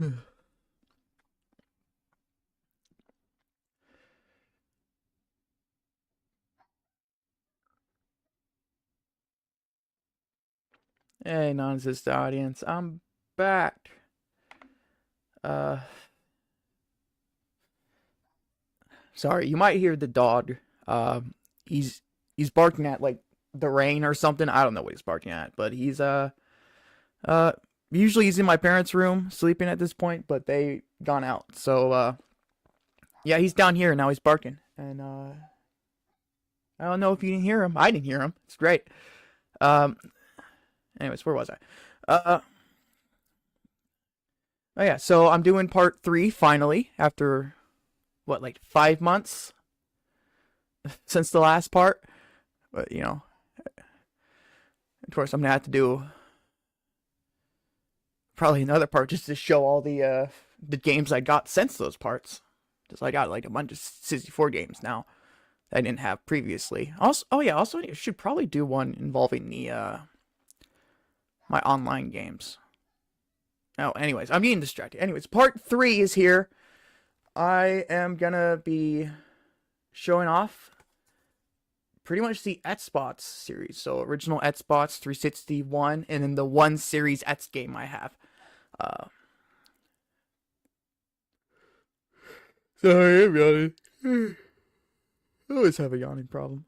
Hey, non-existent audience, I'm back. Uh, Sorry, you might hear the dog. He's barking at like the rain or something. I don't know what he's barking at, but uh usually he's in my parents' room sleeping at this point, but they gone out. So yeah, he's down here now. He's barking, and I don't know if you didn't hear him. I didn't hear him. It's great. Um, Anyways, where was I? Oh yeah, so I'm doing part three finally after what, like 5 months since the last part. But of course, I'm gonna have to do probably another part just to show all the games I got since those parts. Because I got like a bunch of 64 games now that I didn't have previously. Also, oh yeah, also I should probably do one involving the my online games. Oh, anyways, I'm getting distracted. Anyways, part three is here. I am gonna be showing off pretty much the Xbox series. So original Xbox 361, and then the one series X game I have. Uh, Sorry, I'm yawning. I always have a yawning problem.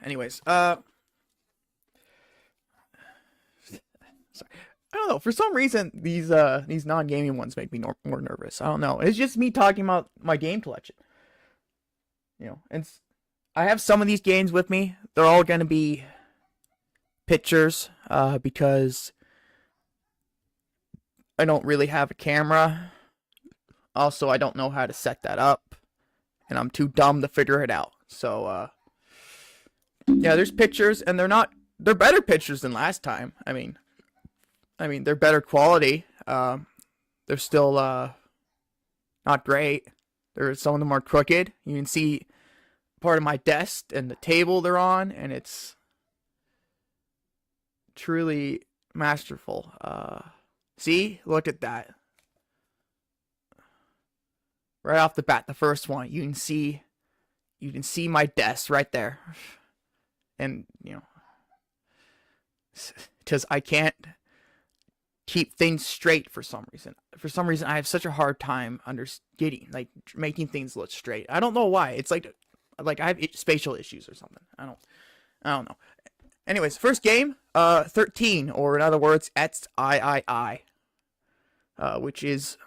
Anyways, sorry. I don't know. For some reason, these non-gaming ones make me more nervous. I don't know. It's just me talking about my game collection. And I have some of these games with me. They're all gonna be pictures, because I don't really have a camera. Also, I don't know how to set that up, and I'm too dumb to figure it out. So, yeah, there's pictures, and they're better pictures than last time. I mean, they're better quality. They're still not great. Some of them are crooked. You can see part of my desk and the table they're on, and it's truly masterful. See, look at that. Right off the bat, the first one, you can see my desk right there, and because I can't keep things straight for some reason. For some reason, I have such a hard time making things look straight. I don't know why. It's like I have spatial issues or something. I don't know. Anyways, first game, 13, or in other words, XIII, which is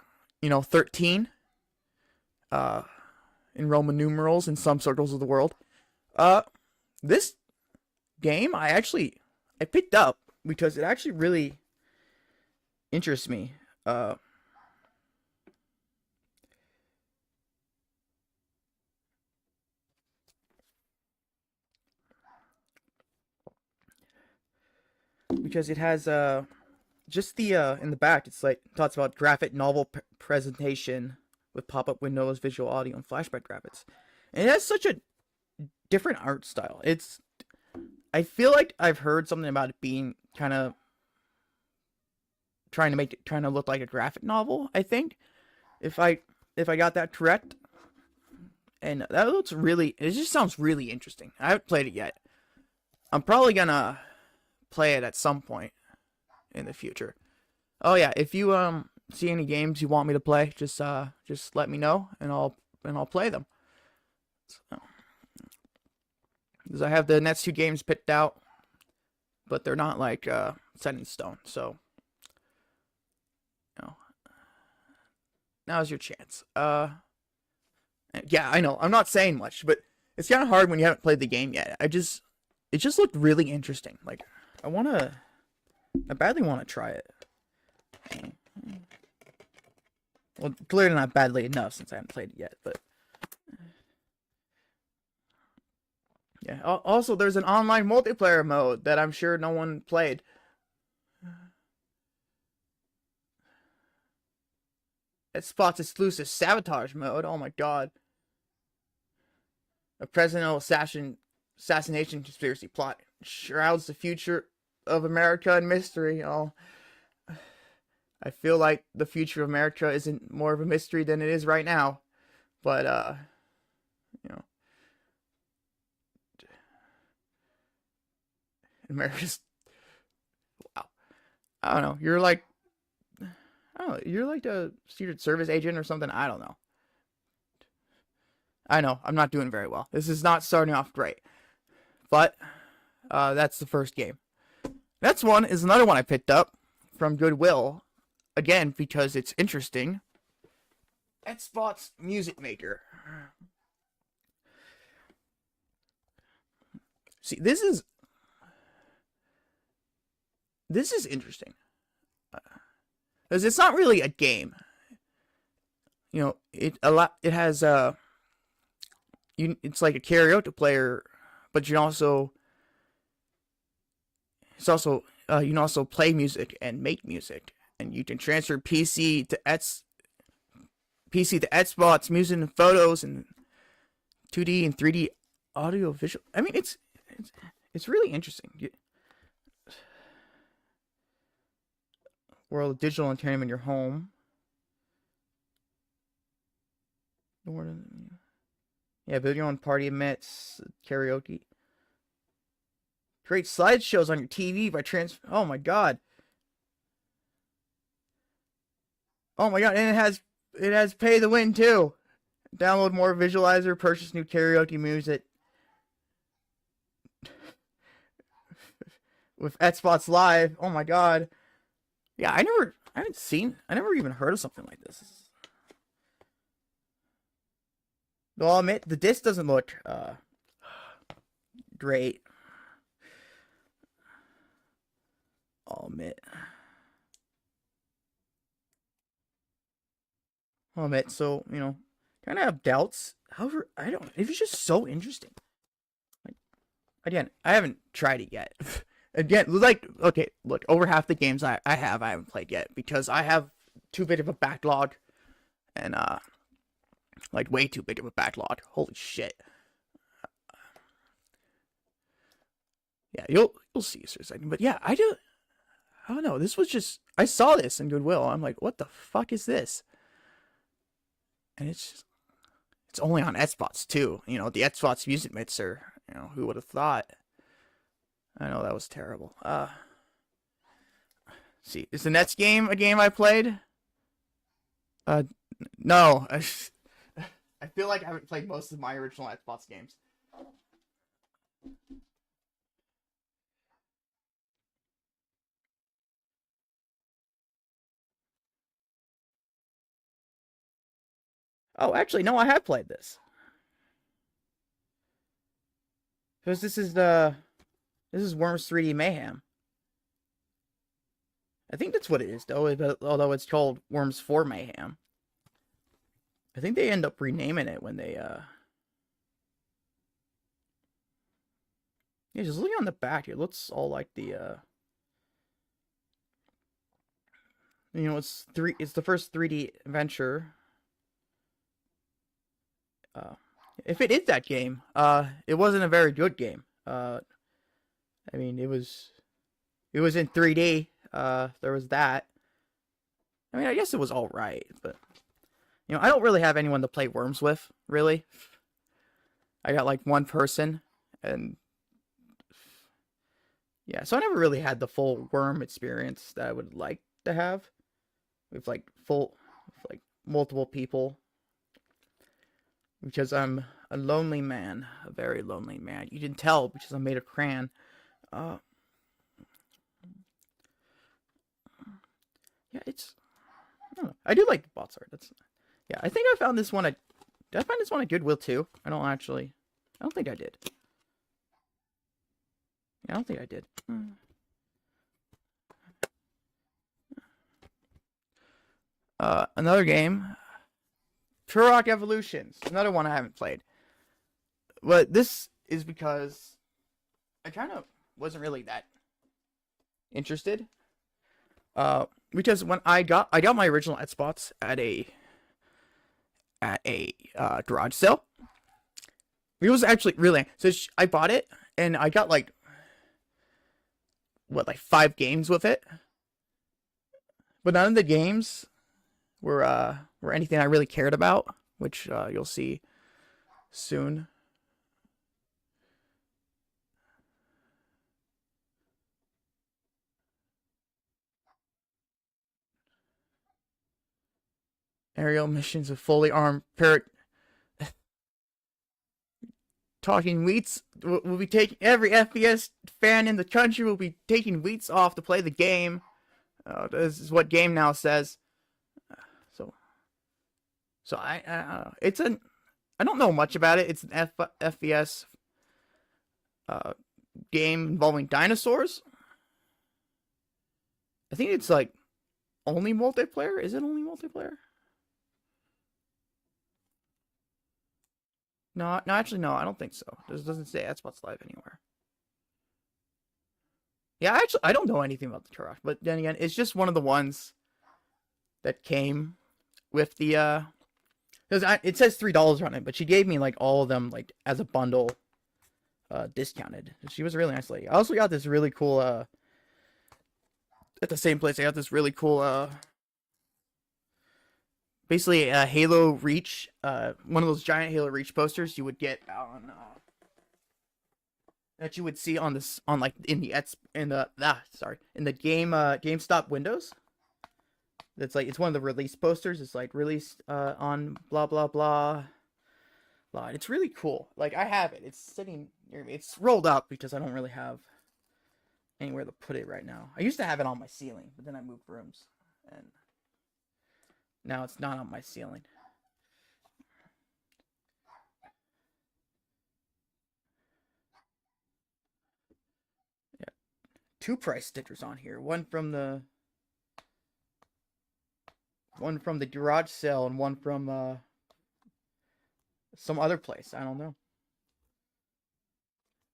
13, in Roman numerals in some circles of the world. This game I picked up because it actually really interests me. Because it has just the in the back, it's like talks about graphic novel presentation with pop-up windows, visual audio, and flashback graphics. And it has such a different art style. I feel like I've heard something about it being kind of trying to look like a graphic novel, I think. If I got that correct. And it just sounds really interesting. I haven't played it yet. I'm probably gonna play it at some point in the future. Oh yeah, if you see any games you want me to play, just let me know, and I'll play them. So, because I have the next two games picked out, but they're not like set in stone. So, now's your chance. Yeah, I know. I'm not saying much, but it's kind of hard when you haven't played the game yet. It just looked really interesting. Like, I badly want to try it. Well, clearly not badly enough since I haven't played it yet, but yeah. Also, there's an online multiplayer mode that I'm sure no one played. Xbox exclusive sabotage mode. Oh my god. A presidential assassination conspiracy plot shrouds the future of America and mystery. Oh, I feel like the future of America isn't more of a mystery than it is right now. But you know, America's wow. I don't know. You're like I don't know. You're like a Secret Service agent or something. I don't know. I know. I'm not doing very well. This is not starting off great. But that's the first game. Next one is another one I picked up from Goodwill. Again, because it's interesting. Xbox Music Maker. See, this is interesting. Because it's not really a game. You know, it has it's like a karaoke player, but you can also play music and make music, and you can transfer PC to Xbox music and photos and 2D and 3D audio visual. I mean, it's really interesting. World of digital entertainment in your home. Yeah, build your own party events, karaoke. Create slideshows on your TV by Oh my god. Oh my god, and it has pay to win too. Download more visualizer, purchase new karaoke music. With Xbox Live. Oh my god. Yeah, I never even heard of something like this. Though I'll admit, the disc doesn't look great. I'll admit. So, kind of have doubts. However, it was just so interesting. Like, again, I haven't tried it yet. Again, like, okay, look, over half the games I haven't played yet because I have too big of a backlog. And, like, way too big of a backlog. Holy shit. Yeah, you'll see for a second. But yeah, I don't know. This was just, I saw this in Goodwill. I'm like, what the fuck is this? And it's only on Xbox too. The Xbox Music Mixer. Who would have thought? I know that was terrible. See, is the next game a game I played? No. I feel like I haven't played most of my original Xbox games. Oh, actually, no, I have played this. Because this is Worms 3D Mayhem. I think that's what it is, though, although it's called Worms 4 Mayhem. I think they end up renaming it when they, Yeah, just looking on the back, it looks all like the, it's the first 3D adventure. If it is that game, it wasn't a very good game. I mean, it was in 3D. There was that. I mean, I guess it was all right, but I don't really have anyone to play Worms with, really. I got like one person, and yeah, so I never really had the full Worm experience that I would like to have with like multiple people. Because I'm a lonely man, a very lonely man. You can tell because I'm made of crayon. Yeah, I don't know. I do like the bots art. Yeah. I think I found this one. Did I find this one at Goodwill too? I don't think I did. Yeah, I don't think I did. Another game. Turok Evolutions, another one I haven't played. But this is because I kind of wasn't really that interested. Because when I got my original Xbox at a garage sale. It was actually really so. I bought it and I got like what, like 5 games with it, but none of the games were anything I really cared about, which you'll see soon. Aerial missions with fully armed talking weeks. We'll be taking every FPS fan in the country will be taking weeks off to play the game. This is what Game Now says. So, it's an I don't know much about it. It's an FPS game involving dinosaurs. I think it's like only multiplayer. Is it only multiplayer? No, no, actually, no. I don't think so. This doesn't say Xbox Live anywhere. Yeah, actually, I don't know anything about the Turok, but then again, it's just one of the ones that came with the it says $3 on it, but she gave me like all of them like as a bundle, discounted. She was a really nice lady. I also got this really cool at the same place. I got this really cool basically a Halo Reach, one of those giant Halo Reach posters you would get on that you would see on this on like in the game GameStop windows. That's like it's one of the release posters. It's like released on blah blah blah. Blah. It's really cool. Like I have it. It's sitting near me. It's rolled up because I don't really have anywhere to put it right now. I used to have it on my ceiling, but then I moved rooms and now it's not on my ceiling. Yeah. 2 price stickers on here. One from the garage sale and one from some other place. I don't know.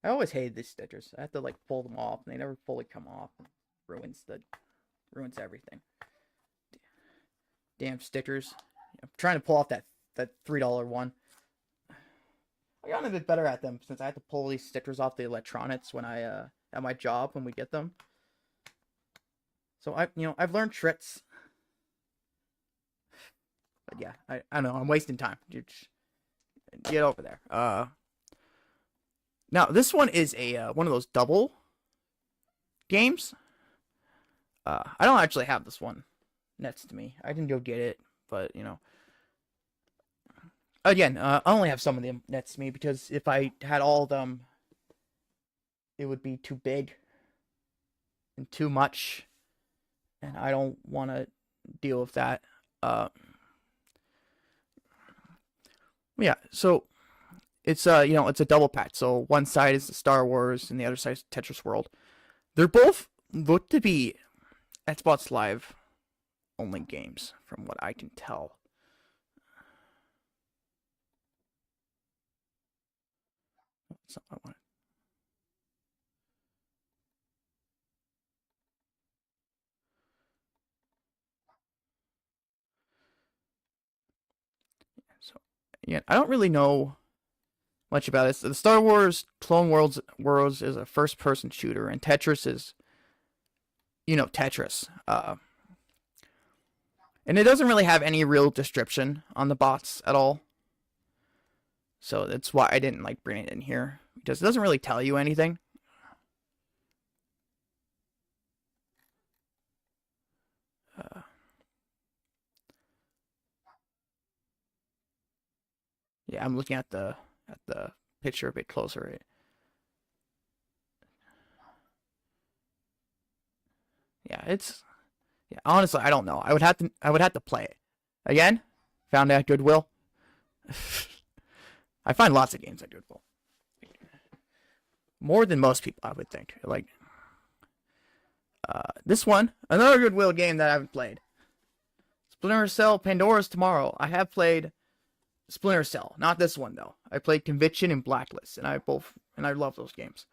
I always hated these stickers. I have to like pull them off and they never fully come off. Ruins everything. Damn stickers. I'm trying to pull off that $3 one. I got a bit better at them since I had to pull these stickers off the electronics when I at my job when we get them. So I've learned tricks. But yeah, I don't know. I'm wasting time. Get over there. Now this one is a one of those double games. I don't actually have this one next to me. I can go get it, but again, I only have some of them next to me because if I had all of them, it would be too big and too much, and I don't want to deal with that. Yeah, so it's it's a double pack. So one side is the Star Wars and the other side is Tetris World. They're both look to be Xbox Live only games from what I can tell. That's not what I wanted. So yeah, I don't really know much about this. The Star Wars Clone Worlds is a first-person shooter, and Tetris is, Tetris. And it doesn't really have any real description on the bots at all. So that's why I didn't like bring it in here because it doesn't really tell you anything. Yeah, I'm looking at the picture a bit closer. Yeah, honestly, I don't know. I would have to play it again. Found it at Goodwill. I find lots of games at Goodwill, more than most people, I would think. Like this one, another Goodwill game that I haven't played. Splinter Cell Pandora's Tomorrow. I have played Splinter Cell, not this one though. I played Conviction and Blacklist, and I love those games.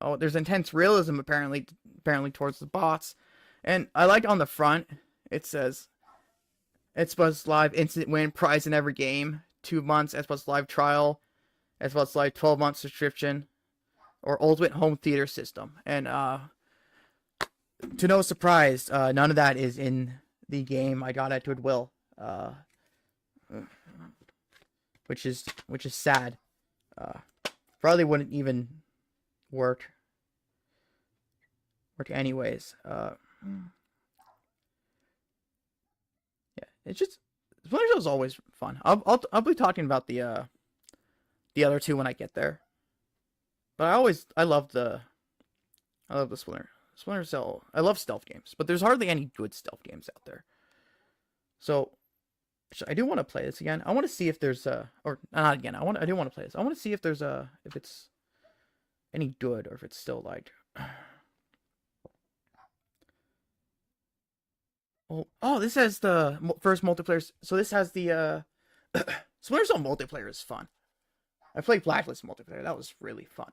Oh, there's intense realism apparently towards the bots, and I like on the front it says Xbox Live instant win prize in every game. 2 months Xbox Live trial, Xbox Live 12-month subscription, or Ultimate Home Theater System. And to no surprise, none of that is in the game I got at Goodwill, which is sad. Probably wouldn't even work anyways. Yeah, it's just Splinter Cell is always fun. I'll be talking about the other two when I get there. But I love the Splinter Cell. I love stealth games, but there's hardly any good stealth games out there. So I do want to play this again. I want to see if there's or not again. I do want to play this. I want to see if there's if it's any good, or if it's still like oh, this has the first multiplayer. So this has the Splinter Cell multiplayer is fun. I played Blacklist multiplayer. That was really fun.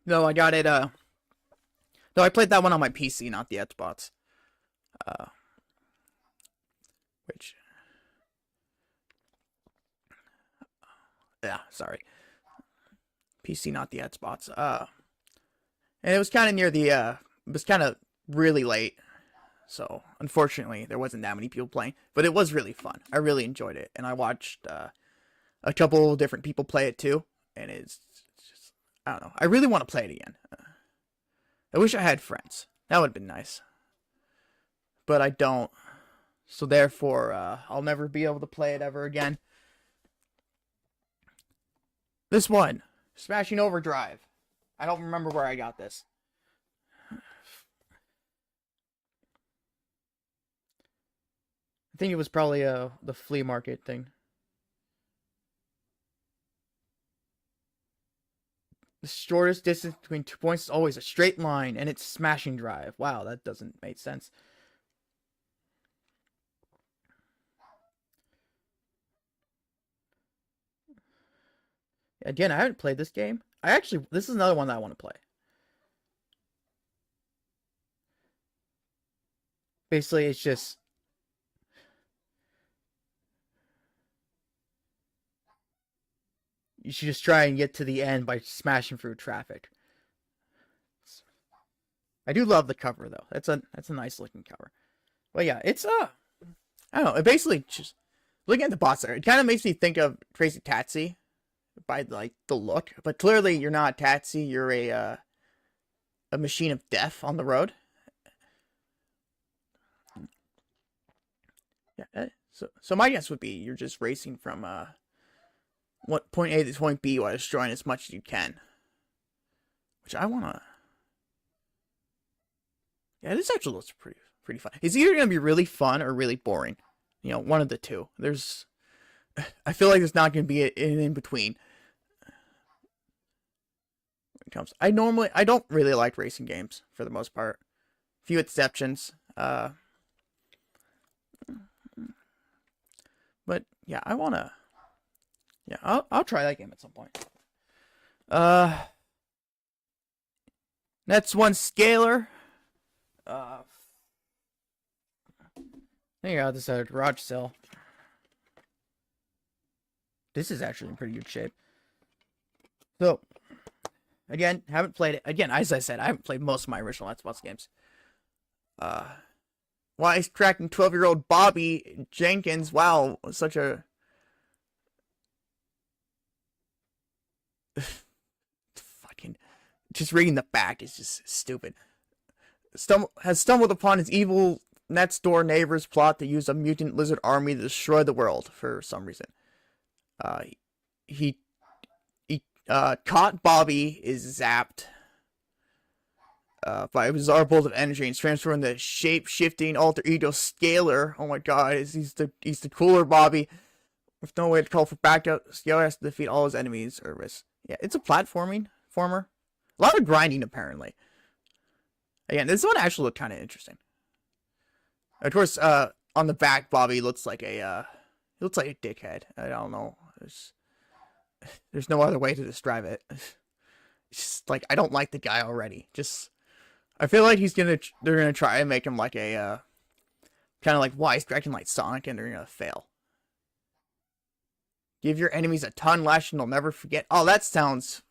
No, I got it. No, I played that one on my PC, not the Xbox. Which, yeah, sorry. PC, not the Xbox. And it was kind of near the. It was kind of really late. So, unfortunately, there wasn't that many people playing, but it was really fun. I really enjoyed it, and I watched a couple different people play it too, and it's just, I don't know. I really want to play it again. I wish I had friends. That would have been nice. But I don't, so therefore, I'll never be able to play it ever again. This one, Smashing Overdrive. I don't remember where I got this. I think it was probably the flea market thing. The shortest distance between 2 points is always a straight line, and it's Smashing Drive. Wow, that doesn't make sense. Again, I haven't played this game. This is another one that I want to play. Basically, it's just you should just try and get to the end by smashing through traffic. I do love the cover though. That's a nice looking cover. Well, yeah, it's I don't know. It basically just looking at the boss there, it kind of makes me think of Crazy Taxi by like the look, but clearly you're not Taxi. You're a machine of death on the road. Yeah. So my guess would be you're just racing from what point A to point B while destroying as much as you can. Which I wanna. Yeah, this actually looks pretty fun. It's either gonna be really fun or really boring. You know, one of the two. I feel like there's not gonna be an in between. When it comes, I don't really like racing games for the most part. Few exceptions. But yeah, I wanna. Yeah, I'll try that game at some point. Next one, Scalar. There you go. This is a garage sale. This is actually in pretty good shape. So, again, haven't played it. Again, as I said, I haven't played most of my original Xbox games. Wisecracking 12-year-old Bobby Jenkins. Wow, such a fucking just reading the back is just stupid. Has stumbled upon his evil next door neighbor's plot to use a mutant lizard army to destroy the world for some reason. He caught Bobby, is zapped by a bizarre bolt of energy and is transformed into shape-shifting alter ego Scalar. Oh my god, he's the cooler Bobby. With no way to call for backup, Scalar has to defeat all his enemies or risks. Yeah, it's a former. A lot of grinding, apparently. Again, this one actually looked kind of interesting. Of course, on the back, Bobby looks like a dickhead. I don't know. There's no other way to describe it. It's just like, I don't like the guy already. I feel like they're gonna try and make him like a kind of like wisecracking like Sonic, and they're gonna fail. Give your enemies a ton lash and they'll never forget. Oh, that sounds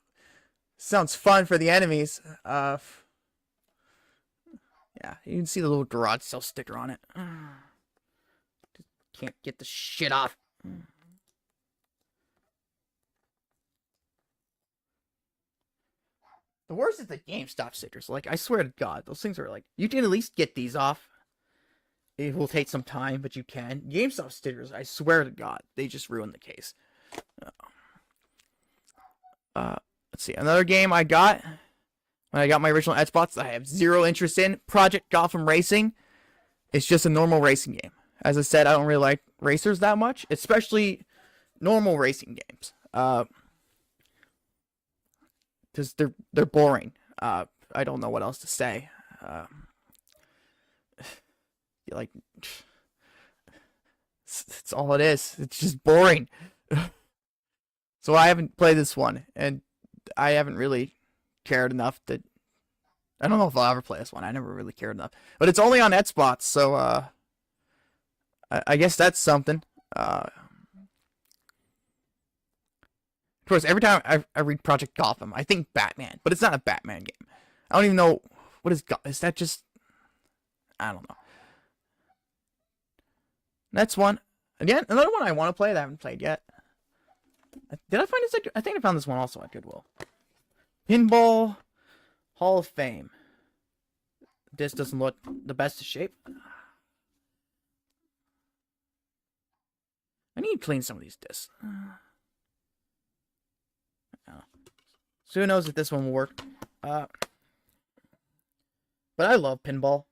fun for the enemies. Yeah, you can see the little garage sale sticker on it. Can't get the shit off. The worst is the GameStop stickers. Like, I swear to God, those things are like, you can at least get these off. It will take some time, but you can. GameStop stickers, I swear to God, they just ruin the case. Let's see. Another game I got when I got my original Xbox that I have zero interest in, Project Gotham Racing. It's just a normal racing game. As I said, I don't really like racers that much, especially normal racing games. Because they're boring. I don't know what else to say. Like, it's all it is. It's just boring. So I haven't played this one, and I haven't really cared enough that I don't know if I'll ever play this one. I never really cared enough, but it's only on Xbox, so I guess that's something. Of course, every time I read Project Gotham, I think Batman, but it's not a Batman game. I don't even know what is that. Just I don't know. That's one. Again, another one I want to play that I haven't played yet. Did I find this? I think I found this one also at Goodwill. Pinball Hall of Fame. This doesn't look the best of shape. I need to clean some of these discs. So who knows if this one will work. But I love pinball.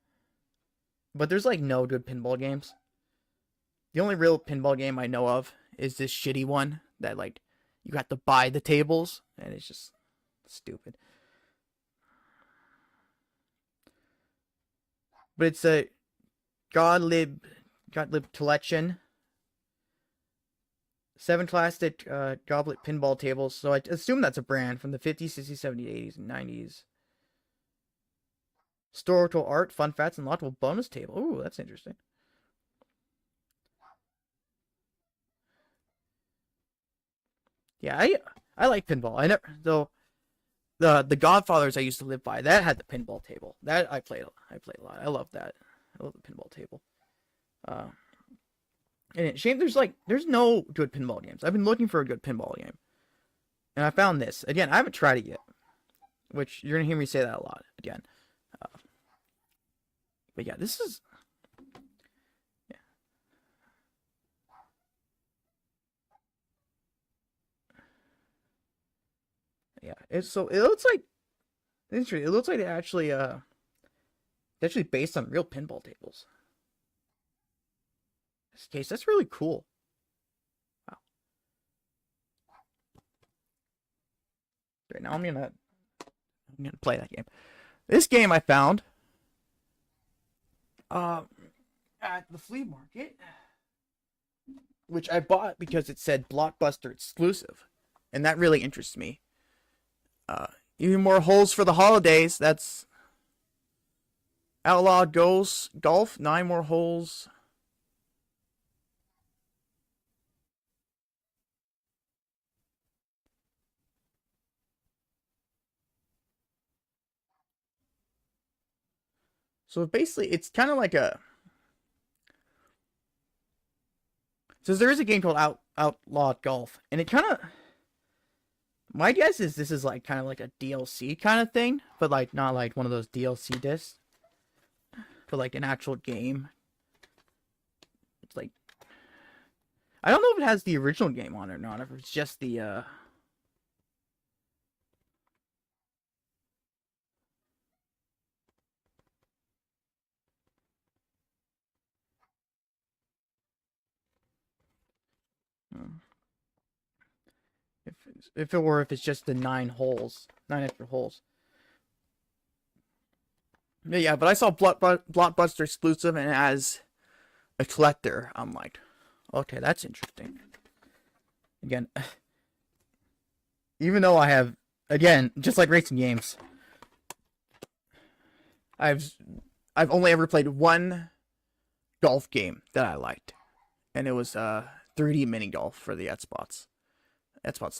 But there's like no good pinball games. The only real pinball game I know of is this shitty one that like you got to buy the tables, and it's just stupid. But it's a Gottlieb collection. 7 classic goblet pinball tables. So I assume that's a brand from the 50s, 60s, 70s, 80s, and 90s. Historical art, fun facts, and lockable bonus table. Ooh, that's interesting. Yeah, I like pinball. I never though the Godfathers I used to live by, that had the pinball table. That I played a lot. I love that. I love the pinball table. And it's shame there's no good pinball games. I've been looking for a good pinball game. And I found this. Again, I haven't tried it yet. Which you're gonna hear me say that a lot again. But yeah, this is yeah. It looks like interesting. It looks like it actually it's actually based on real pinball tables. In this case, that's really cool. Wow. Okay, now I'm gonna play that game. This game I found at the flea market, which I bought because it said Blockbuster exclusive, and that really interests me. Even more holes for the holidays. That's Outlaw Goes Golf. 9 more holes. So basically, it's kind of like a. So there is a game called Outlaw Golf, and it kind of. My guess is this is like kind of like a DLC kind of thing, but like not like one of those DLC discs, but like an actual game. It's like I don't know if it has the original game on it or not, if it's just the if it's just the 9 holes, 9 extra holes. Yeah, but I saw Blockbuster exclusive, and as a collector, I'm like, okay, that's interesting. Again, even though I have, again, just like racing games, I've I've only ever played one golf game that I liked, and it was 3D mini golf for the Xbox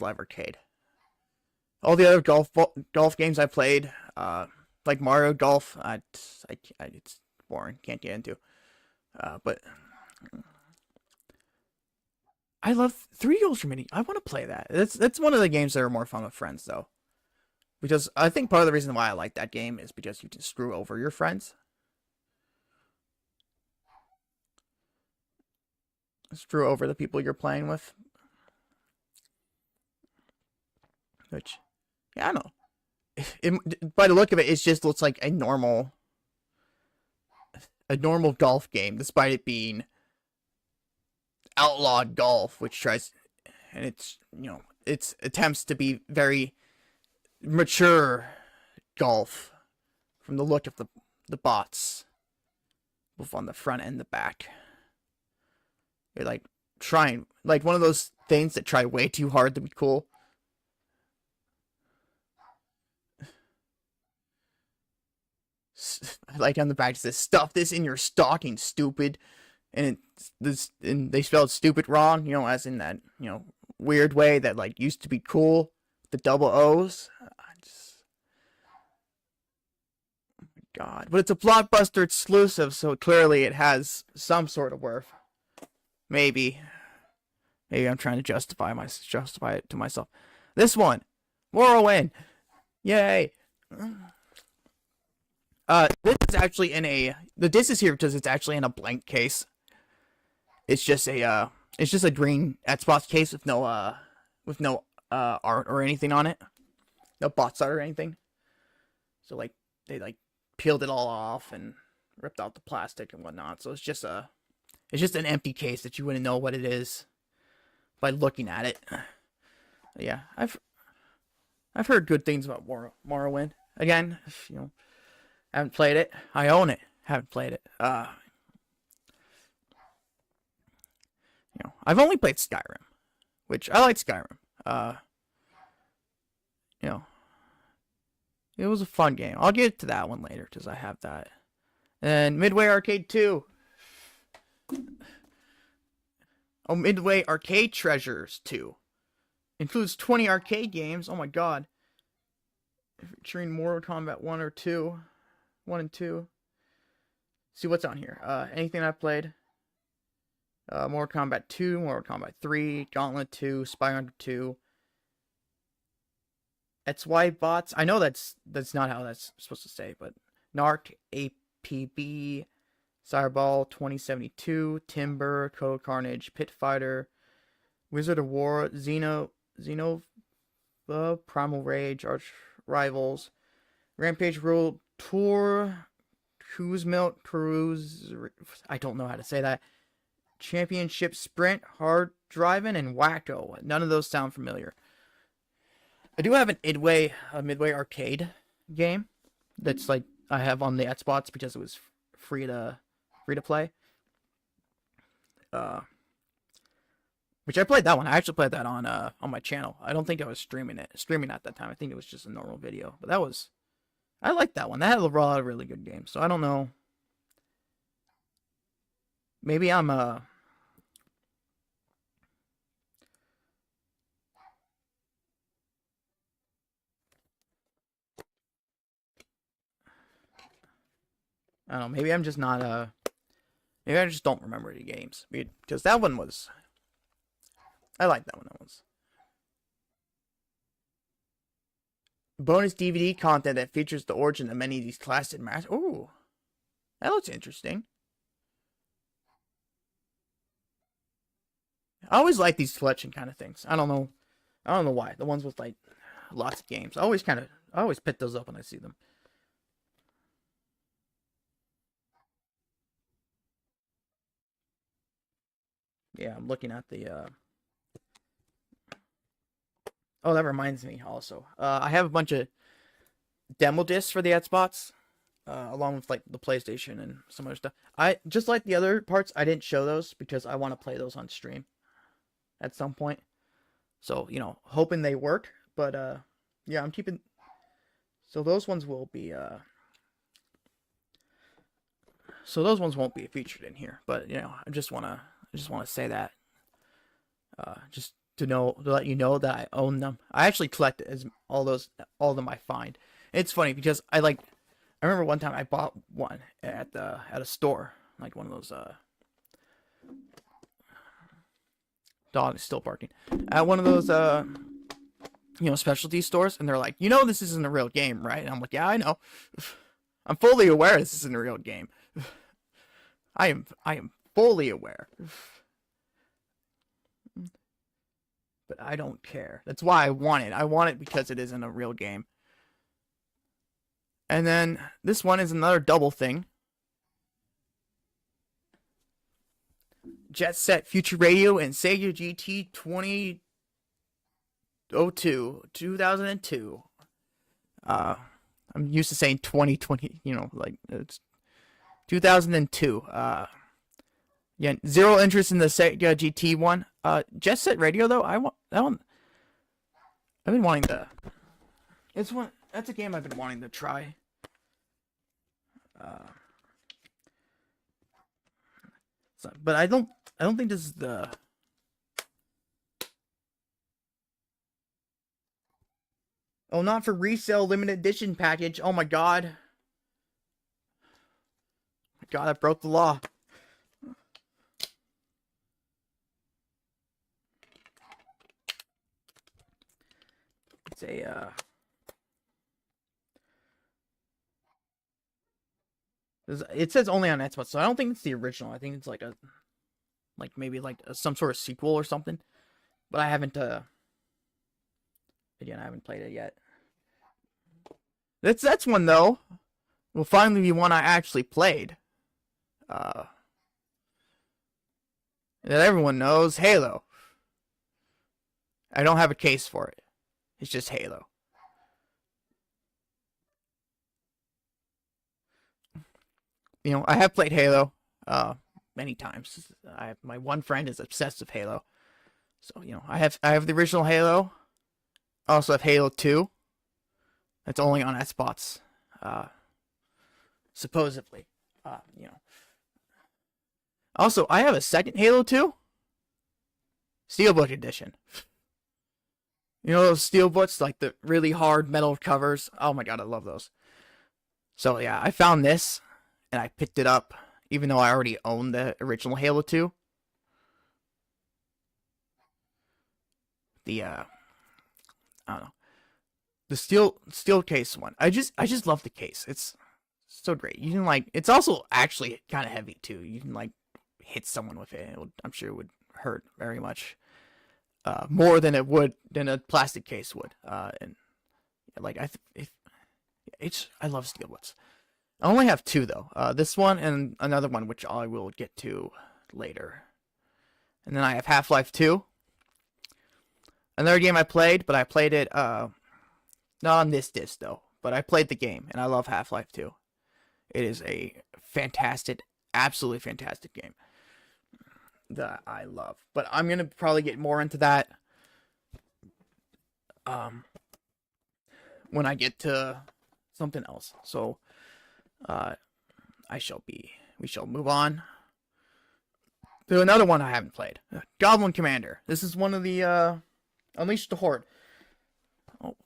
Live Arcade. All the other golf games I played, like Mario Golf, it's boring. Can't get into. But I love 3D Ultra Mini. I want to play that. That's one of the games that are more fun with friends though, because I think part of the reason why I like that game is because you can screw over your friends, screw over the people you're playing with. Which, yeah, I don't know. By the look of it, it just looks like a normal golf game, despite it being outlawed golf, which tries, and its attempts to be very mature golf from the look of the bots, both on the front and the back. They're like trying, like one of those things that try way too hard to be cool. Like on the back it says, "Stuff this in your stocking, stupid," and and they spelled stupid wrong, as in that weird way that like used to be cool, the double O's. God, but it's a Blockbuster exclusive, so clearly it has some sort of worth. Maybe, maybe I'm trying to justify it to myself. This one, Morrowind, yay! This is actually the disc is here because it's actually in a blank case. It's just a green Xbox case with no art or anything on it, no box art or anything. So like they like peeled it all off and ripped out the plastic and whatnot. So it's just an empty case that you wouldn't know what it is by looking at it. Yeah, I've heard good things about Morrowind. Again, haven't played it. I own it. Haven't played it. I've only played Skyrim, which I like Skyrim. You know, it was a fun game. I'll get to that one later because I have that. And Midway Arcade 2. Oh, Midway Arcade Treasures 2. Includes 20 arcade games. Oh my god. Featuring Mortal Kombat 1 or 2. 1 and 2. See what's on here. Anything I've played. Mortal Kombat 2, Mortal Kombat 3, Gauntlet 2, Spy Hunter 2. XY bots. I know that's not how that's supposed to say, but Narc, APB, Cyberball 2072, Timber, Code Carnage, Pit Fighter, Wizard of War, Xeno, Primal Rage, Arch Rivals, Rampage World Tour, Cruise, I don't know how to say that. Championship Sprint, Hard Driving, and Wacko. None of those sound familiar. I do have a Midway Arcade game that's like I have on the Xbox because it was free to play. Which I played that one. I actually played that on my channel. I don't think I was streaming at that time. I think it was just a normal video. But I liked that one. That had a lot of really good games. So I don't know. Maybe I'm I don't know. Maybe I'm just not maybe I just don't remember the games because that one was. I like that one. That was bonus DVD content that features the origin of many of these classic masters. Ooh, that looks interesting. I always like these collection kind of things. I don't know why. The ones with like lots of games. I always pick those up when I see them. Yeah, I'm looking at the oh, that reminds me also. I have a bunch of demo discs for the Xbox, along with like the PlayStation and some other stuff. I just like the other parts. I didn't show those because I want to play those on stream at some point. So hoping they work. But yeah, I'm keeping. So those ones will be So those ones won't be featured in here, but I just wanna say that, just to let you know that I own them. I actually collect as all of them I find. It's funny because I remember one time I bought one at a store, like one of those dog is still barking, at one of those specialty stores, and they're like, this isn't a real game, right? And I'm like, yeah, I know. I'm fully aware this isn't a real game. I am fully aware. But I don't care. That's why I want it. I want it because it isn't a real game. And then this one is another double thing. Jet Set Future Radio and Sega GT 2002. I'm used to saying 2020, like it's 2002. Yeah, zero interest in the Sega GT one. Jet Set Radio though, I want that one. I've been wanting to. It's one. That's a game I've been wanting to try. But I don't think this is the. Oh, not for resale limited edition package. Oh my god. God, I broke the law. It's a it says only on Xbox, so I don't think it's the original. I think it's maybe some sort of sequel or something. But I haven't again, I haven't played it yet. That's one though. Will finally be one I actually played. That everyone knows, Halo. I don't have a case for it. It's just Halo. I have played Halo many times. My one friend is obsessed with Halo. So, I have the original Halo. I also have Halo 2. That's only on Xbox. Supposedly. Also, I have a second Halo 2. Steelbook edition. Those steelbooks, like the really hard metal covers. Oh my god, I love those. So yeah, I found this and I picked it up, even though I already owned the original Halo 2. I don't know. The steel case one. I just love the case. It's so great. You can it's also actually kind of heavy too. You can hit someone with it. I'm sure it would hurt very much. More than a plastic case would. And I love steelbooks. I only have two though. This one and another one, which I will get to later. And then I have Half-Life 2. Another game I played, but I played it not on this disc though. But I played the game, and I love Half-Life 2. It is a fantastic, absolutely fantastic game that I love. But I'm gonna probably get more into that when I get to something else. So we shall move on to another one I haven't played. Goblin Commander. This is one of the Unleash the Horde. Oh,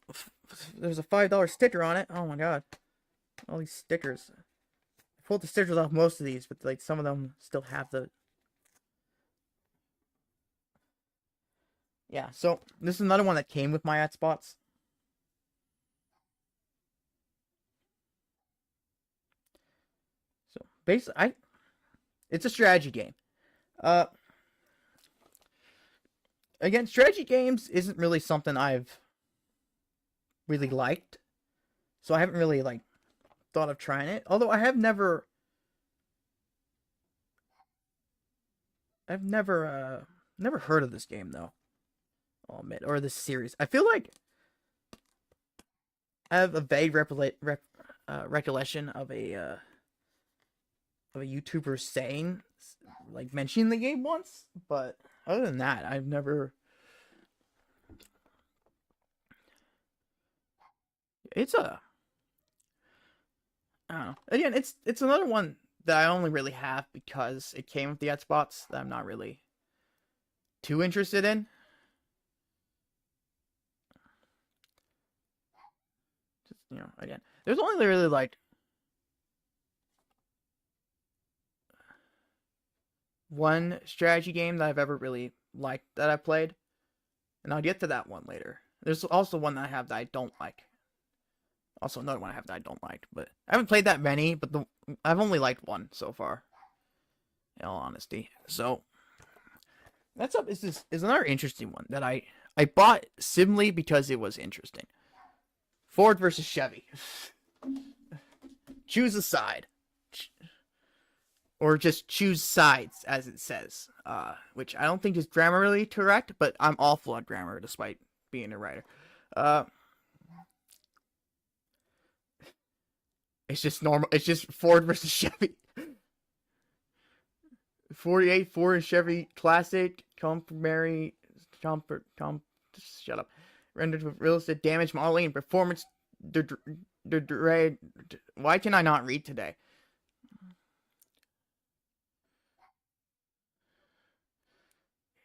there's a $5 sticker on it. Oh my god. All these stickers. I pulled the stickers off most of these, but some of them still have the. Yeah, so this is another one that came with my Xbox. So basically, it's a strategy game. Again, strategy games isn't really something I've really liked, so I haven't really thought of trying it. Although I've never heard of this game though. I'll admit, or this series. I feel like I have a vague recollection of a YouTuber saying, mentioning the game once, but other than that, I've never. I don't know. Again, it's another one that I only really have because it came with the Xbox that I'm not really too interested in. Just, again, there's only really like one strategy game that I've ever really liked that I played, and I'll get to that one later. There's also one that I have that I don't like. Also another one I have that I don't like, but I haven't played that many, but I've only liked one so far, in all honesty. So that's up is another interesting one that I bought simply because it was interesting. Ford versus Chevy. Choose a side. Or just choose sides, as it says. Which I don't think is grammarly correct, but I'm awful at grammar despite being a writer. Uh, it's just normal. It's just Ford versus Chevy. 48 Ford and Chevy Classic Comprimary shut up. Rendered with realistic damage modeling and performance. Why can I not read today?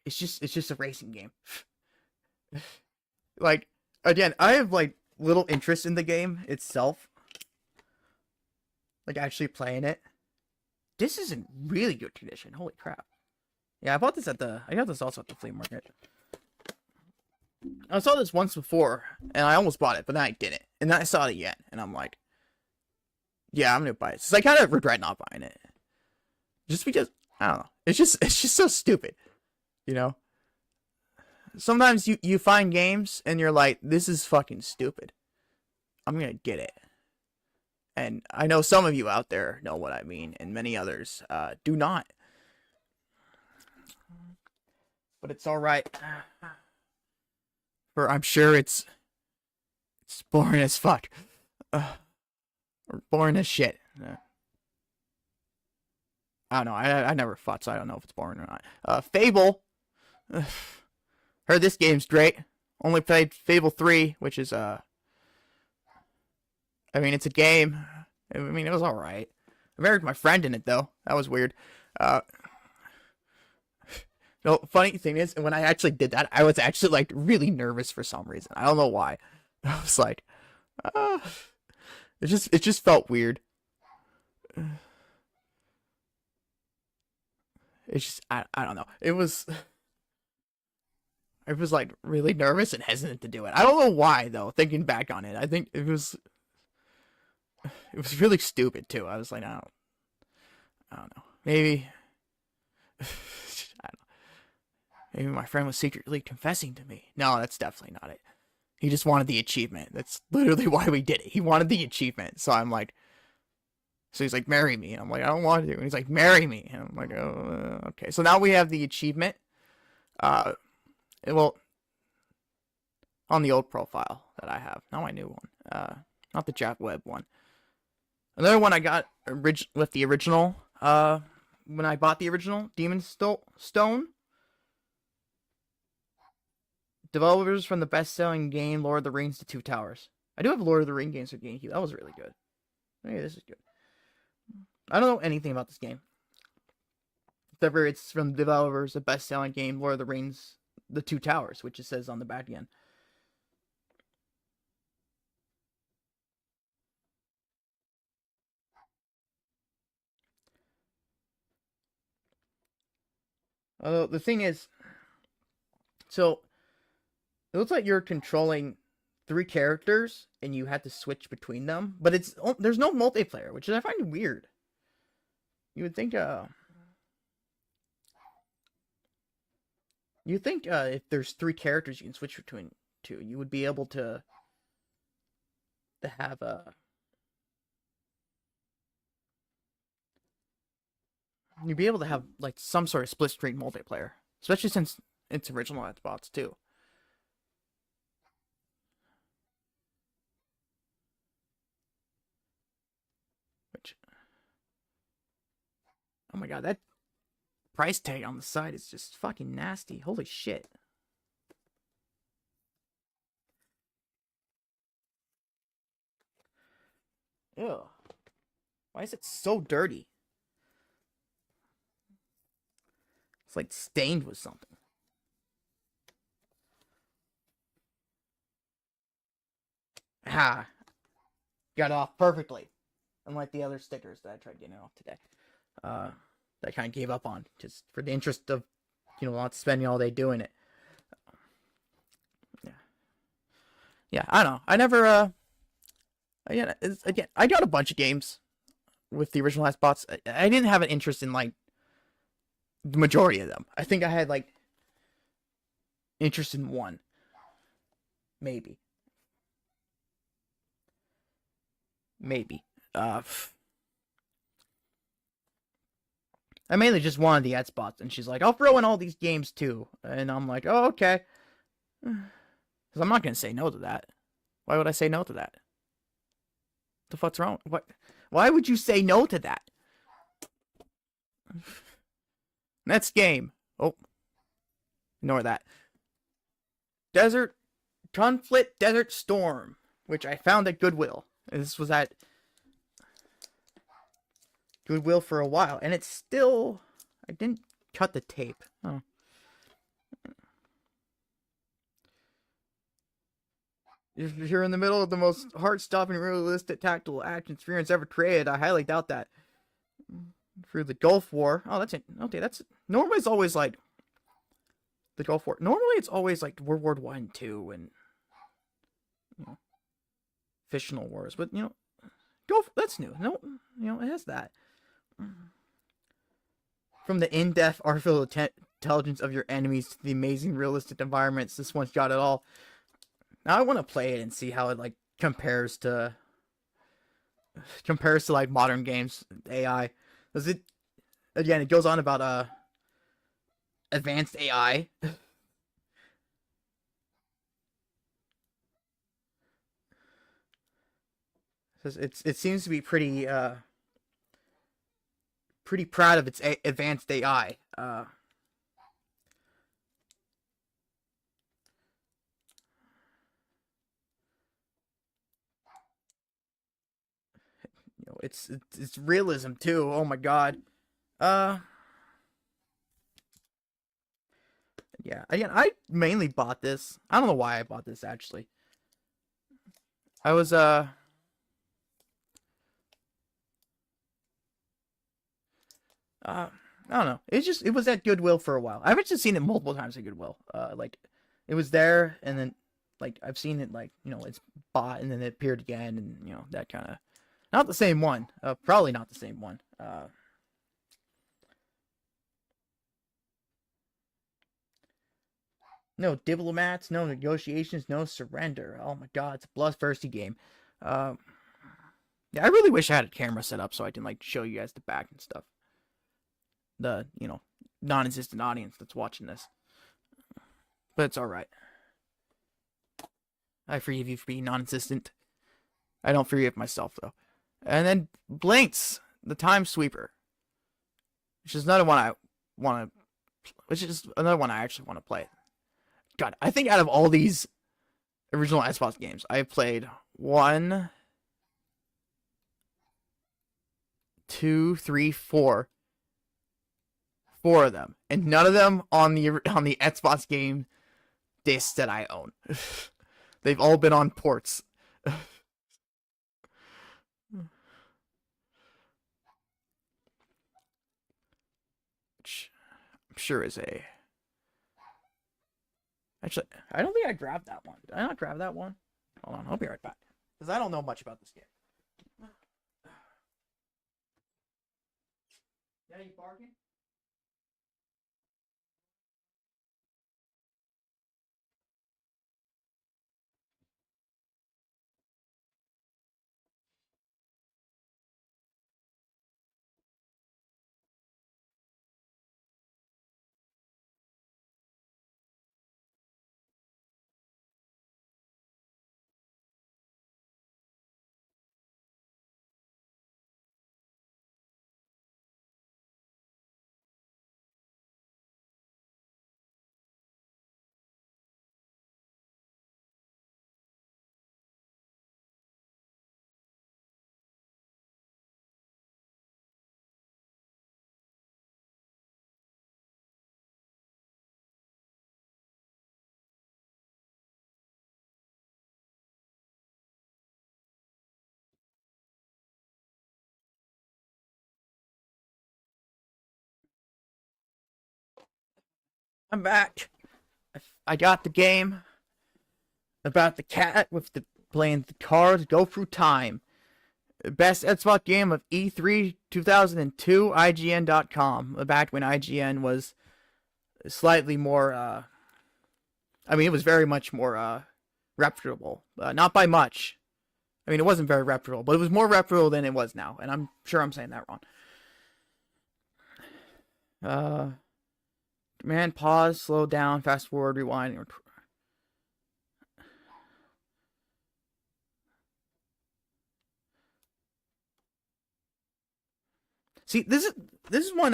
It's just a racing game. Like, again, I have like little interest in the game itself. Like actually playing it. This is in really good condition. Holy crap. Yeah, I got this also at the flea market. I saw this once before, and I almost bought it, but then I didn't. And then I saw it again, and I'm like, yeah, I'm gonna buy it. So I kind of regret not buying it. Just because, I don't know. It's just so stupid. You know? Sometimes you find games, and you're like, this is fucking stupid. I'm gonna get it. And I know some of you out there know what I mean, and many others do not. But it's alright. For I'm sure it's boring as fuck. Or boring as shit. I don't know. I never fought, so I don't know if it's boring or not. Fable. Heard this game's great. Only played Fable 3, which is I mean, it's a game. I mean, it was alright. I married my friend in it though. That was weird. No, funny thing is, when I actually did that, I was actually like really nervous for some reason. I don't know why. I was like, uh, it just felt weird. It's just I don't know. I was like really nervous and hesitant to do it. I don't know why though. Thinking back on it, I think it was really stupid too. I was like, I don't know. Maybe I don't know. Maybe my friend was secretly confessing to me. No, that's definitely not it. He just wanted the achievement. That's literally why we did it. He wanted the achievement. So I'm like, so he's like, marry me. And I'm like, I don't want to. And he's like, marry me. And I'm like, oh, okay. So now we have the achievement. Uh, well, on the old profile that I have. Not my new one. Not the Jaquweb one. Another one I got with the original. When I bought the original Demon Stone. Developers from the best-selling game Lord of the Rings: The Two Towers. I do have Lord of the Rings games for GameCube. That was really good. Maybe this is good. I don't know anything about this game. Except for it's from the developers the best-selling game Lord of the Rings: The Two Towers, which it says on the back end. Although the thing is, so it looks like you're controlling 3 characters and you have to switch between them, but there's no multiplayer, which I find weird. You would think if there's 3 characters you can switch between two, you would be able to have you'd be able to have like some sort of split screen multiplayer, especially since it's original Xbox too. Which, oh my god, that price tag on the side is just fucking nasty. Holy shit. Ew. Why is it so dirty? It's like stained with something. Ah, got off perfectly. Unlike the other stickers that I tried getting off today. Uh, that I kind of gave up on just for the interest of, not spending all day doing it. Yeah, yeah. I don't know. I never. Again, I got a bunch of games with the original bots. I didn't have an interest in like the majority of them. I think I had like interest in one, maybe, maybe. Uh, I mainly just wanted the spots, and she's like, "I'll throw in all these games too," and I'm like, "Oh, okay," because I'm not gonna say no to that. Why would I say no to that? The fuck's wrong? What? Why would you say no to that? Next game. Oh, ignore that. Desert Conflict Desert Storm, which I found at Goodwill. This was at Goodwill for a while, and it's still. I didn't cut the tape. Oh. You're in the middle of the most heart-stopping, realistic tactical action experience ever created. I highly doubt that. Through the Gulf War. Oh, that's it. Okay, that's normally it's always like the Gulf War. Normally it's always like World War One, Two, and fictional wars. But Gulf that's new. No, it has that. From the in-depth artificial intelligence of your enemies to the amazing realistic environments, this one's got it all. Now I want to play it and see how it like compares to like modern games AI. Does it again? It goes on about advanced AI. It seems to be pretty proud of its advanced AI. It's realism too. Oh my god. Uh, yeah. Again, I mainly bought this. I don't know why I bought this actually. I was uh I don't know. It was at Goodwill for a while. I've actually seen it multiple times at Goodwill. Like it was there, and then like I've seen it like it's bought, and then it appeared again, and that kind of not the same one. Probably not the same one. No diplomats, no negotiations, no surrender. Oh my god, it's a bloodthirsty game. Uh, yeah, I really wish I had a camera set up so I can like show you guys the back and stuff. The non-existent audience that's watching this, but it's all right. I forgive you for being non-existent. I don't forgive myself though. And then Blinks, the Time Sweeper, which is another one I want to, which is another one I actually want to play. God, I think out of all these original Xbox games, I played one, two, three, four of them, and none of them on the Xbox game discs that I own. They've all been on ports. Which I'm sure is a. Actually, I don't think I grabbed that one. Did I not grab that one? Hold on, I'll be right back. Because I don't know much about this game. Yeah, you barking? I'm back. I got the game about the cat with the playing the cards go through time. Best Xbox game of E3 2002, IGN.com. Back when IGN was slightly more, I mean, it was very much more reputable. Not by much. I mean, it wasn't very reputable, but it was more reputable than it was now. And I'm sure I'm saying that wrong. Command, pause, slow down, fast forward, rewind. See, this one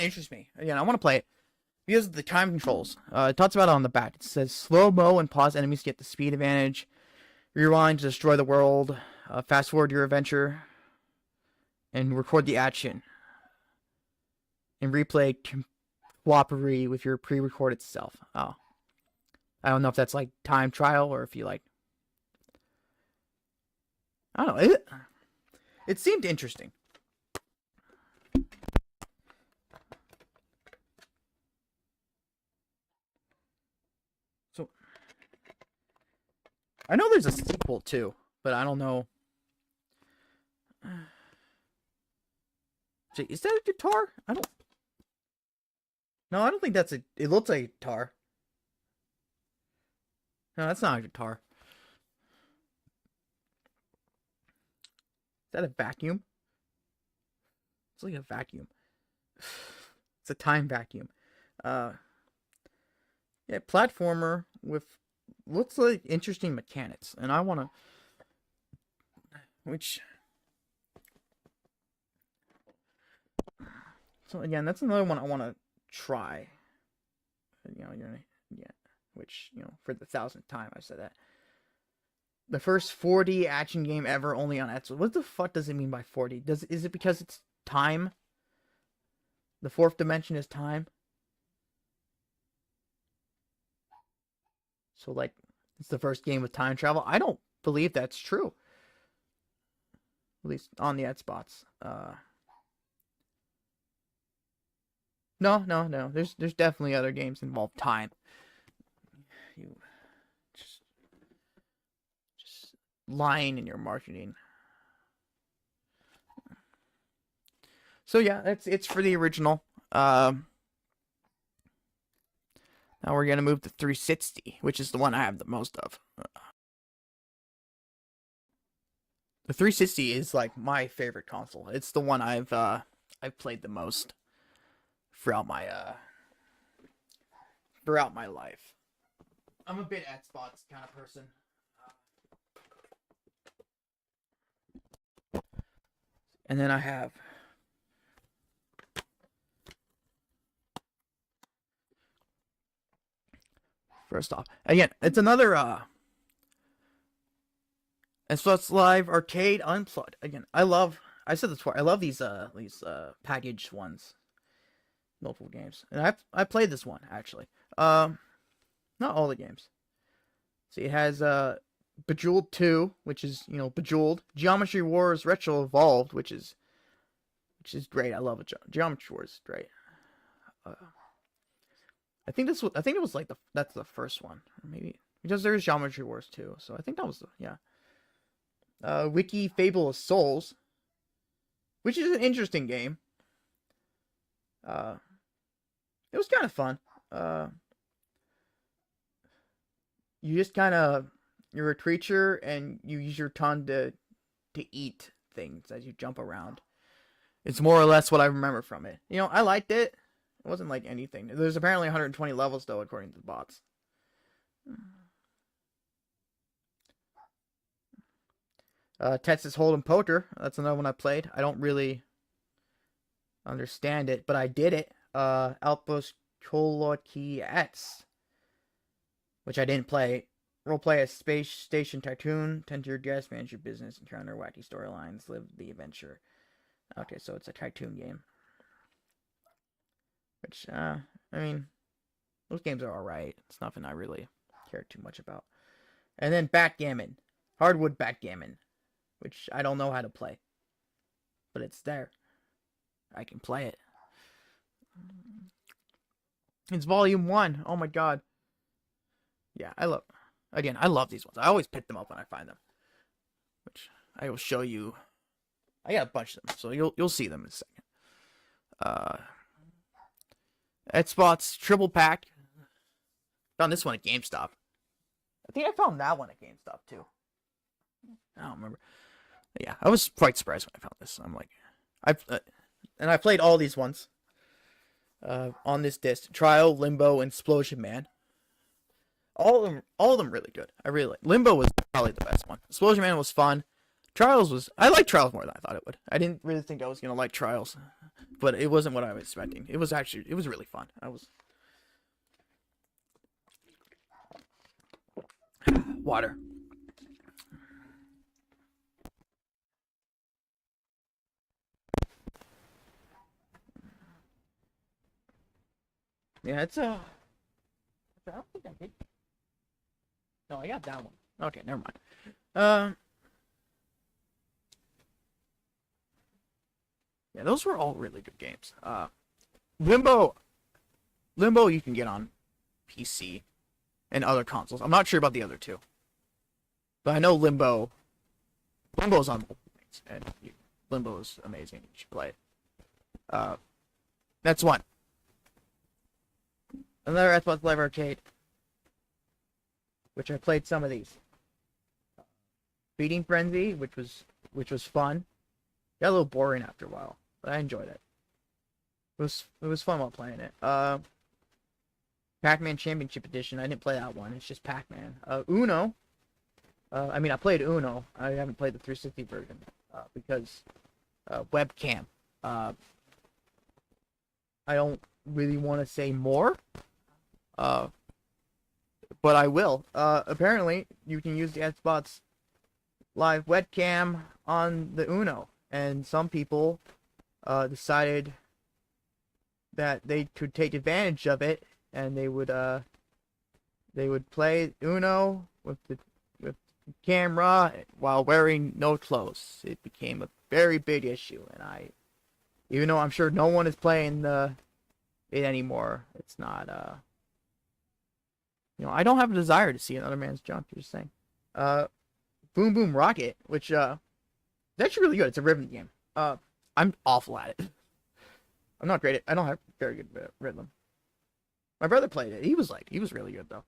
interests me. Again, I want to play it because of the time controls. It talks about it on the back. It says slow mo and pause enemies to get the speed advantage. Rewind to destroy the world. Fast forward your adventure, and record the action. And replay cooperate with your pre-recorded self. Oh, I don't know if that's like time trial or if you like. I don't know. It seemed interesting. So I know there's a sequel too, but I don't know. Is that a guitar? I don't. No, I don't think that's a. It looks like a guitar. No, that's not a guitar. Is that a vacuum? It's like a vacuum. It's a time vacuum. Yeah, platformer with looks like interesting mechanics, and I want to. Which. So again, that's another one I want to try. You know, yeah, which for the 1,000th time I said that. The first 4D action game ever, only on Xbox. What the fuck does it mean by 4D? Is it because it's time? The fourth dimension is time. So like, it's the first game with time travel. I don't believe that's true. At least on the Xbox. No. There's definitely other games involve time. You just lying in your marketing. So yeah, it's for the original. Now we're gonna move to 360, which is the one I have the most of. The 360 is like my favorite console. It's the one I've played the most throughout my life. I'm a bit Xbox kind of person. And then I have first off, again, it's another Xbox Live Arcade Unplugged. Again, I said this before. I love these packaged ones, multiple games, and I played this one actually. Not all the games. See, it has Bejeweled 2, which is Bejeweled. Geometry Wars Retro Evolved, which is great. I love it. Geometry Wars is great. I think it was like that's the first one, maybe because there's Geometry Wars 2. So I think that was Wiki Fable of Souls, which is an interesting game. It was kind of fun. You just you're a creature and you use your tongue to eat things as you jump around. It's more or less what I remember from it. I liked it. It wasn't like anything. There's apparently 120 levels though, according to the bots. Texas Hold'em Poker. That's another one I played. I don't really understand it, but I did it. Outpost Coloquiets, which I didn't play. Roleplay a space station tycoon, tend to your guests, manage your business, encounter wacky storylines, live the adventure. Okay, so it's a tycoon game. Which, I mean, those games are alright. It's nothing I really care too much about. And then Backgammon. Hardwood Backgammon. Which I don't know how to play. But it's there. I can play it. It's volume 1. Oh my god. Yeah, I love these ones. I always pick them up when I find them, which I will show you. I got a bunch of them, so you'll see them in a second. Uh, Xbox triple pack. Found this one at GameStop. I think I found that one at GameStop too. I don't remember. But yeah, I was quite surprised when I found this. I'm like, I played all these ones. On this disc, Trial, Limbo, and Explosion Man. All of them really good. I really like. Limbo was probably the best one. Explosion Man was fun. I liked Trials more than I thought it would. I didn't really think I was gonna like Trials, but it wasn't what I was expecting. It was really fun. Water. Yeah, it's I don't think I did. No, I got that one. Okay, never mind. Yeah, those were all really good games. Limbo, Limbo, you can get on PC and other consoles. I'm not sure about the other two, but I know Limbo's on mobile things, and Limbo is amazing. You should play it. That's one. Another Xbox Live Arcade, which I played some of these. Feeding Frenzy, which was fun. Got a little boring after a while, but I enjoyed it. It was fun while playing it. Pac-Man Championship Edition. I didn't play that one. It's just Pac-Man. Uno. I played Uno. I haven't played the 360 version because webcam. I don't really want to say more. But I will. Apparently, you can use the Xbox Live webcam on the Uno, and some people decided that they could take advantage of it, and they would play Uno with the camera while wearing no clothes. It became a very big issue, and even though I'm sure no one is playing it anymore, it's not I don't have a desire to see another man's junk. You're just saying. Boom Boom Rocket, which is actually really good. It's a rhythm game. I'm awful at it. I'm not great at. I don't have very good rhythm. My brother played it. He was really good though.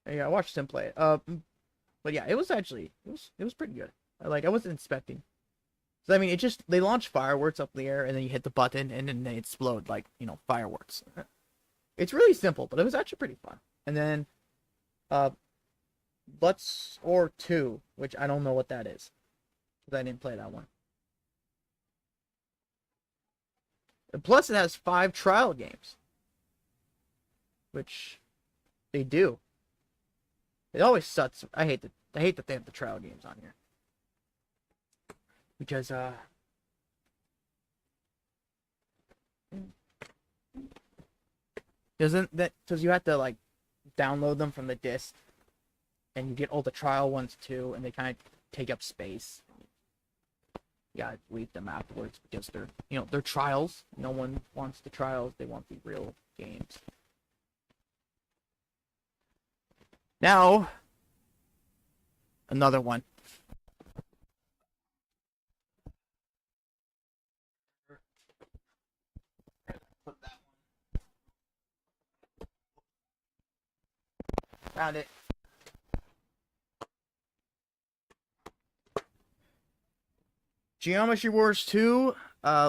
Yeah, I watched him play it. But yeah, it was pretty good. I wasn't expecting. So I mean, they launch fireworks up in the air, and then you hit the button, and then they explode like fireworks. It's really simple, but it was actually pretty fun. And then, Butts or 2, which I don't know what that is, because I didn't play that one. And plus, it has 5 trial games, which they do. It always sucks. I hate that they have the trial games on here, because because you have to download them from the disc, and you get all the trial ones too, and they kind of take up space. You gotta delete them afterwards because they're trials. No one wants the trials; they want the real games. Now, another one. Found it. Geometry Wars 2,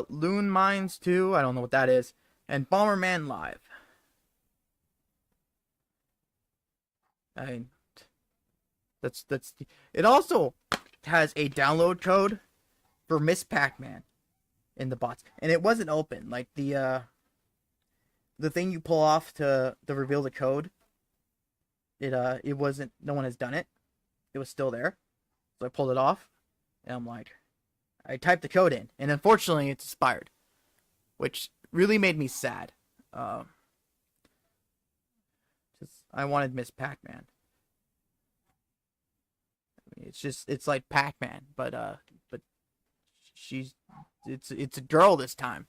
Loon Mines 2, I don't know what that is, and Bomberman Live. It also has a download code for Miss Pac-Man in the box, and it wasn't open. Like the thing you pull off to reveal the code, it wasn't. No one has done it. It was still there, so I pulled it off, and I'm like, I typed the code in, and unfortunately, it's expired, which really made me sad. I wanted Miss Pac-Man. I mean, it's like Pac-Man, but it's a girl this time.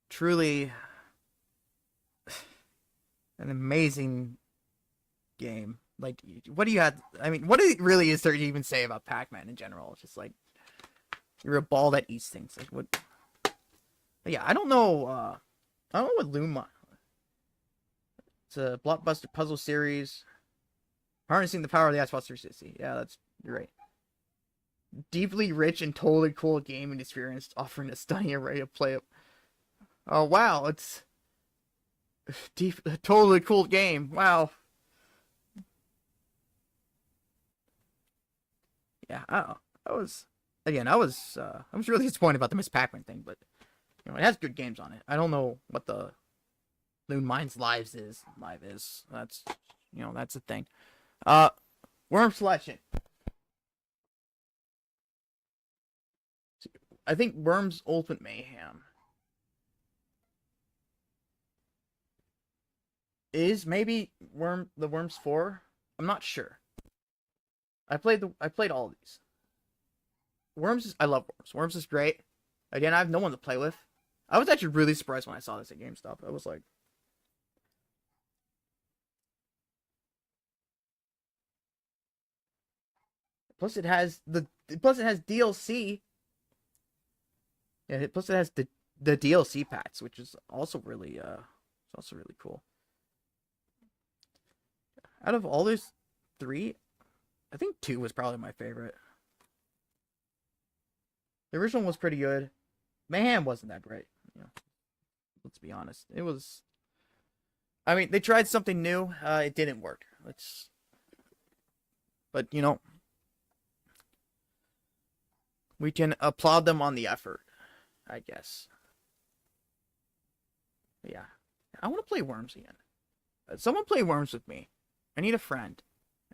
truly an amazing game. Like, what do you have? I mean, what really is there to even say about Pac-Man in general? It's just like you're a ball that eats things. Like what? Yeah, I don't know. I don't know what Luma. It's a blockbuster puzzle series harnessing the power of the Xbox 360. Yeah, you're right. Deeply rich and totally cool gaming experience, offering a stunning array of play. Oh wow, it's deep, totally cool game. Wow. Yeah, I was I was really disappointed about the Miss Pac-Man thing, but it has good games on it. I don't know what the Loon Mines live is. That's the thing. Uh, Worm selection. I think Worms Ultimate Mayhem is maybe the Worms 4. I'm not sure. I played all of these. I love Worms. Worms is great. Again, I have no one to play with. I was actually really surprised when I saw this at GameStop. I was like, plus it has DLC. Yeah, plus it has the DLC packs, which is also really cool. Out of all those three, I think 2 was probably my favorite. The original was pretty good. Mayhem wasn't that great. Let's be honest. It was. I mean, they tried something new. It didn't work. But we can applaud them on the effort, I guess. But yeah, I want to play Worms again. Someone play Worms with me. I need a friend.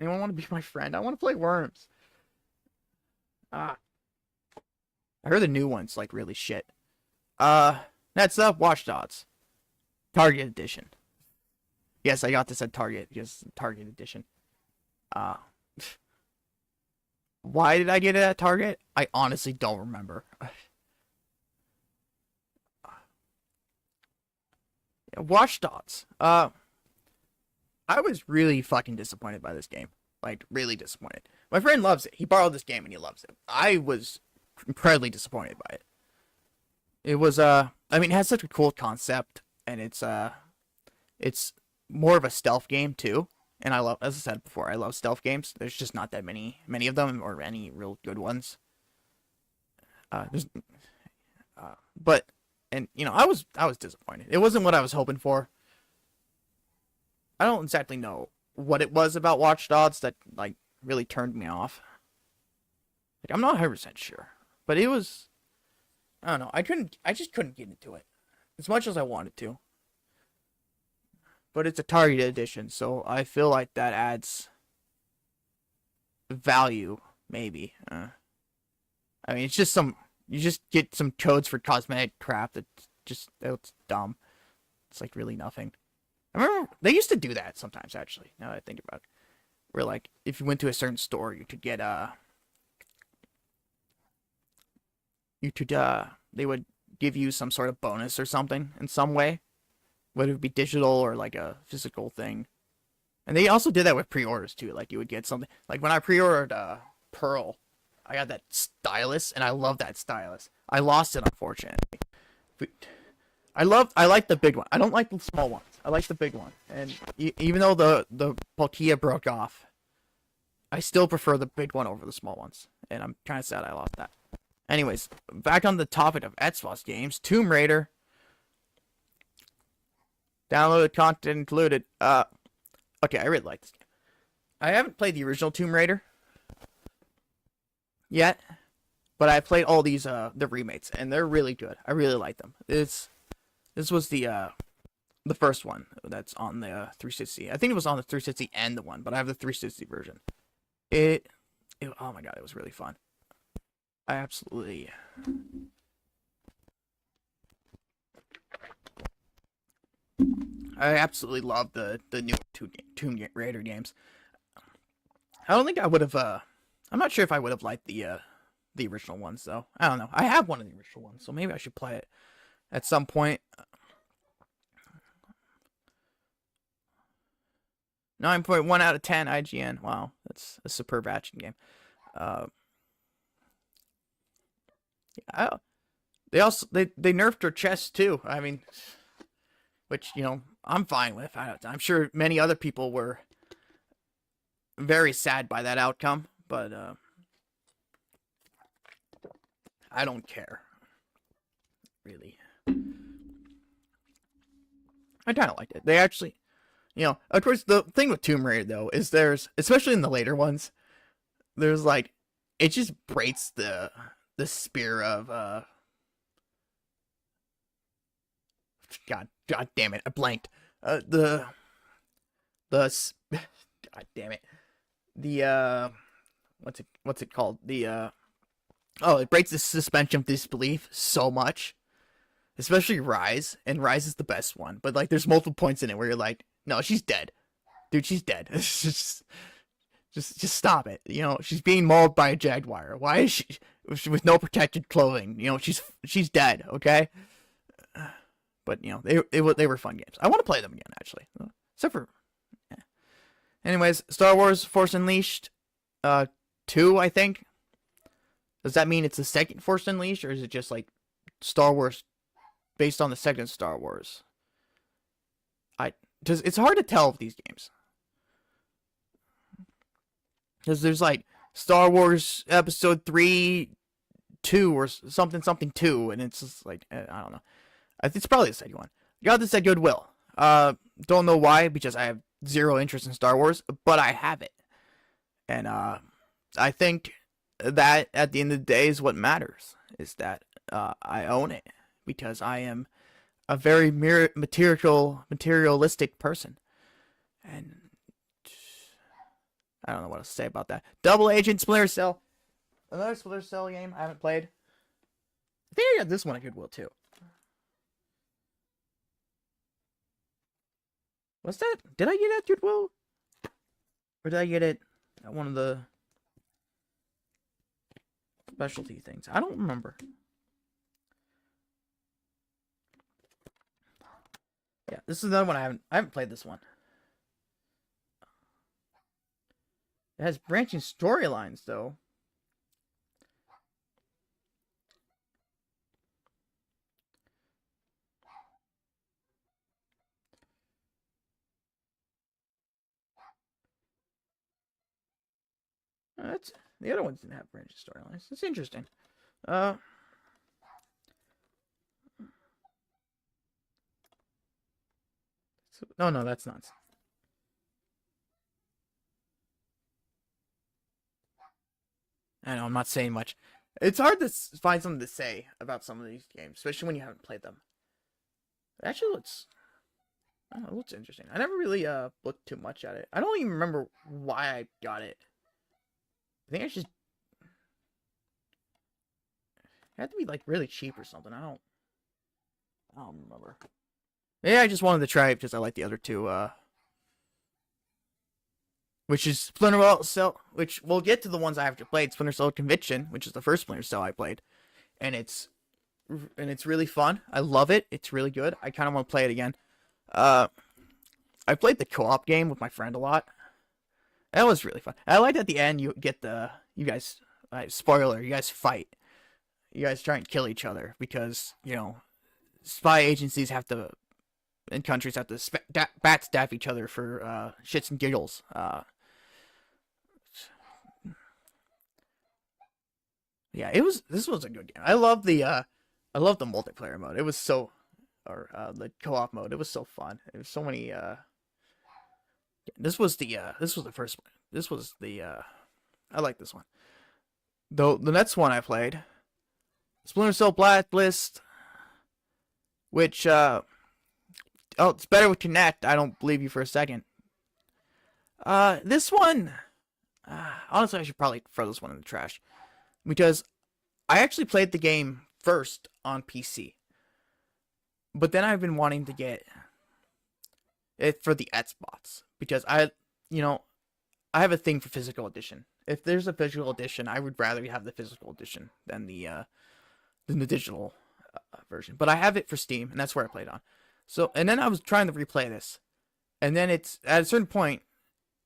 Anyone want to be my friend? I want to play Worms. Ah, I heard the new one's like really shit. Next up, Watch Dogs, Target Edition. Yes, I got this at Target. Yes, Target Edition. Uh, why did I get it at Target? I honestly don't remember. Watch Dogs. I was really fucking disappointed by this game. Like, really disappointed. My friend loves it. He borrowed this game and he loves it. I was incredibly disappointed by it. It was, I mean, it has such a cool concept, and it's more of a stealth game, too. And I love, as I said before, I love stealth games. There's just not that many of them, or any real good ones. There's, but, and, I was disappointed. It wasn't what I was hoping for. I don't exactly know what it was about Watch Dogs that, like, really turned me off. Like, I'm not 100% sure. But it was, I don't know. I just couldn't get into it. As much as I wanted to. But it's a Target edition, so I feel like that adds value, maybe. I mean, it's just you just get some codes for cosmetic crap that's dumb. It's like really nothing. I remember they used to do that sometimes, actually, now that I think about it. Where, like, if you went to a certain store, you could get, they would give you some sort of bonus or something in some way. Whether it be digital or, like, a physical thing. And they also did that with pre-orders, too. Like, you would get something. Like, when I pre-ordered, Pearl, I got that stylus, and I love that stylus. I lost it, unfortunately. I like the big one. I don't like the small ones. I like the big one. And even though the Palkia broke off, I still prefer the big one over the small ones. And I'm kind of sad I lost that. Anyways, back on the topic of Xbox games, Tomb Raider. Downloaded content included. Okay, I really like this game. I haven't played the original Tomb Raider yet, but I played all these the remakes, and they're really good. I really like them. This was the first one that's on the 360. I think it was on the 360 and the one, but I have the 360 version. Oh my god, it was really fun. I absolutely love the new Tomb Raider games. I don't think I would have. I'm not sure if I would have liked the original ones though. I don't know. I have one of the original ones, so maybe I should play it. at some point. 9.1 out of 10 IGN. Wow, that's a superb action game. Uh, I, they nerfed her chest too. I mean, which I'm fine with. I'm sure many other people were very sad by that outcome, but I don't care really. I kind of liked it. They actually, of course, the thing with Tomb Raider though is there's, especially in the later ones, there's like, it just breaks the spear of God damn it, I blanked. God damn it, the what's it called? It breaks the suspension of disbelief so much, especially Rise, and Rise is the best one. But like, there's multiple points in it where you're like, no, she's dead, dude, she's dead. Just stop it. She's being mauled by a jaguar. Why is she with no protected clothing? She's dead. Okay. But they were fun games. I want to play them again actually. Except for, yeah. Anyways, Star Wars Force Unleashed, 2, I think. Does that mean it's the second Force Unleashed, or is it just like Star Wars based on the second Star Wars? It's hard to tell with these games. Because there's like Star Wars Episode 3, 2, or something 2, and it's just like, I don't know. I think it's probably the second one. Got this at Goodwill. Don't know why, because I have zero interest in Star Wars, but I have it. And I think that at the end of the day is what matters, is that I own it, because I am a very materialistic person. And I don't know what else to say about that. Double Agent, Splinter Cell. Another Splinter Cell game I haven't played. I think I got this one at Goodwill too. What's that? Did I get it at Goodwill? Or did I get it at one of the specialty things? I don't remember. Yeah, this is another one I haven't played this one. It has branching storylines though. That's the other ones didn't have branching storylines. It's interesting. No, that's not. I know, I'm not saying much. It's hard to find something to say about some of these games, especially when you haven't played them. It actually looks, I don't know, it looks interesting. I never really looked too much at it. I don't even remember why I got it. I think it had to be like really cheap or something. I don't remember. Yeah, I just wanted to try it because I like the other two. Which is Splinter Cell, which we'll get to the ones I have played. Splinter Cell Conviction, which is the first Splinter Cell I played, and it's really fun. I love it. It's really good. I kind of want to play it again. I played the co-op game with my friend a lot. That was really fun. I liked at the end you guys, spoiler, you guys fight. You guys try and kill each other because spy agencies and countries have to backstab each other for shits and giggles. Yeah, this was a good game. I love the multiplayer mode. It was or the co-op mode. It was so fun. There was so many. This was the first one. This was the I like this one. Though the next one I played, Splinter Cell Blacklist, which it's better with Kinect. I don't believe you for a second. This one, honestly, I should probably throw this one in the trash, because I actually played the game first on PC, but then I've been wanting to get it for the Xbox because I have a thing for physical edition. If there's a physical edition, I would rather have the physical edition than the digital version, but I have it for Steam, and that's where I played on. So, and then I was trying to replay this, and then it's at a certain point,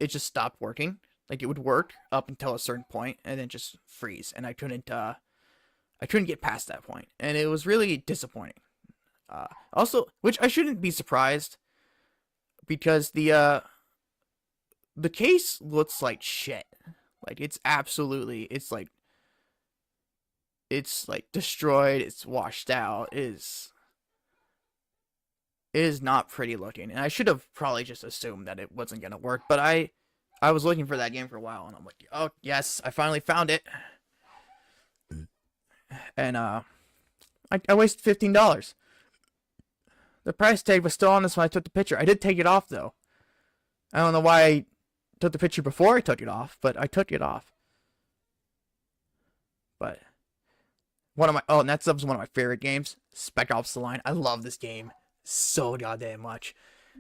it just stopped working. Like it would work up until a certain point, and then just freeze, and I couldn't get past that point, and it was really disappointing. Also, which I shouldn't be surprised, because the case looks like shit. Like it's like destroyed, it's washed out, it is not pretty looking. And I should have probably just assumed that it wasn't gonna work, but I was looking for that game for a while, and I'm like, oh yes, I finally found it. And I wasted $15. The price tag was still on this when I took the picture. I did take it off though. I don't know why I took the picture before I took it off, but I took it off. But and that was one of my favorite games, Spec Ops: The Line. I love this game so goddamn much,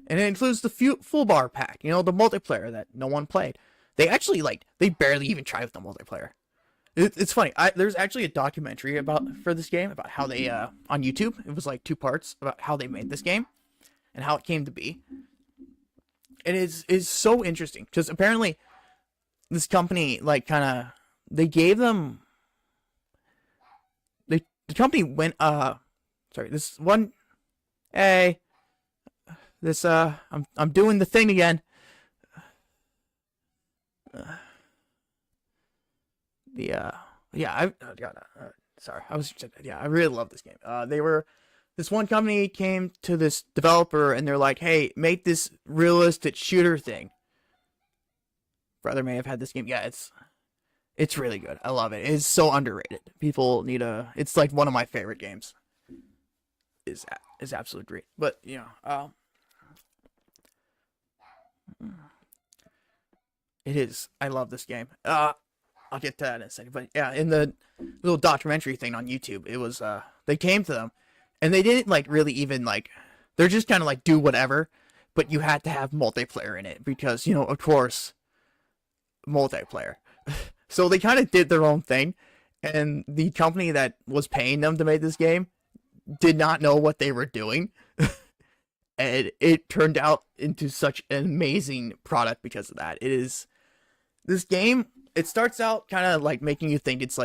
and it includes the full bar pack. You know, the multiplayer that no one played. They actually they barely even tried with the multiplayer. It's funny. There's actually a documentary for this game about how they on YouTube. It was like 2 parts about how they made this game and how it came to be. It is so interesting because apparently this company they gave them the company went sorry, this one hey this I'm doing the thing again. Sorry, I really love this game. This one company came to this developer and they're like, hey, make this realistic shooter thing. Brother may have had this game. Yeah, it's really good. I love it. It's so underrated. People need it's like one of my favorite games. Is absolutely great. But it is. I love this game. I'll get to that in a second. But yeah, in the little documentary thing on YouTube, it was they came to them and they didn't really even they're just kind of do whatever, but you had to have multiplayer in it because of course multiplayer. So they kind of did their own thing, and the company that was paying them to make this game did not know what they were doing. And it turned out into such an amazing product because of that. This game, it starts out kind of making you think it's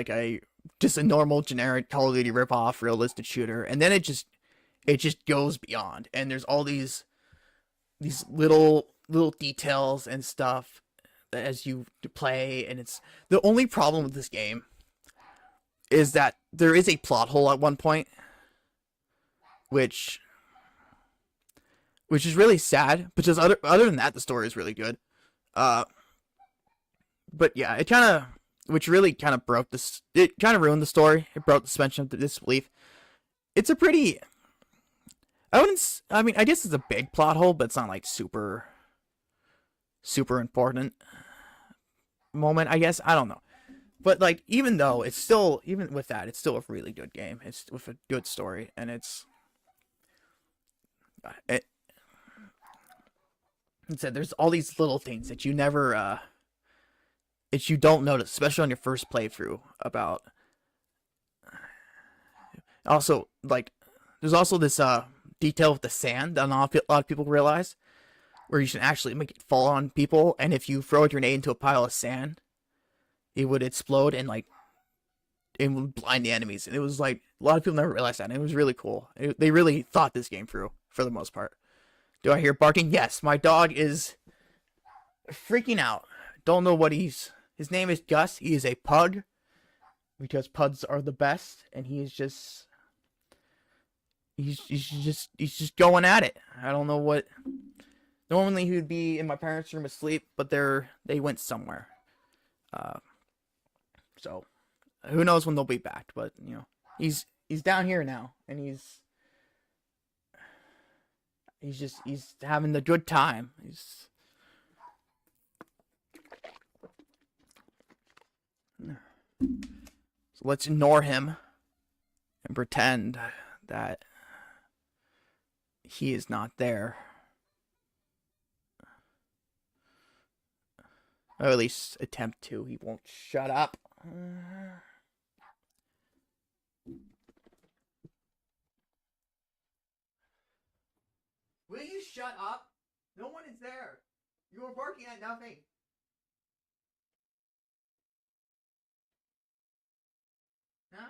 just a normal generic Call of Duty ripoff realistic shooter, and then it just goes beyond, and there's all these little details and stuff as you play, and it's the only problem with this game is that there is a plot hole at one point, which is really sad, because other than that the story is really good. But yeah, it kind of, which really kind of broke this, it kind of ruined the story. It broke the suspension of disbelief. It's a pretty, I guess it's a big plot hole, but it's not super important moment, I guess. I don't know. But even though even with that, it's still a really good game. It's with a good story, and it said there's all these little things that you never that you don't notice, especially on your first playthrough. About also there's also this detail with the sand that not a lot of people realize, where you should actually make it fall on people, and if you throw a grenade into a pile of sand, it would explode and it would blind the enemies. And it was a lot of people never realized that, and it was really cool. They really thought this game through for the most part. Do I hear barking? Yes, my dog is freaking out. Don't know what his name is Gus. He is a pug, because pugs are the best, and he's just going at it. I don't know what. Normally he would be in my parents' room asleep, but they went somewhere. So who knows when they'll be back? But he's down here now, and he's having the good time. So let's ignore him and pretend that he is not there. Or at least attempt to. He won't shut up. shut up? No one is there. You are barking at nothing. Huh?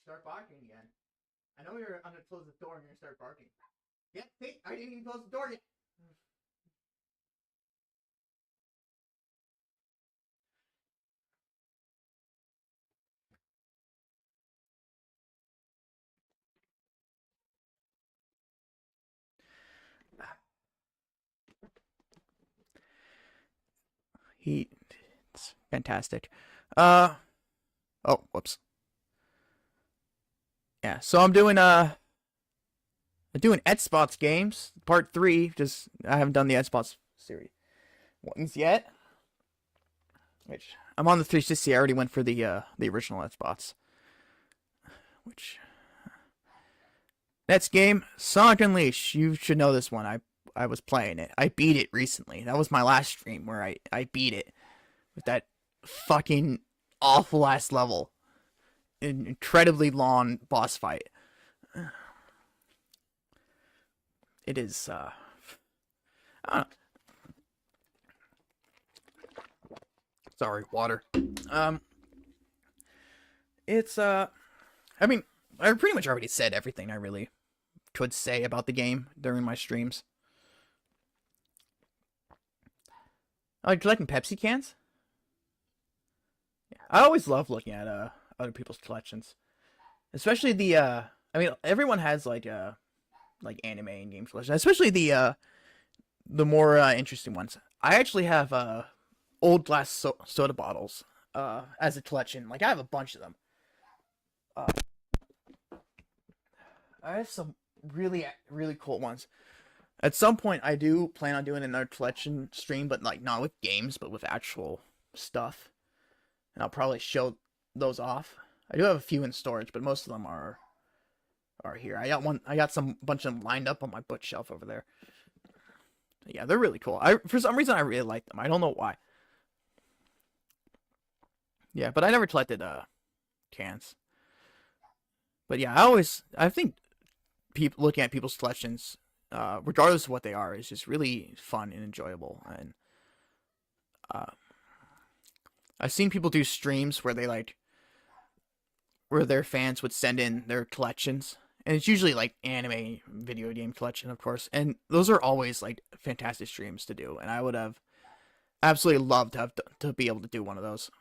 Start barking again. I know you're gonna close the door and you're gonna start barking. Yeah, hey, I didn't even close the door yet. It's fantastic. Oh, whoops. Yeah, so I'm doing Spots games, part 3, just, I haven't done the Spots series ones yet. Which, I'm on the 360, I already went for the original Spots. Which, next game, Sonic Unleashed, you should know this one, I was playing it. I beat it recently, that was my last stream where I beat it. With that fucking awful ass level. An incredibly long boss fight. It is, I don't know. Sorry, water. It's, I mean, I pretty much already said everything I really could say about the game during my streams. I like collecting Pepsi cans. Yeah, I always love looking at other people's collections, especially the I mean, everyone has like anime and game collections, especially the more interesting ones. I actually have old glass soda bottles as a collection. Like I have a bunch of them. Uh, I have some really cool ones. At some point, I do plan on doing another collection stream, but like not with games, but with actual stuff. And I'll probably show those off. I do have a few in storage, but most of them are here. I got some bunch of them lined up on my bookshelf over there. Yeah, they're really cool. For some reason I really like them. I don't know why. Yeah, but I never collected cans. But yeah, I think people looking at people's collections, regardless of what they are, is just really fun and enjoyable. And uh, I've seen people do streams where where their fans would send in their collections, and it's usually like anime video game collection, of course. And those are always like fantastic streams to do. And I would have absolutely loved to be able to do one of those.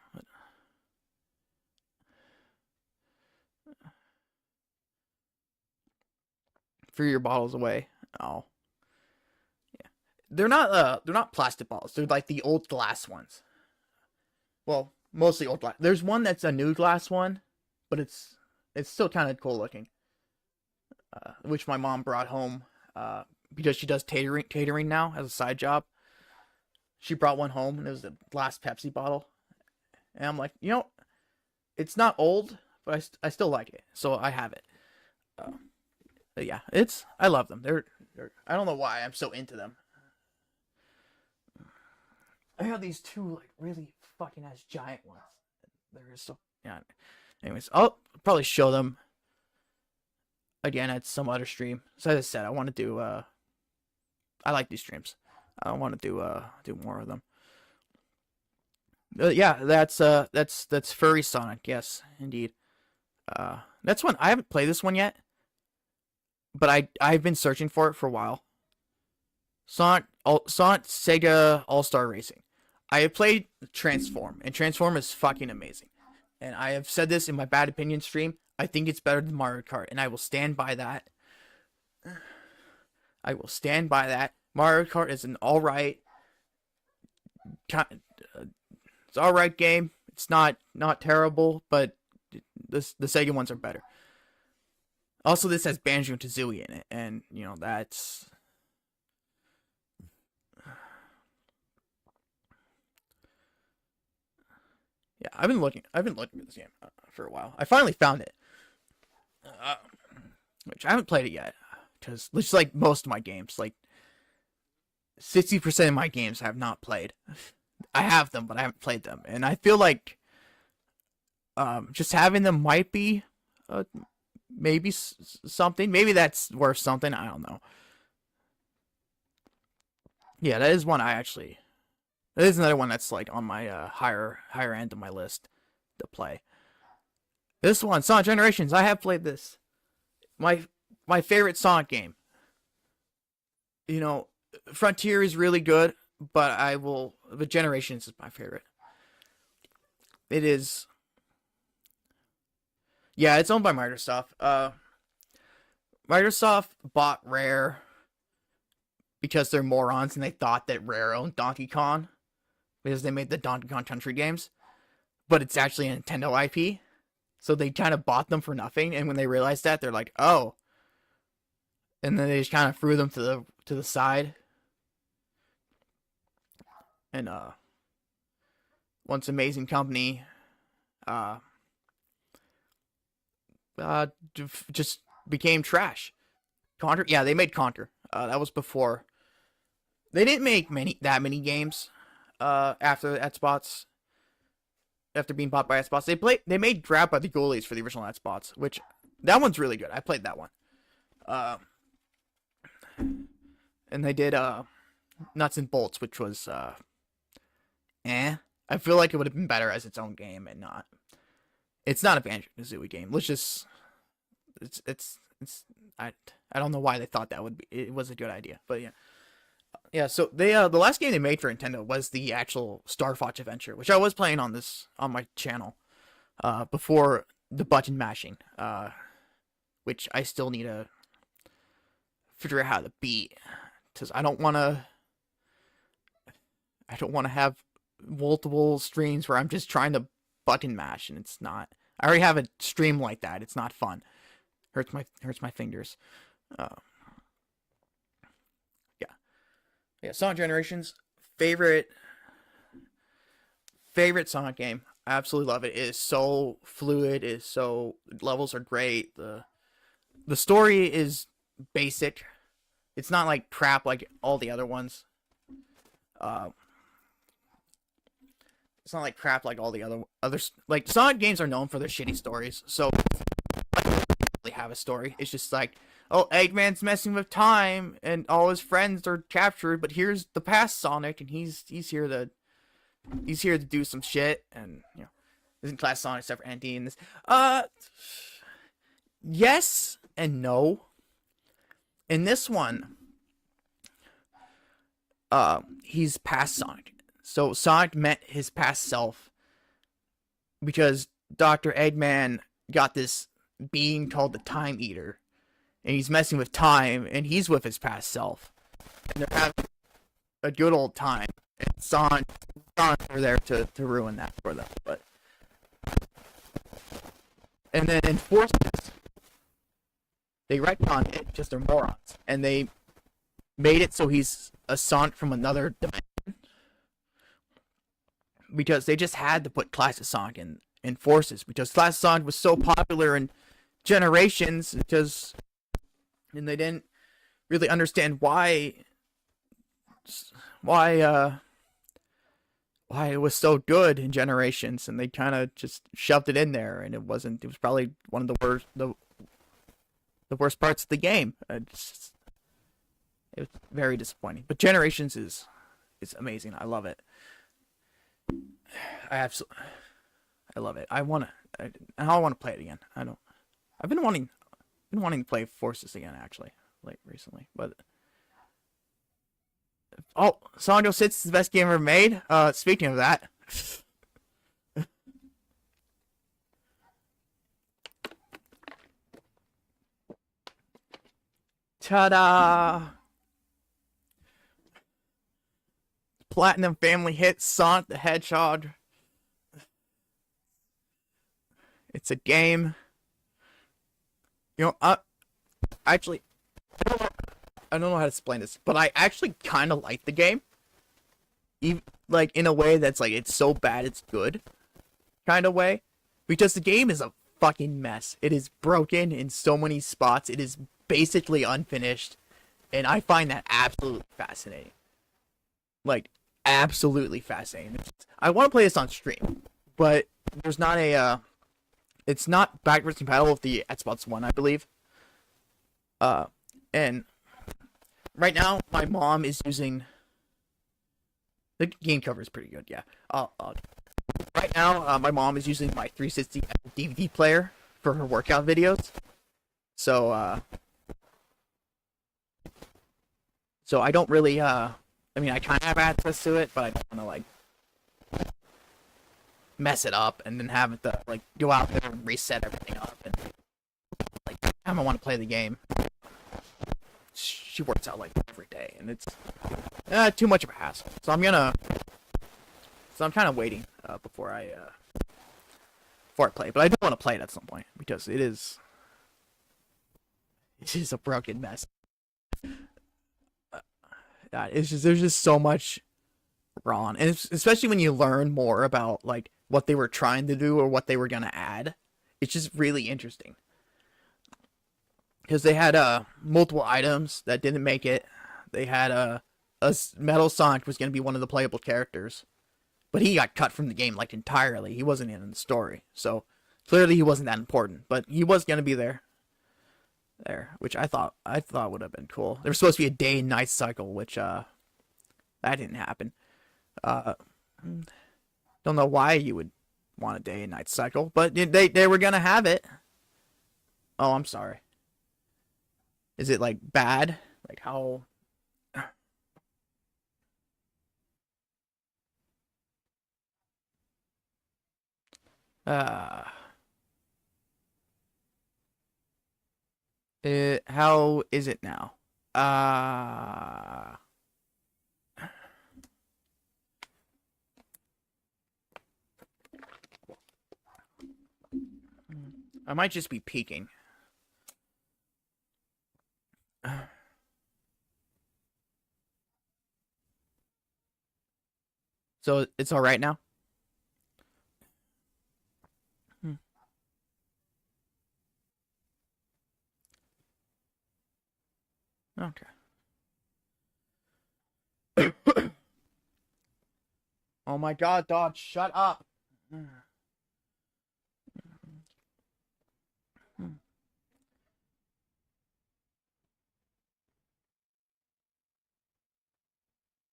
Threw your bottles away. Oh, yeah. They're not plastic bottles. They're like the old glass ones. Well, mostly old glass. There's one that's a new glass one, but it's still kind of cool looking. Which my mom brought home because she does catering now as a side job. She brought one home and it was a glass Pepsi bottle, and I'm like, it's not old, but I still like it, so I have it. Uh, but yeah, I love them. They're I don't know why I'm so into them. I have these two like really fucking ass giant ones. They're so yeah. Anyways, I'll probably show them again at some other stream. So as I said, I want to do I like these streams. I want to do more of them. Yeah, that's Furry Sonic. Yes, indeed. That's one I haven't played this one yet, but I've been searching for it for a while. Sonic Sega All Star Racing. I have played Transform, and Transform is fucking amazing. And I have said this in my bad opinion stream. I think it's better than Mario Kart, and I will stand by that. I will stand by that. Mario Kart is an alright, it's alright game. It's not terrible, but the Sega ones are better. Also, this has Banjo and Kazooie in it, and that's yeah. I've been looking for this game for a while. I finally found it, uh, which I haven't played it yet because just like most of my games, like 60% of my games I have not played. I have them, but I haven't played them, and I feel like Just having them might be, uh, maybe something. Maybe that's worth something. I don't know. Yeah, that is one I actually. That is another one that's like on my higher end of my list to play. This one, Sonic Generations. I have played this. My my favorite Sonic game. You know, Frontier is really good, but I will. But Generations is my favorite. It is. Yeah, it's owned by Microsoft. Microsoft bought Rare because they're morons and they thought that Rare owned Donkey Kong because they made the Donkey Kong Country games, but it's actually a Nintendo IP. So they kind of bought them for nothing, and when they realized that, they're like, "Oh," and then they just kind of threw them to the side. And once Amazing Company, uh, just became trash. Contra, yeah, they made Contra. That was before. They didn't make many games. After Xbox, after being bought by Xbox, they made Grab by the Ghoulies for the original Xbox, which that one's really good. I played that one. Uh, and they did Nuts and Bolts, which was eh. I feel like it would have been better as its own game and not. It's not a Banjo-Kazooie game. Let's just it's I don't know why they thought that would be it was a good idea, but yeah. Yeah, so they the last game they made for Nintendo was the actual Star Fox Adventure, which I was playing on my channel before the button mashing, which I still need to figure out how to beat cuz I don't want to have multiple streams where I'm just trying to button mash and it's not. I already have a stream like that. It's not fun. Hurts my fingers. Uh, yeah. Yeah, Sonic Generations, favorite Sonic game. I absolutely love it. It is so fluid. It is so levels are great. The story is basic. It's not like crap like all the other ones. Uh, it's not like crap like all the others. Like Sonic games are known for their shitty stories. So they have a story. It's just like, oh, Eggman's messing with time, and all his friends are captured. But here's the past Sonic, and he's here to do some shit, and you know, isn't class Sonic except for Andy in this? Yes and no. In this one, he's past Sonic. So Sonic met his past self because Dr. Eggman got this being called the Time Eater, and he's messing with time, and he's with his past self, and they're having a good old time. And Sonic are there to ruin that for them, but and then in Forces, they retconned it because they're morons, and they made it so he's a Sonic from another dimension because they just had to put Classic Sonic in Forces because Classic Sonic was so popular in Generations because and they didn't really understand why it was so good in Generations, and they kind of just shoved it in there, and it was probably one of the worst parts of the game. It was very disappointing, but Generations is amazing. I love it. I love it. I want to play it again. I've been wanting to play Forces again actually, like recently. But oh, Sonic 06 is the best game ever made. Speaking of that, ta-da! Platinum family hit Sonic the Hedgehog. It's a game. You know, actually, I don't know how to explain this, but I actually kind of like the game. Even, like, in a way that's like, it's so bad it's good kind of way. Because the game is a fucking mess. It is broken in so many spots. It is basically unfinished. And I find that absolutely fascinating. Like, absolutely fascinating. I want to play this on stream, but there's not a It's not backwards compatible with the Xbox One, I believe. Uh, and right now my mom is using the game cover is pretty good. Yeah. Right now my mom is using my 360 DVD player for her workout videos. So so I don't really I mean I kind of have access to it, but I don't want to like mess it up and then have it to like go out there and reset everything up and like I don't want to play the game. She works out like every day and it's too much of a hassle. So I'm kind of waiting before I play, but I do want to play it at some point because it is a broken mess. It's just there's just so much wrong, and especially when you learn more about like what they were trying to do or what they were gonna add, it's just really interesting because they had multiple items that didn't make it. They had a Metal Sonic was gonna be one of the playable characters, but he got cut from the game like entirely. He wasn't in the story, so clearly he wasn't that important. But he was gonna be there, which I thought would have been cool. There was supposed to be a day and night cycle, which that didn't happen. Don't know why you would want a day and night cycle, but they were gonna have it. Oh, I'm sorry. Is it like bad? Like how? Uh, how is it now? I might just be peeking. So it's all right now. Hmm. Okay. Oh my God, dog! Shut up.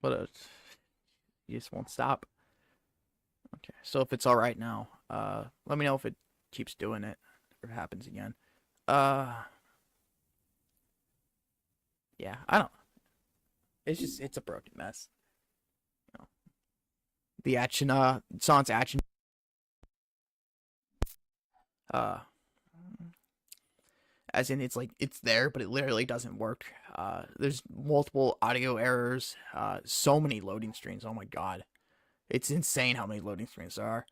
But you just won't stop. Okay, so if it's all right now, let me know if it keeps doing it or happens again. Uh, yeah, I don't. It's a broken mess. You know, the action, Sonic's action, uh, as in it's like it's there, but it literally doesn't work. There's multiple audio errors. So many loading screens. Oh my God, it's insane how many loading screens there are.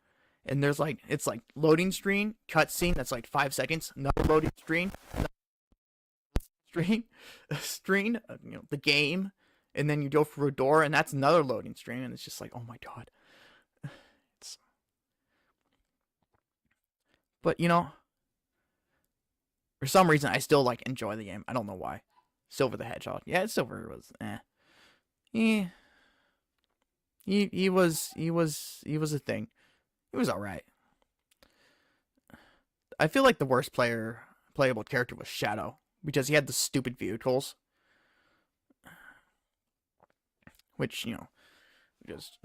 And there's like it's like loading screen, cutscene that's like 5 seconds, another loading screen, the game, and then you go through a door, and that's another loading screen, and it's just like, oh my God. It's, but for some reason, I still like enjoy the game. I don't know why. Silver the Hedgehog, yeah, Silver was, yeah, he was a thing. He was all right. I feel like the worst playable character was Shadow because he had the stupid vehicles, which just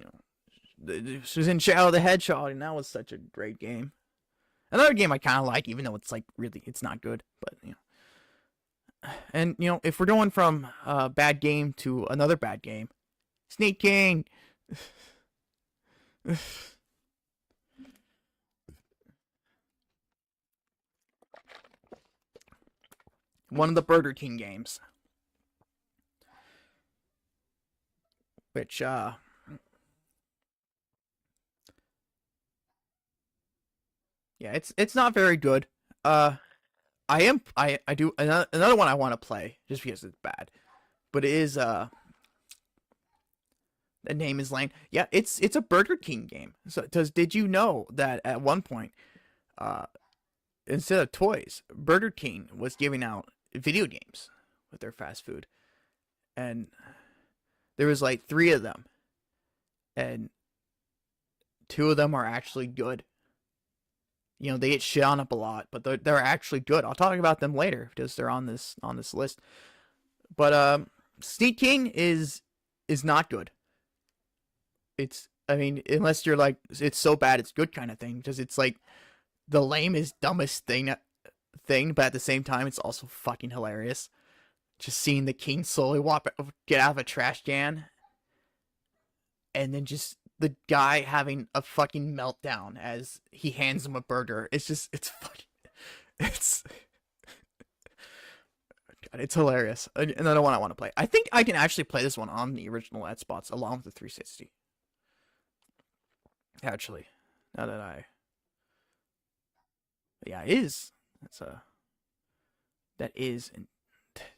this was in Shadow the Hedgehog, and that was such a great game. Another game I kind of like, even though it's like really it's not good, but and if we're going from a bad game to another bad game, Sneak King. One of the Burger King games, which yeah, it's not very good. I do another one I want to play just because it's bad, but it is the name is Lane. Yeah, it's a Burger King game. So did you know that at one point, uh, instead of toys, Burger King was giving out video games with their fast food, and there was like three of them, and two of them are actually good. They get shit on up a lot, but they're actually good. I'll talk about them later because they're on this list. But Sneak King is not good. It's, I mean, unless you're like, it's so bad it's good kind of thing, because it's like the lamest, dumbest thing, but at the same time it's also fucking hilarious. Just seeing the king slowly get out of a trash can, and then just the guy having a fucking meltdown as he hands him a burger. It's fucking, it's, God, it's hilarious. Another one I want to play. I think I can actually play this one on the original Xbox along with the 360. Actually, now that yeah, it is.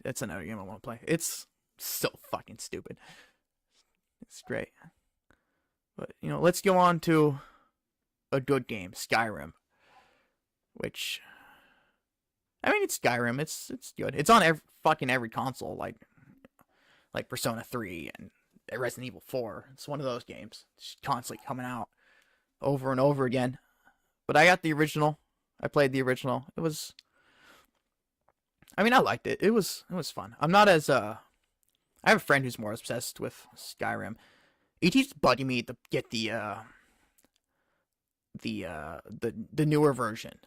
That's another game I want to play. It's so fucking stupid. It's great. But, let's go on to a good game, Skyrim. Which, I mean, it's Skyrim. It's good. It's on every console, like Persona 3 and Resident Evil 4. It's one of those games. It's constantly coming out over and over again. But I got the original. I played the original. I mean, I liked it. It was fun. I'm not as I have a friend who's more obsessed with Skyrim. He keeps bugging me to get the newer version,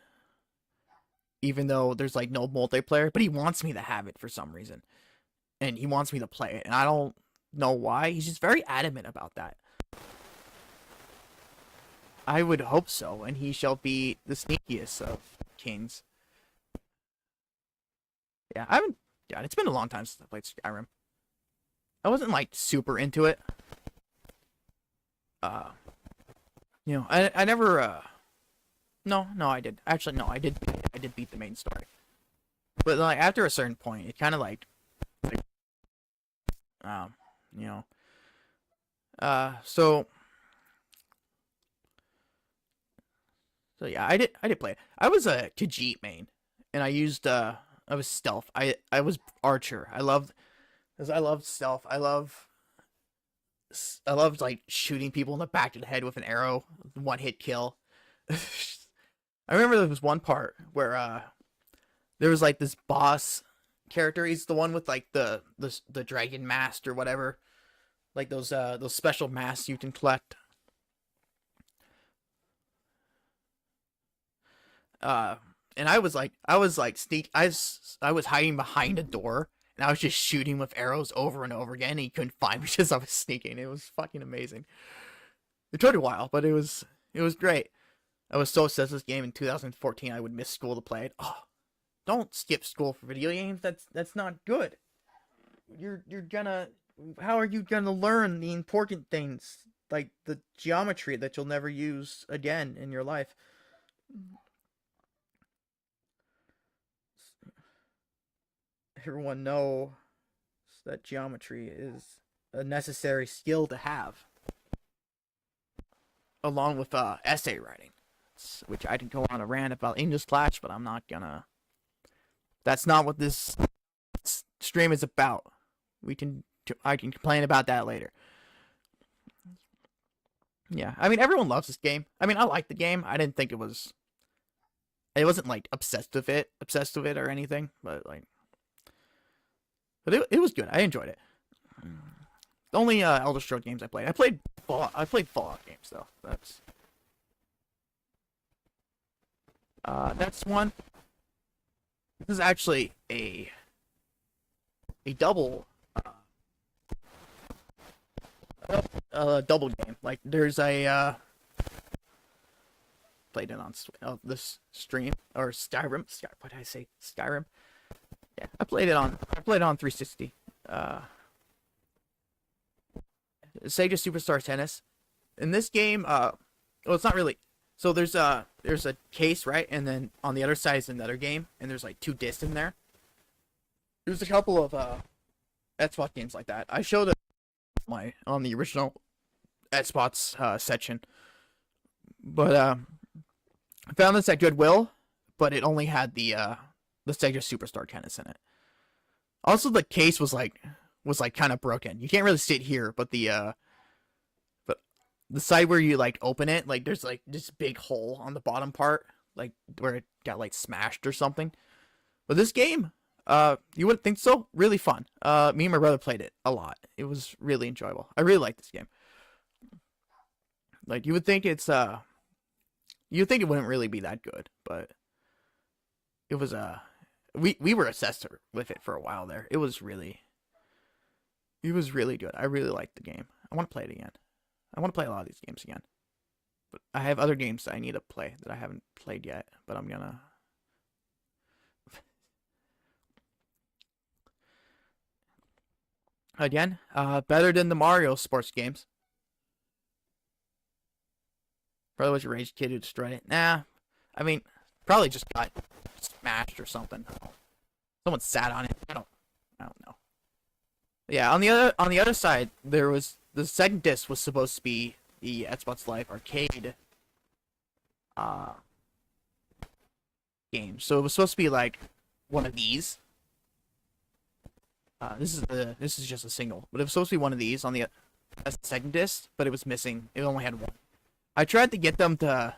even though there's like no multiplayer. But he wants me to have it for some reason, and he wants me to play it, and I don't know why. He's just very adamant about that. I would hope so, and he shall be the sneakiest of kings. Yeah, I haven't. Yeah, it's been a long time since I played Skyrim. I wasn't like super into it. I never. No, I did. Actually, no, I did. I did beat the main story, but like after a certain point, it kind of um, you know, so yeah, I did play it. I was a Khajiit main, and I was stealth. I was archer. I loved stealth. I loved like shooting people in the back of the head with an arrow, one hit kill. I remember there was one part where there was like this boss character. He's the one with like the dragon mask or whatever, like those special masks you can collect. And I was I was hiding behind a door, and I was just shooting with arrows over and over again, and he couldn't find me because I was sneaking. It was fucking amazing. It took a while, but it was great. I was so obsessed with this game in 2014 I would miss school to play it. Oh, don't skip school for video games. That's not good. How are you gonna learn the important things, like the geometry that you'll never use again in your life? Everyone knows that geometry is a necessary skill to have, along with essay writing, which I can go on a rant about English class, but I'm not gonna. That's not what this stream is about. I can complain about that later. Yeah, I mean everyone loves this game. I mean I like the game. I didn't think it wasn't like obsessed with it or anything, but it was good. I enjoyed it. The only Elder Scrolls games I played. I played Fallout games though. That's one. This is actually a double double game. Like there's a played it on this stream or Skyrim. What did I say? Skyrim. Yeah, I played it on 360. Sega Superstar Tennis. In this game, well, it's not really. So there's a case, right, and then on the other side is another game, and there's like two discs in there. There's a couple of Xbox games like that. I showed it on the original Xbox section, but I found this at Goodwill, but it only had the Sega Superstar Tennis in it. Also, the case was kind of broken. You can't really see it here, but the side where you like open it, like there's like this big hole on the bottom part like where it got like smashed or something. But this game, you wouldn't think so. Really fun. Me and my brother played it a lot. It was really enjoyable. I really like this game. Like you would think you'd think it wouldn't really be that good, but it was we were obsessed with it for a while there. It was really good. I really liked the game. I want to play it again. I want to play a lot of these games again. But I have other games that I need to play that I haven't played yet, but I'm gonna. Again, better than the Mario sports games. Probably was your rage kid who destroyed it. Nah, I mean, probably just got smashed or something. Someone sat on it. I don't know. Yeah, on the other side, there was the second disc was supposed to be the Xbox Live Arcade uh game. So it was supposed to be like one of these. This is just a single, but it was supposed to be one of these on the as the second disc, but it was missing. It only had one. I tried to get them to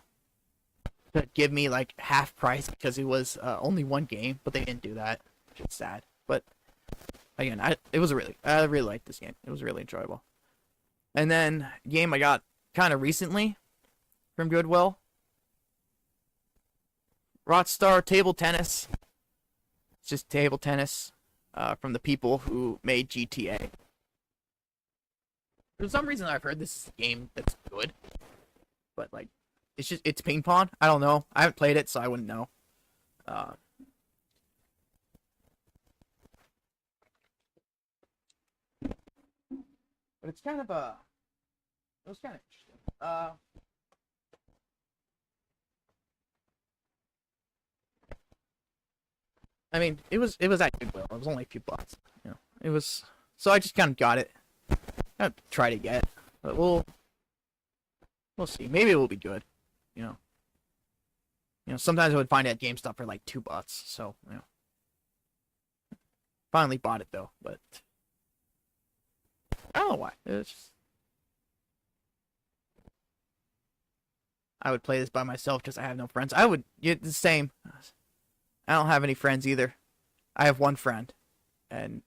give me like half price because it was only one game, but they didn't do that, which is sad. But again, I really liked this game. It was really enjoyable. And then game I got kind of recently from Goodwill, Rockstar Table Tennis. It's just table tennis from the people who made GTA. For some reason, I've heard this is a game that's good, but like, it's ping pong. I don't know. I haven't played it, so I wouldn't know. But it's kind of it was kind of interesting. I mean, it was at Goodwill. It was only a few bucks. You know, it was so I just kind of got it. I tried to get, but we'll see. Maybe it will be good. You know. Sometimes I would find it at GameStop for like $2. So finally bought it though. But I don't know why. It's just I would play this by myself because I have no friends. I would get the same. I don't have any friends either. I have one friend, and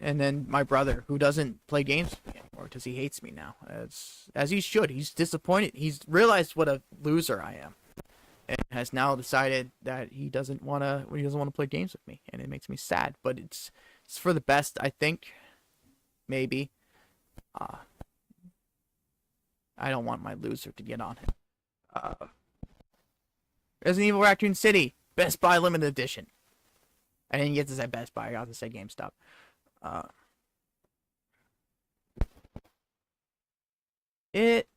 then my brother who doesn't play games with me anymore because he hates me now. As he should. He's disappointed. He's realized what a loser I am, and has now decided that he doesn't want to play games with me, and it makes me sad. But it's for the best, I think. Maybe. I don't want my loser to get on him. Resident Evil Raccoon City, Best Buy limited edition. I didn't get this at Best Buy. I got this at GameStop. It.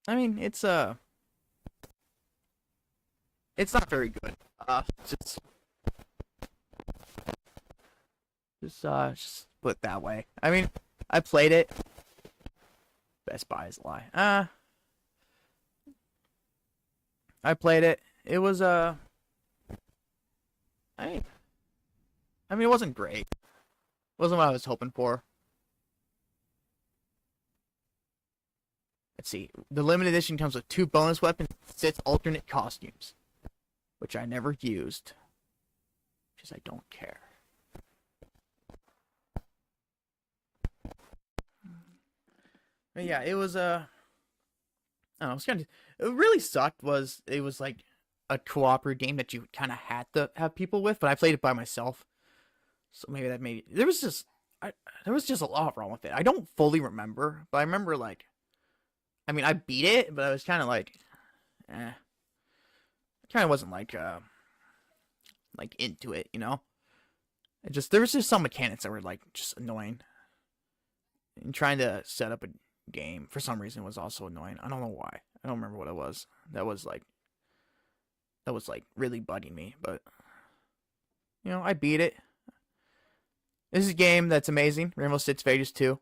I mean, it's not very good. Just put it that way. I mean, I played it. Best Buy is a lie. I played it. It was I mean, it wasn't great. It wasn't what I was hoping for. Let's see. The limited edition comes with 2 bonus weapons, 6 alternate costumes, which I never used, because I don't care. But yeah, it was I don't know, it was kind of. It really sucked. Was it was like a cooperative game that you kind of had to have people with, but I played it by myself, so maybe that made there was just there was just a lot wrong with it. I don't fully remember, but I remember like, I mean, I beat it, but I was kind of like, it kind of wasn't like into it, you know. It just there was just some mechanics that were like just annoying, and trying to set up a game for some reason was also annoying. I don't know why. I don't remember what it was. That was like really bugging me, but I beat it. This is a game that's amazing. Rainbow Six Vegas 2.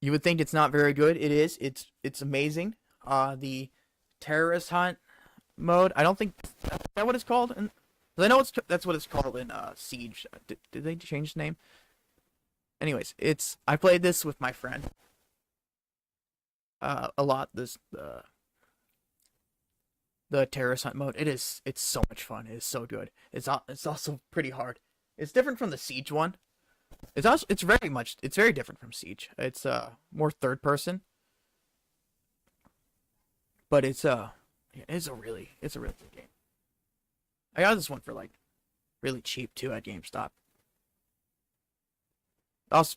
You would think it's not very good. It is. It's amazing. The terrorist hunt mode. I don't think is that what it's called. And 'Cause I know that's what it's called in Siege. Did they change the name? Anyways, it's I played this with my friend a lot. The terrorist hunt mode. It's so much fun. It is so good. It's also pretty hard. It's different from the Siege one. It's very different from Siege. It's more third person, but it's a really good game. I got this one for like really cheap too at GameStop. Also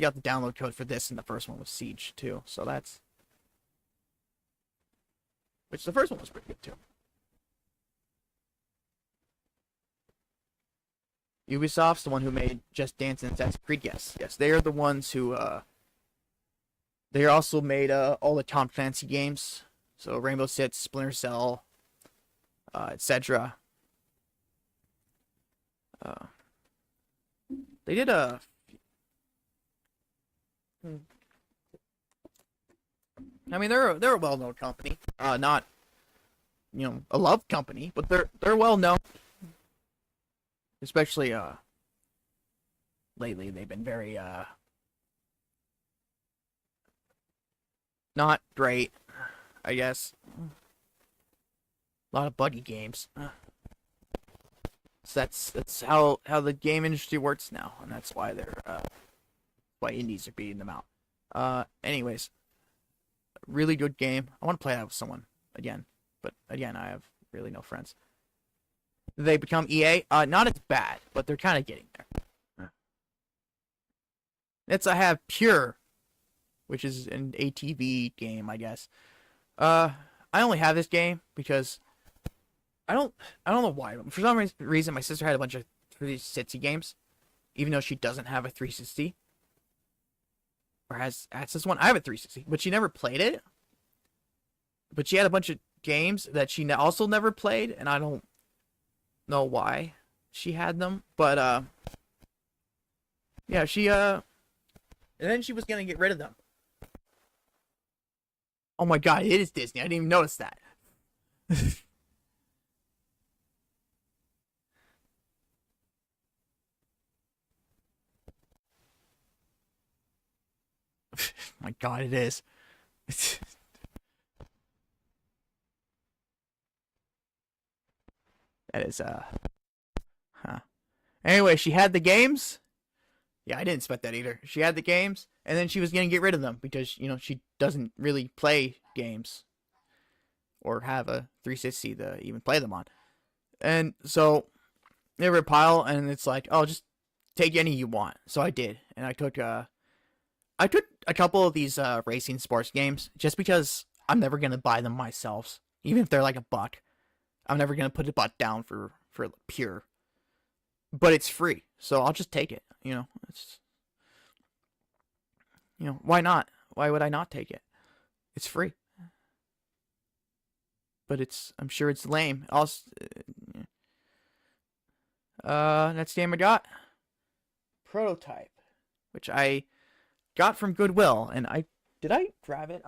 got the download code for this, and the first one was Siege too. So that's which the first one was pretty good too. Ubisoft's the one who made Just Dance and Assassin's Creed. Yes, they are the ones who they also made all the Tom Clancy games, so Rainbow Six, Splinter Cell, etc. Uh, they did a I mean, they're a well-known company. Not a loved company, but they're well known. Especially lately, they've been very not great, I guess. A lot of buggy games. So that's how the game industry works now, and that's why indies are beating them out. Anyways, really good game. I want to play that with someone again, but again, I have really no friends. They become EA. Not as bad, but they're kind of getting there. I have Pure, which is an ATV game, I guess. I only have this game because I don't know why. For some reason, my sister had a bunch of 360 games, even though she doesn't have a 360 or has access one. I have a 360, but she never played it. But she had a bunch of games that she also never played, and I don't know why she had them. But yeah, and then she was gonna get rid of them. Oh my god, it is Disney. I didn't even notice that. My god, it is. That is huh. Anyway, she had the games. Yeah, I didn't expect that either. She had the games, and then she was gonna get rid of them because she doesn't really play games or have a 360 to even play them on. And so they were a pile, and it's like, oh, just take any you want. So I did, and I took a couple of these racing sports games just because I'm never gonna buy them myself, even if they're like $1. I'm never gonna put a butt down for Pure, but it's free, so I'll just take it. It's why not? Why would I not take it? It's free, but I'm sure it's lame. Also, next game I got Prototype, which I got from Goodwill, and did I grab it?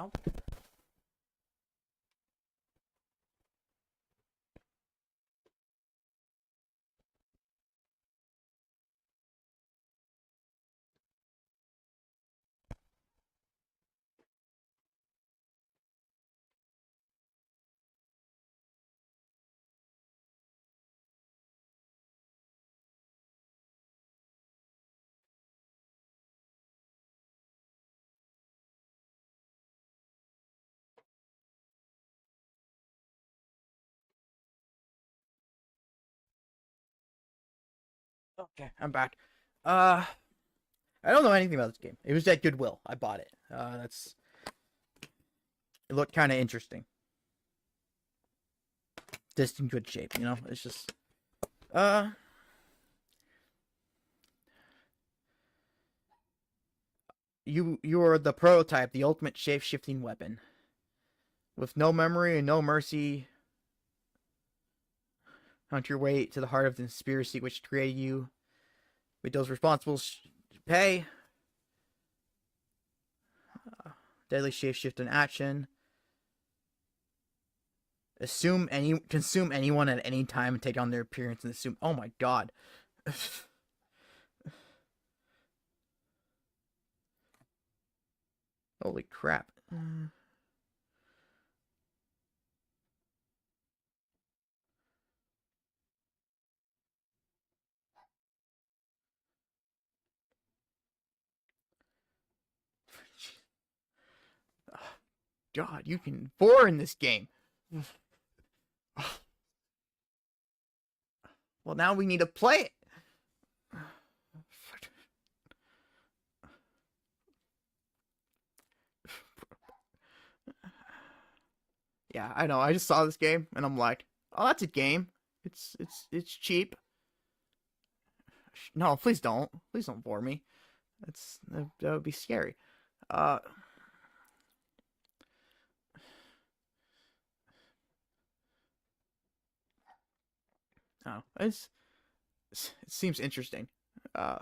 Okay, I'm back. Uh, I don't know anything about this game. It was at Goodwill. I bought it. It looked kind of interesting. Just in good shape, It's just uh, you are the prototype, the ultimate shape shifting weapon. With no memory and no mercy, hunt your way to the heart of the conspiracy which created you. With those responsible pay. Deadly shapeshift in action. Consume anyone at any time and take on their appearance and assume. Oh my god. Holy crap. God, you can four in this game. Well, now we need to play it. Yeah, I know. I just saw this game and I'm like, oh, that's a game. It's cheap. No, please don't. Please don't bore me. That would be scary. Uh, no, it seems interesting. Uh,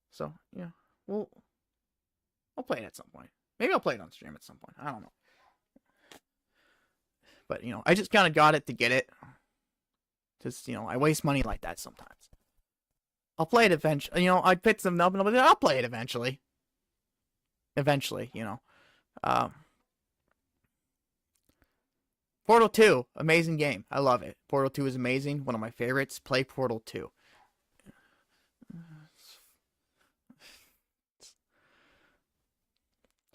so yeah, well, I'll play it at some point. Maybe I'll play it on stream at some point. I don't know. But I just kind of got it to get it. Just I waste money like that sometimes. I'll play it eventually. I pick something up and I'll play it eventually. Eventually. Portal 2, amazing game. I love it. Portal 2 is amazing. One of my favorites. Play Portal 2.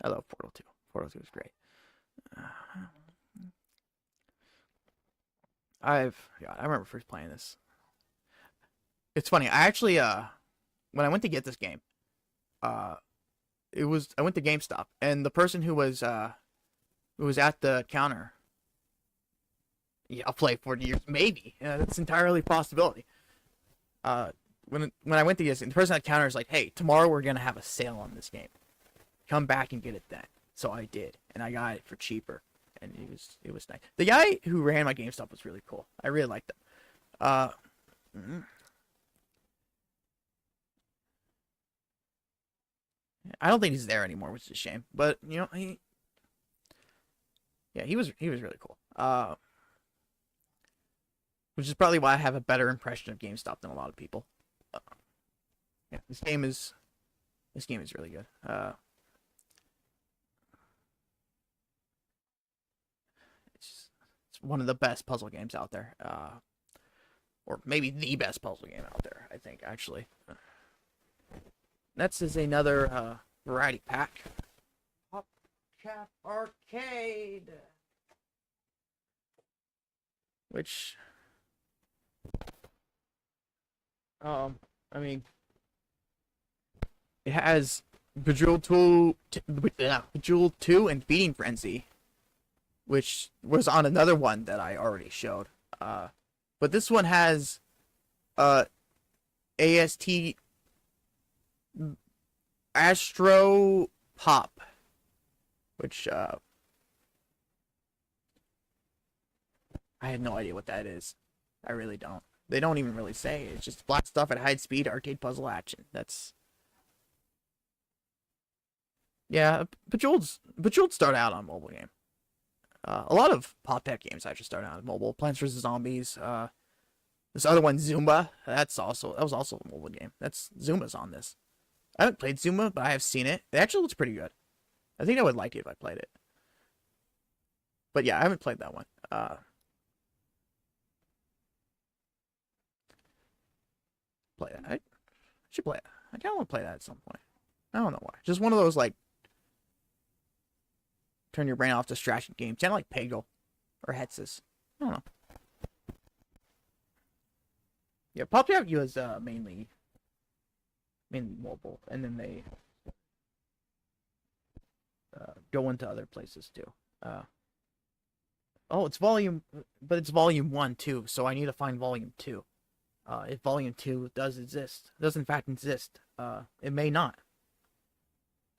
I love Portal 2. Portal 2 is great. I remember first playing this. It's funny. I actually when I went to get this game, I went to GameStop and the person who was at the counter. Yeah, I'll play 40 years, maybe. That's entirely a possibility. When I went to get this, the person at the counter is like, "Hey, tomorrow we're gonna have a sale on this game. Come back and get it then." So I did, and I got it for cheaper, and it was nice. The guy who ran my GameStop was really cool. I really liked him. I don't think he's there anymore, which is a shame. But yeah, he was really cool. Which is probably why I have a better impression of GameStop than a lot of people. Yeah, this game is really good. It's one of the best puzzle games out there. Or maybe the best puzzle game out there, I think, actually. Next is another variety pack. PopCap Arcade. Which, I mean, it has Bejeweled 2 and Feeding Frenzy, which was on another one that I already showed. But this one has AST Astro Pop, which I had no idea what that is. I really don't. They don't even really say. It's just black stuff at high speed, arcade puzzle action. That's yeah. Bejeweled started out on mobile game. A lot of Pop Tech games actually started out on mobile. Plants vs Zombies. This other one, Zumba. That was also a mobile game. Zumba's on this. I haven't played Zumba, but I have seen it. It actually looks pretty good. I think I would like it if I played it. But yeah, I haven't played that one. Play that. I should play it. I kind of want to play that at some point. I don't know why. Just one of those, like, turn your brain off distraction games. Kind of like Peggle or Hetzes. I don't know. Yeah, Pop Tech was mainly mobile, and then they go into other places too. Oh, it's volume 1 too, so I need to find volume 2. If volume 2 does in fact exist. It may not.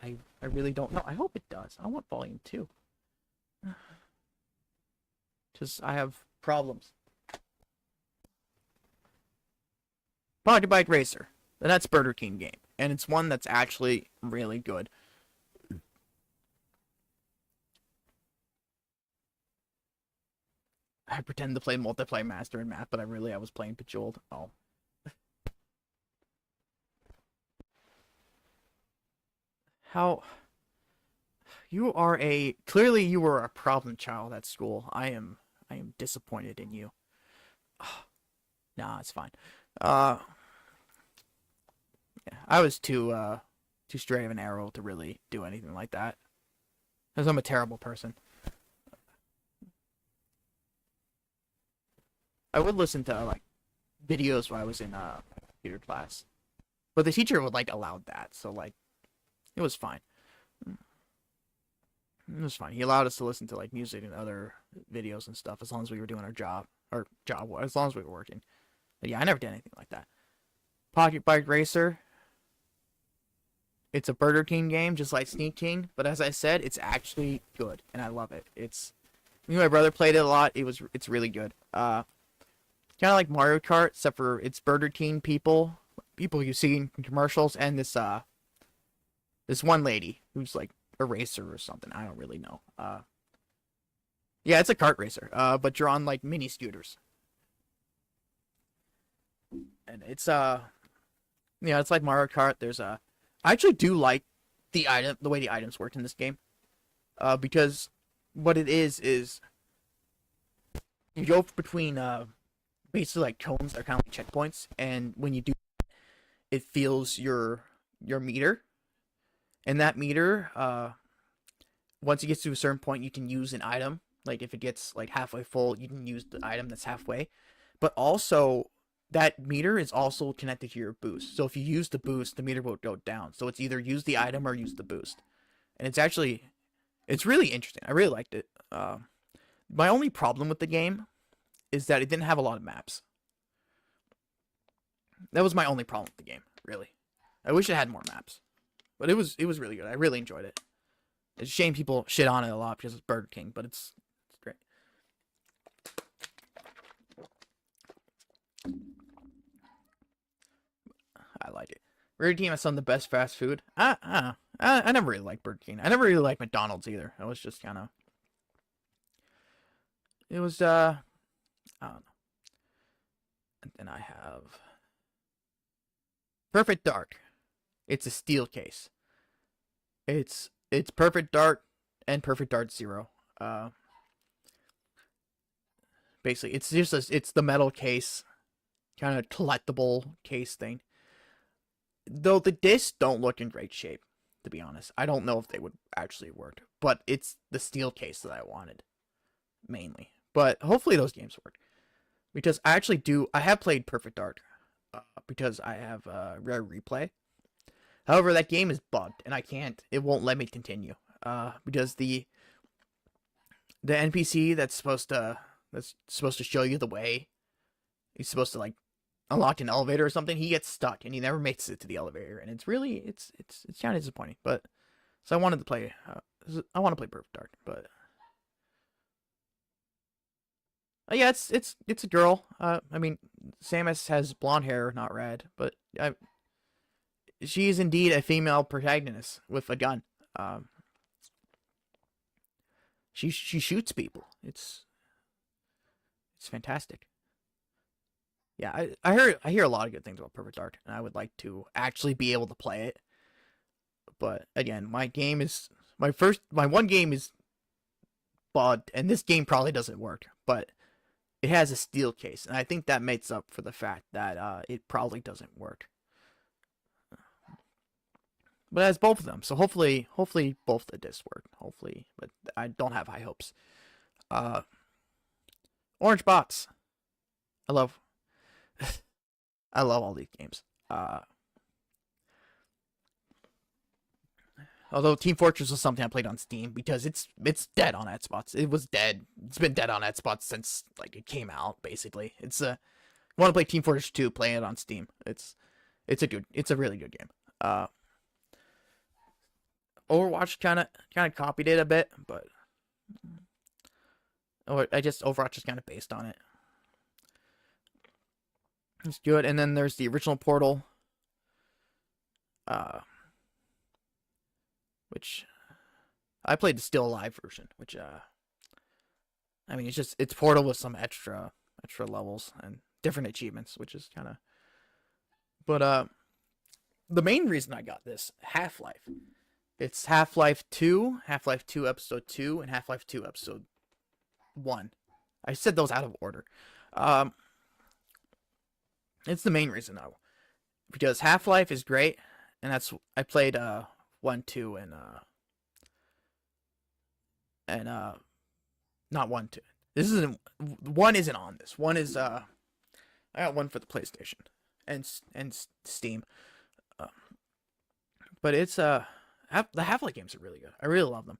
I really don't know. I hope it does. I want volume 2. Just I have problems. Pocket Bike Racer. That's Burger King game, and it's one that's actually really good. I pretend to play multiplayer master in math, but I was playing Bejeweled. Oh, how you are a clearly you were a problem child at school. I am disappointed in you. Nah, it's fine. Uh, yeah, I was too straight of an arrow to really do anything like that. Because I'm a terrible person. I would listen to like videos when I was in computer class, but the teacher would like allowed that, so like it was fine. It was fine. He allowed us to listen to like music and other videos and stuff as long as we were doing our job or job as long as we were working. But yeah, I never did anything like that. Pocket Bike Racer. It's a Burger King game, just like Sneak King, but as I said, it's actually good, and I love it. It's me and my brother played it a lot. It's really good. Kind of like Mario Kart, except for it's Burger King people you see in commercials, and this one lady who's like a racer or something. I don't really know. Yeah, it's a kart racer. But you're on like mini scooters, and yeah, it's like Mario Kart. I actually do like the way the items work in this game. Because what it is you go between basically like cones that are kind of like checkpoints, and when you do, it fills your meter, and that meter, once it gets to a certain point, you can use an item. Like if it gets like halfway full, you can use the item that's halfway. But also, that meter is also connected to your boost. So if you use the boost, the meter will go down. So it's either use the item or use the boost. And it's really interesting. I really liked it. My only problem with the game is that it didn't have a lot of maps. That was my only problem with the game, really. I wish it had more maps, but it was really good. I really enjoyed it. It's a shame people shit on it a lot because it's Burger King, but it's great. I like it. Burger King has some of the best fast food. I never really liked Burger King. I never really liked McDonald's either. I was just kind of. It was I don't know. And then I have Perfect Dark. It's a steel case. It's Perfect Dark and Perfect Dark Zero. Uh, Basically, it's the metal case, kind of collectible case thing. Though the discs don't look in great shape, to be honest. I don't know if they would actually work, but it's the steel case that I wanted mainly. But hopefully those games work because I actually do. I have played Perfect Dark because I have Rare Replay. However, that game is bugged and I can't. It won't let me continue because the NPC that's supposed to show you the way. He's supposed to like unlock an elevator or something. He gets stuck and he never makes it to the elevator, and it's really it's kind of disappointing. But so I wanted to play. I want to play Perfect Dark, but yeah, it's a girl. I mean, Samus has blonde hair, not red, but she is indeed a female protagonist with a gun. Um, she shoots people. It's fantastic. Yeah, I hear a lot of good things about Perfect Dark, and I would like to actually be able to play it. But again, my one game is bugged, and this game probably doesn't work. But it has a steel case, and I think that makes up for the fact that it probably doesn't work. But it has both of them, so hopefully both the discs work. Hopefully, but I don't have high hopes. Uh, Orange Box. I love I love all these games. Uh, Although Team Fortress was something I played on Steam because it's dead on Xbox. It was dead. It's been dead on Xbox since like it came out. Basically, you want to play Team Fortress 2, play it on Steam. It's a really good game. Overwatch kind of copied it a bit, but I just Overwatch is kind of based on it. It's good. And then there's the original Portal, uh, which I played the Still Alive version, which I mean, it's Portal with some extra levels and different achievements, which is kind of. But the main reason I got this Half-Life, it's Half-Life 2 Episode 2, and Half-Life 2 Episode 1. I said those out of order. Um, it's the main reason though, because Half-Life is great, and that's I played 1, 2, and not 1, 2. This isn't 1 isn't on this. 1 is I got 1 for the PlayStation and Steam. Uh, but it's the Half-Life games are really good. I really love them.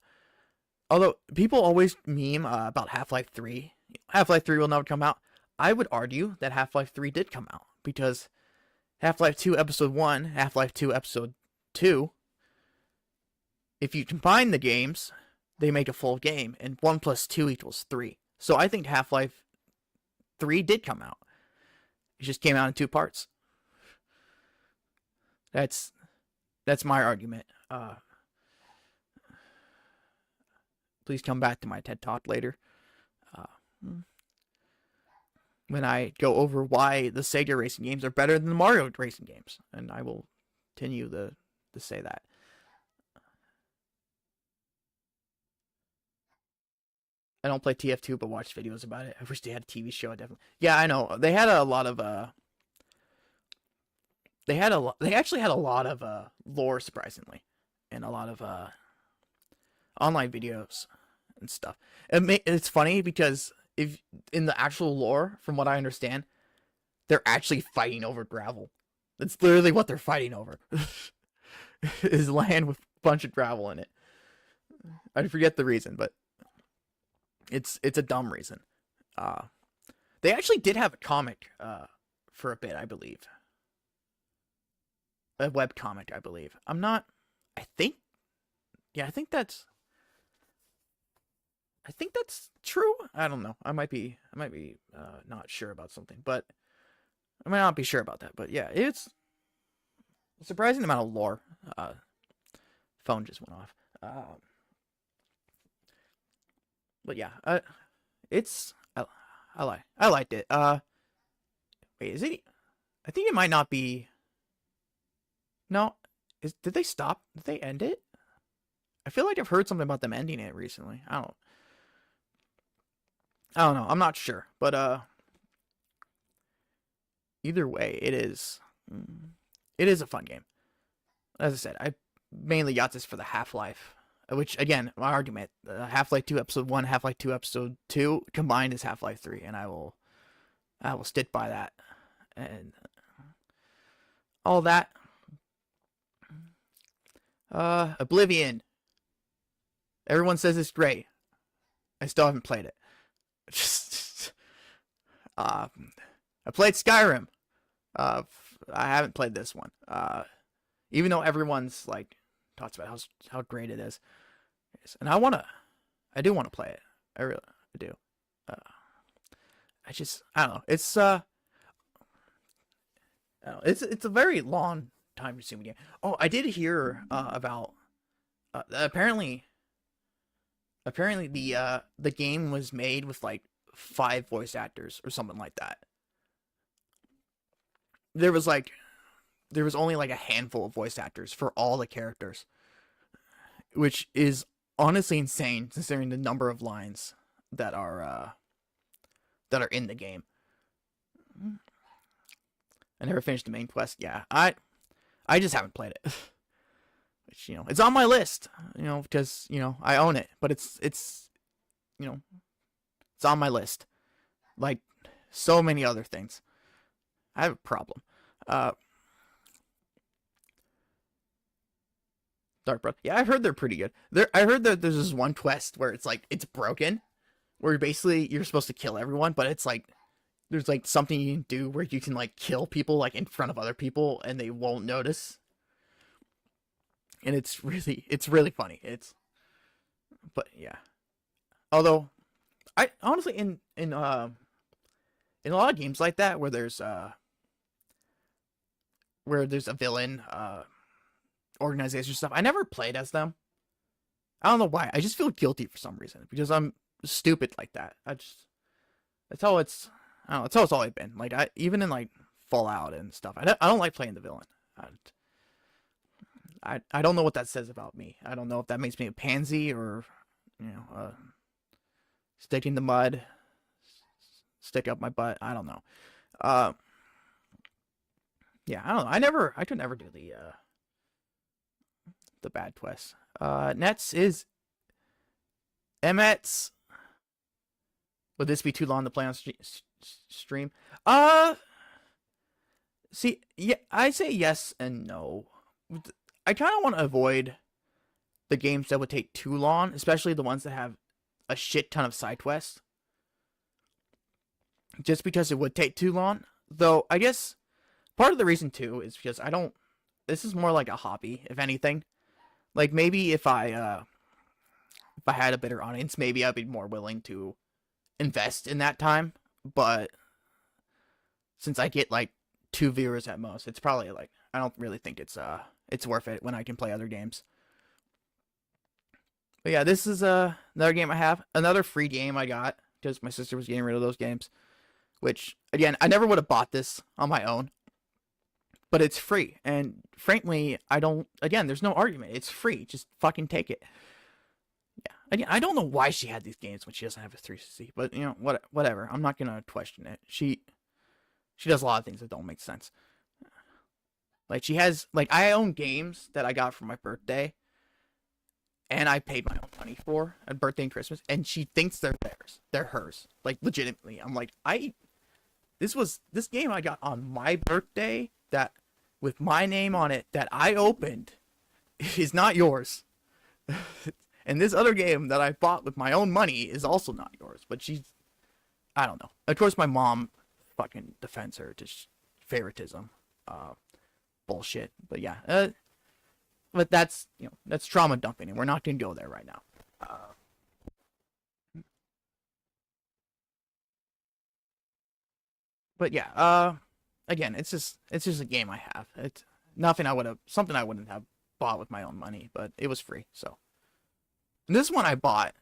Although people always meme about Half-Life 3. Half-Life 3 will never come out. I would argue that Half-Life 3 did come out because Half-Life 2 Episode 1, Half-Life 2 Episode 2, if you combine the games, they make a full game, and 1 plus 2 equals 3. So I think Half-Life 3 did come out. It just came out in 2 parts. That's my argument. Please come back to my TED Talk later. When I go over why the Sega racing games are better than the Mario racing games. And I will continue to say that. I don't play TF2, but watch videos about it. I wish they had a TV show. Definitely. Yeah, I know. They had a lot of they actually had a lot of lore, surprisingly, and a lot of online videos and stuff. It's funny because if in the actual lore, from what I understand, they're actually fighting over gravel. That's literally what they're fighting over. Is land with a bunch of gravel in it. I forget the reason, but it's a dumb reason. They actually did have a comic for a bit, I believe. A web comic, I believe. I think that's true. I don't know. I might be not sure about something, but I might not be sure about that. But yeah, it's a surprising amount of lore. Phone just went off. But yeah, it's I liked it. Wait, is it? I think it might not be. No, did they stop? Did they end it? I feel like I've heard something about them ending it recently. I don't know. I'm not sure, but either way, it is a fun game. As I said, I mainly got this for the Half-Life, which again, my argument, Half-Life 2 Episode 1, Half-Life 2 Episode 2 combined is Half-Life 3, and I will stick by that and all that. Oblivion. Everyone says it's great. I still haven't played it. I played Skyrim. I haven't played this one. Even though everyone's like talks about how great it is, and I do want to play it. I do. I don't know. It's it's a very long time consuming game. Oh, I did hear about apparently the game was made with like 5 voice actors or something like that. There was only like a handful of voice actors for all the characters, which is honestly insane considering the number of lines that are in the game. I never finished the main quest. Yeah, I just haven't played it. Which, it's on my list, because, I own it, but it's it's on my list. Like so many other things. I have a problem. Dark Blood. Yeah, I've heard they're pretty good. I heard that there's this one quest where it's like it's broken, where basically you're supposed to kill everyone, but it's like there's like something you can do where you can like kill people like in front of other people and they won't notice. And it's really funny. But yeah. Although I honestly in a lot of games like that where there's a villain organization stuff, I never played as them. I don't know why. I just feel guilty for some reason because I'm stupid like that. I just that's how it's. I don't know. That's how it's always been. Like I even in like Fallout and stuff. I don't like playing the villain. I don't know what that says about me. I don't know if that makes me a pansy or stick in the mud, stick up my butt. I don't know. Uh, yeah, I don't know. I could never do the bad twists. Nets is Emmets. Would this be too long to play on stream? Uh, See, yeah, I say yes and no. I kind of want to avoid the games that would take too long, especially the ones that have a shit ton of side quests, just because it would take too long. Though I guess part of the reason too is because I don't. This is more like a hobby, if anything. Like maybe if I had a better audience, maybe I'd be more willing to invest in that time. But since I get like 2 viewers at most, it's probably like I don't really think it's worth it when I can play other games. But yeah, this is another game I have, another free game I got because my sister was getting rid of those games. Which again, I never would have bought this on my own, but it's free, and frankly, I don't. Again, there's no argument. It's free. Just fucking take it. Yeah. Again, I don't know why she had these games when she doesn't have a 360, but whatever. I'm not gonna question it. She does a lot of things that don't make sense. Like she has like I own games that I got for my birthday and I paid my own money for at birthday and Christmas, and she thinks they're theirs. They're hers. Like legitimately. I'm like, this game I got on my birthday that with my name on it that I opened is not yours. And this other game that I bought with my own money is also not yours. But I don't know. Of course my mom fucking defends her just favoritism. Bullshit. But yeah. But that's that's trauma dumping, and we're not gonna go there right now. But yeah, again, it's just a game I have. It's nothing I would have something I wouldn't have bought with my own money, but it was free. So and this one I bought,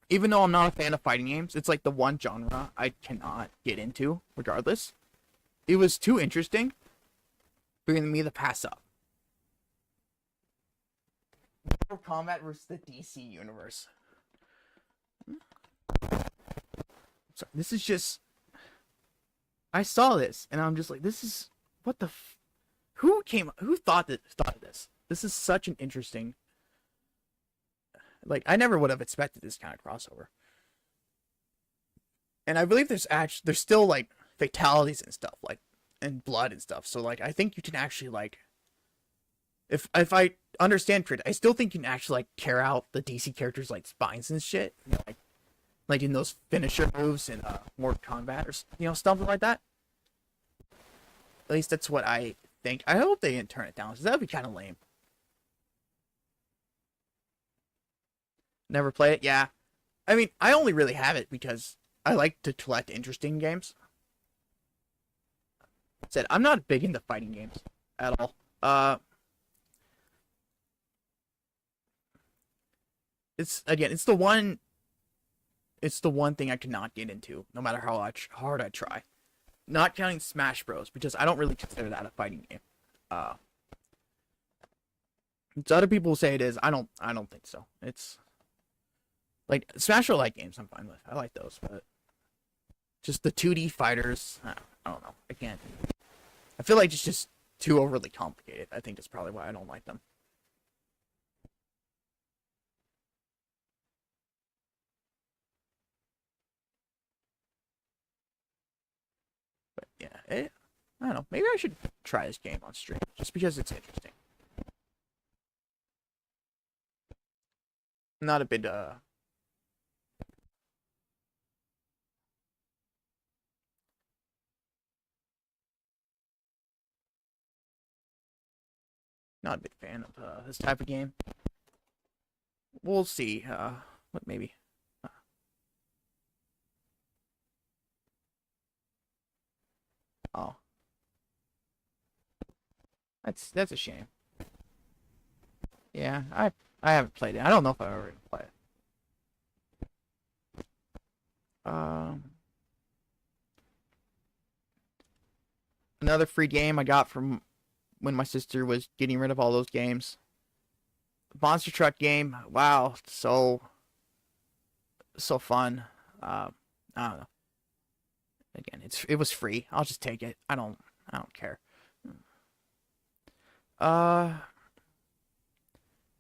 even though I'm not a fan of fighting games. It's like the one genre I cannot get into, regardless. It was too interesting for me to pass up. Mortal Kombat versus the DC universe. So this is just I saw this and I'm just like, this is what the who thought of this? This is such an interesting, like I never would have expected this kind of crossover. And I believe there's still like fatalities and stuff like and blood and stuff. So like I think you can actually like if I understand correctly, I still think you can actually like tear out the DC characters like spines and shit. Like in those finisher moves in Mortal Kombat or something like that. At least that's what I think. I hope they didn't turn it down, because that would be kind of lame. Never play it? Yeah. I mean, I only really have it because I like to collect interesting games. Said I'm not big into fighting games at all. It's the one thing I cannot get into, no matter how hard I try. Not counting Smash Bros, because I don't really consider that a fighting game. Uh, so other people say it is. I don't think so. It's like Smash Bros like games I'm fine with. I like those, but just the 2D fighters, I don't know. I can't. I feel like it's just too overly complicated. I think that's probably why I don't like them. But yeah, I don't know. Maybe I should try this game on stream just because it's interesting. I'm not a bit not a big fan of this type of game. We'll see. What maybe. Uh, oh, that's a shame. Yeah, I haven't played it. I don't know if I ever play it. Um, Another free game I got from when my sister was getting rid of all those games. Monster Truck game. Wow, so fun. I don't know. Again, it was free. I'll just take it. I don't care. Uh,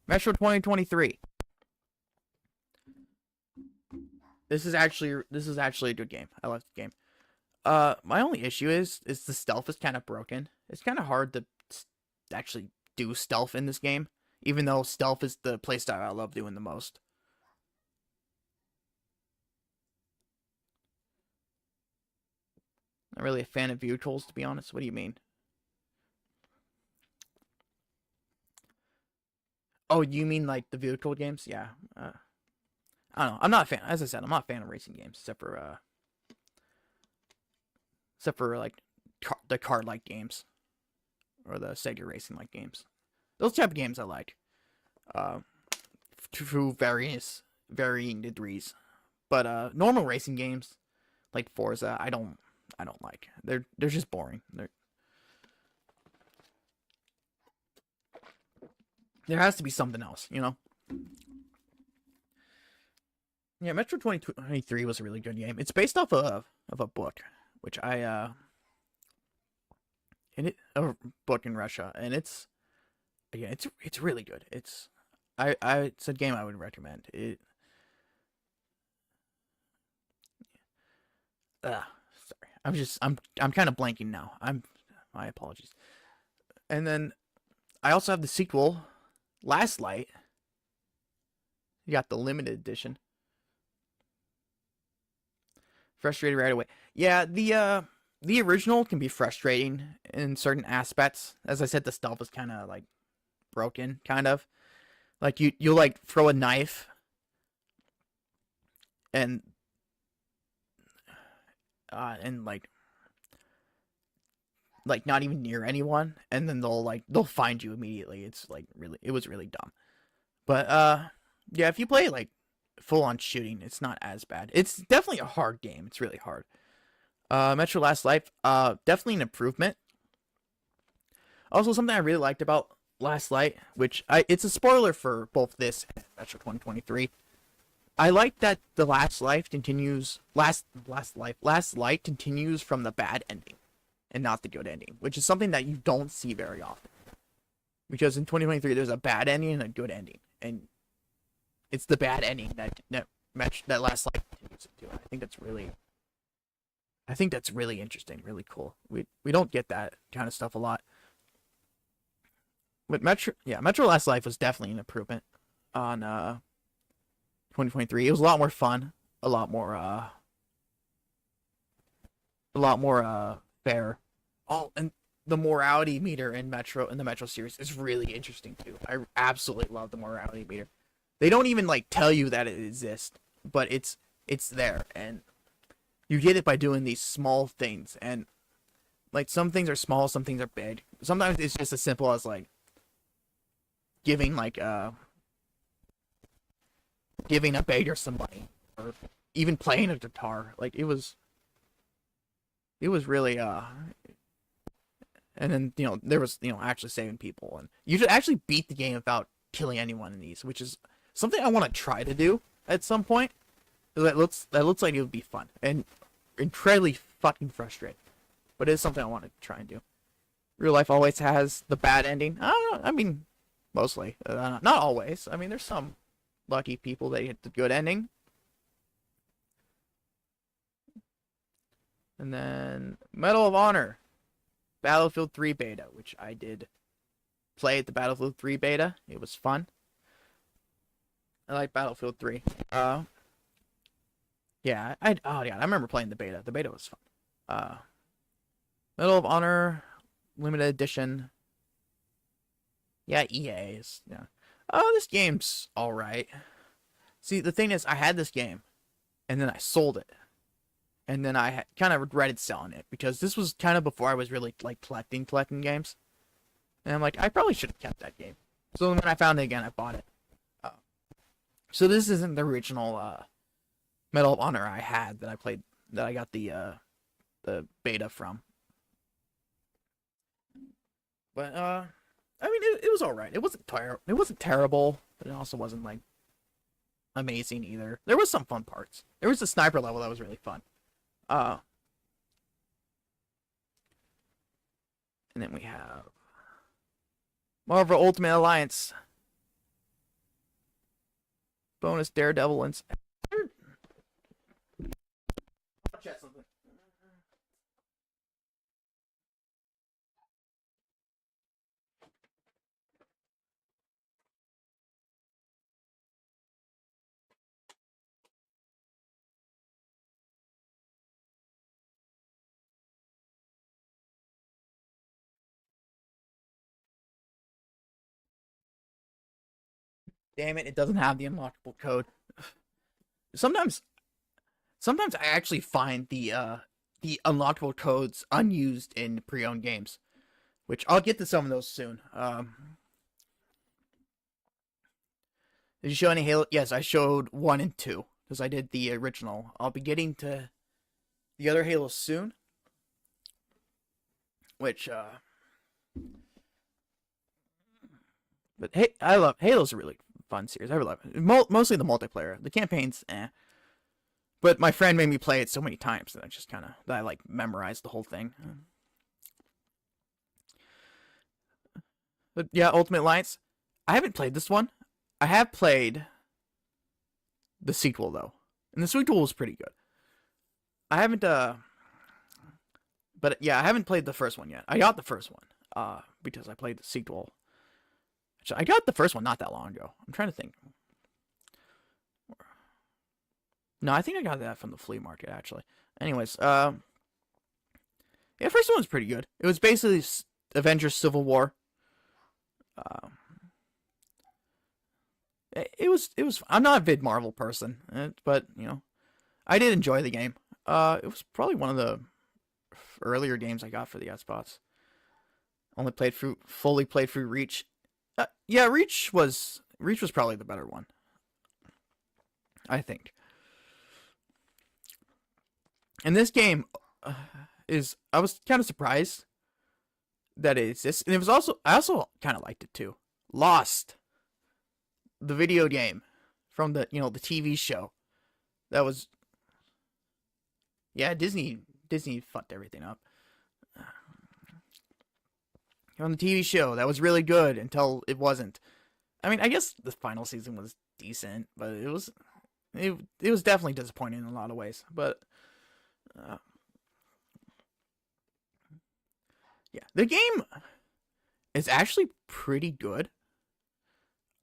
Metro 2023. This is actually a good game. I like the game. My only issue is the stealth is kind of broken. It's kind of hard to actually do stealth in this game, even though stealth is the playstyle I love doing the most. Not really a fan of view tools, to be honest. What do you mean? Oh, you mean like the vehicle games? Yeah. I don't know. I'm not a fan. As I said, I'm not a fan of racing games, except for like the card like games or the Sega racing like games. Those type of games I like. Uh, to varying degrees. But normal racing games like Forza, I don't like. They're just boring. There has to be something else, you know. Yeah, Metro 2023 was a really good game. It's based off of a book, which I and it a book in Russia, and it's really good. It's a game I would recommend. Uh, Sorry, I'm kind of blanking now. My apologies. And then I also have the sequel, Last Light. You got the limited edition. Frustrated right away. Yeah, the original can be frustrating in certain aspects. As I said, the stealth is kind of like broken, kind of. Like you like throw a knife and and like not even near anyone, and then they'll find you immediately. It's like it was really dumb. But yeah, if you play like full on shooting, it's not as bad. It's definitely a hard game. It's really hard. Metro Last Life, definitely an improvement. Also, something I really liked about Last Light, which it's a spoiler for both this and Metro 2023. I like that the Last Light continues from the bad ending and not the good ending, which is something that you don't see very often. Because in 2023 there's a bad ending and a good ending, and it's the bad ending that Last Light continues to do. I think that's really interesting, really cool. We don't get that kind of stuff a lot. But Metro Last Life was definitely an improvement on 2023. It was a lot more fun, a lot more fair. Oh, and the morality meter in the Metro series is really interesting too. I absolutely love the morality meter. They don't even like tell you that it exists, but it's there, and you get it by doing these small things. And like some things are small, some things are big. Sometimes it's just as simple as like giving giving a beggar some money, or even playing a guitar. Like it was really and then there was actually saving people, and you should actually beat the game without killing anyone in these, which is something I want to try to do at some point. That looks like it would be fun and incredibly fucking frustrating, but it is something I want to try and do. Real life always has the bad ending. I don't know. I mean, mostly, not always. I mean, there's some lucky people that get the good ending. And then Medal of Honor, Battlefield 3 beta, which I did play at the Battlefield 3 beta. It was fun. I like Battlefield 3. Yeah, I remember playing the beta. The beta was fun. Medal of Honor, limited edition. Yeah, EA's. Yeah. Oh, this game's all right. See, the thing is, I had this game, and then I sold it, and then I kind of regretted selling it because this was kind of before I was really like collecting games, and I'm like, I probably should have kept that game. So when I found it again, I bought it. So this isn't the original Medal of Honor I had that I played that I got the beta from. But I mean it was all right. It wasn't terrible, but it also wasn't like amazing either. There was some fun parts. There was a sniper level that was really fun. Uh and then we have Marvel Ultimate Alliance bonus Daredevil and damn it, it doesn't have the unlockable code. Sometimes sometimes I actually find the unlockable codes unused in pre-owned games, which I'll get to some of those soon. Did you show any Halo? Yes, I showed 1 and 2 because I did the original. I'll be getting to the other Halo soon, which but hey, I love Halo's a really fun series. I love it. Mostly the multiplayer. The campaigns, eh. But my friend made me play it so many times that I like memorized the whole thing. But yeah, Ultimate Alliance. I haven't played this one. I have played the sequel though, and the sequel was pretty good. I haven't but yeah, I haven't played the first one yet. I got the first one because I played the sequel. I got the first one not that long ago. I'm trying to think. No, I think I got that from the flea market actually. Anyways, yeah, first one was pretty good. It was basically Avengers Civil War. Um, it was. I'm not a vid Marvel person, but you know, I did enjoy the game. It was probably one of the earlier games I got for the Xbox. Only fully played through Reach. Yeah, Reach was probably the better one, I think. And this game I was kind of surprised that it exists, and I also kind of liked it too. Lost, the video game from the TV show that was, yeah, Disney fucked everything up. On the TV show that was really good until it wasn't. I mean, I guess the final season was decent, but it was definitely disappointing in a lot of ways. But uh, yeah, the game is actually pretty good.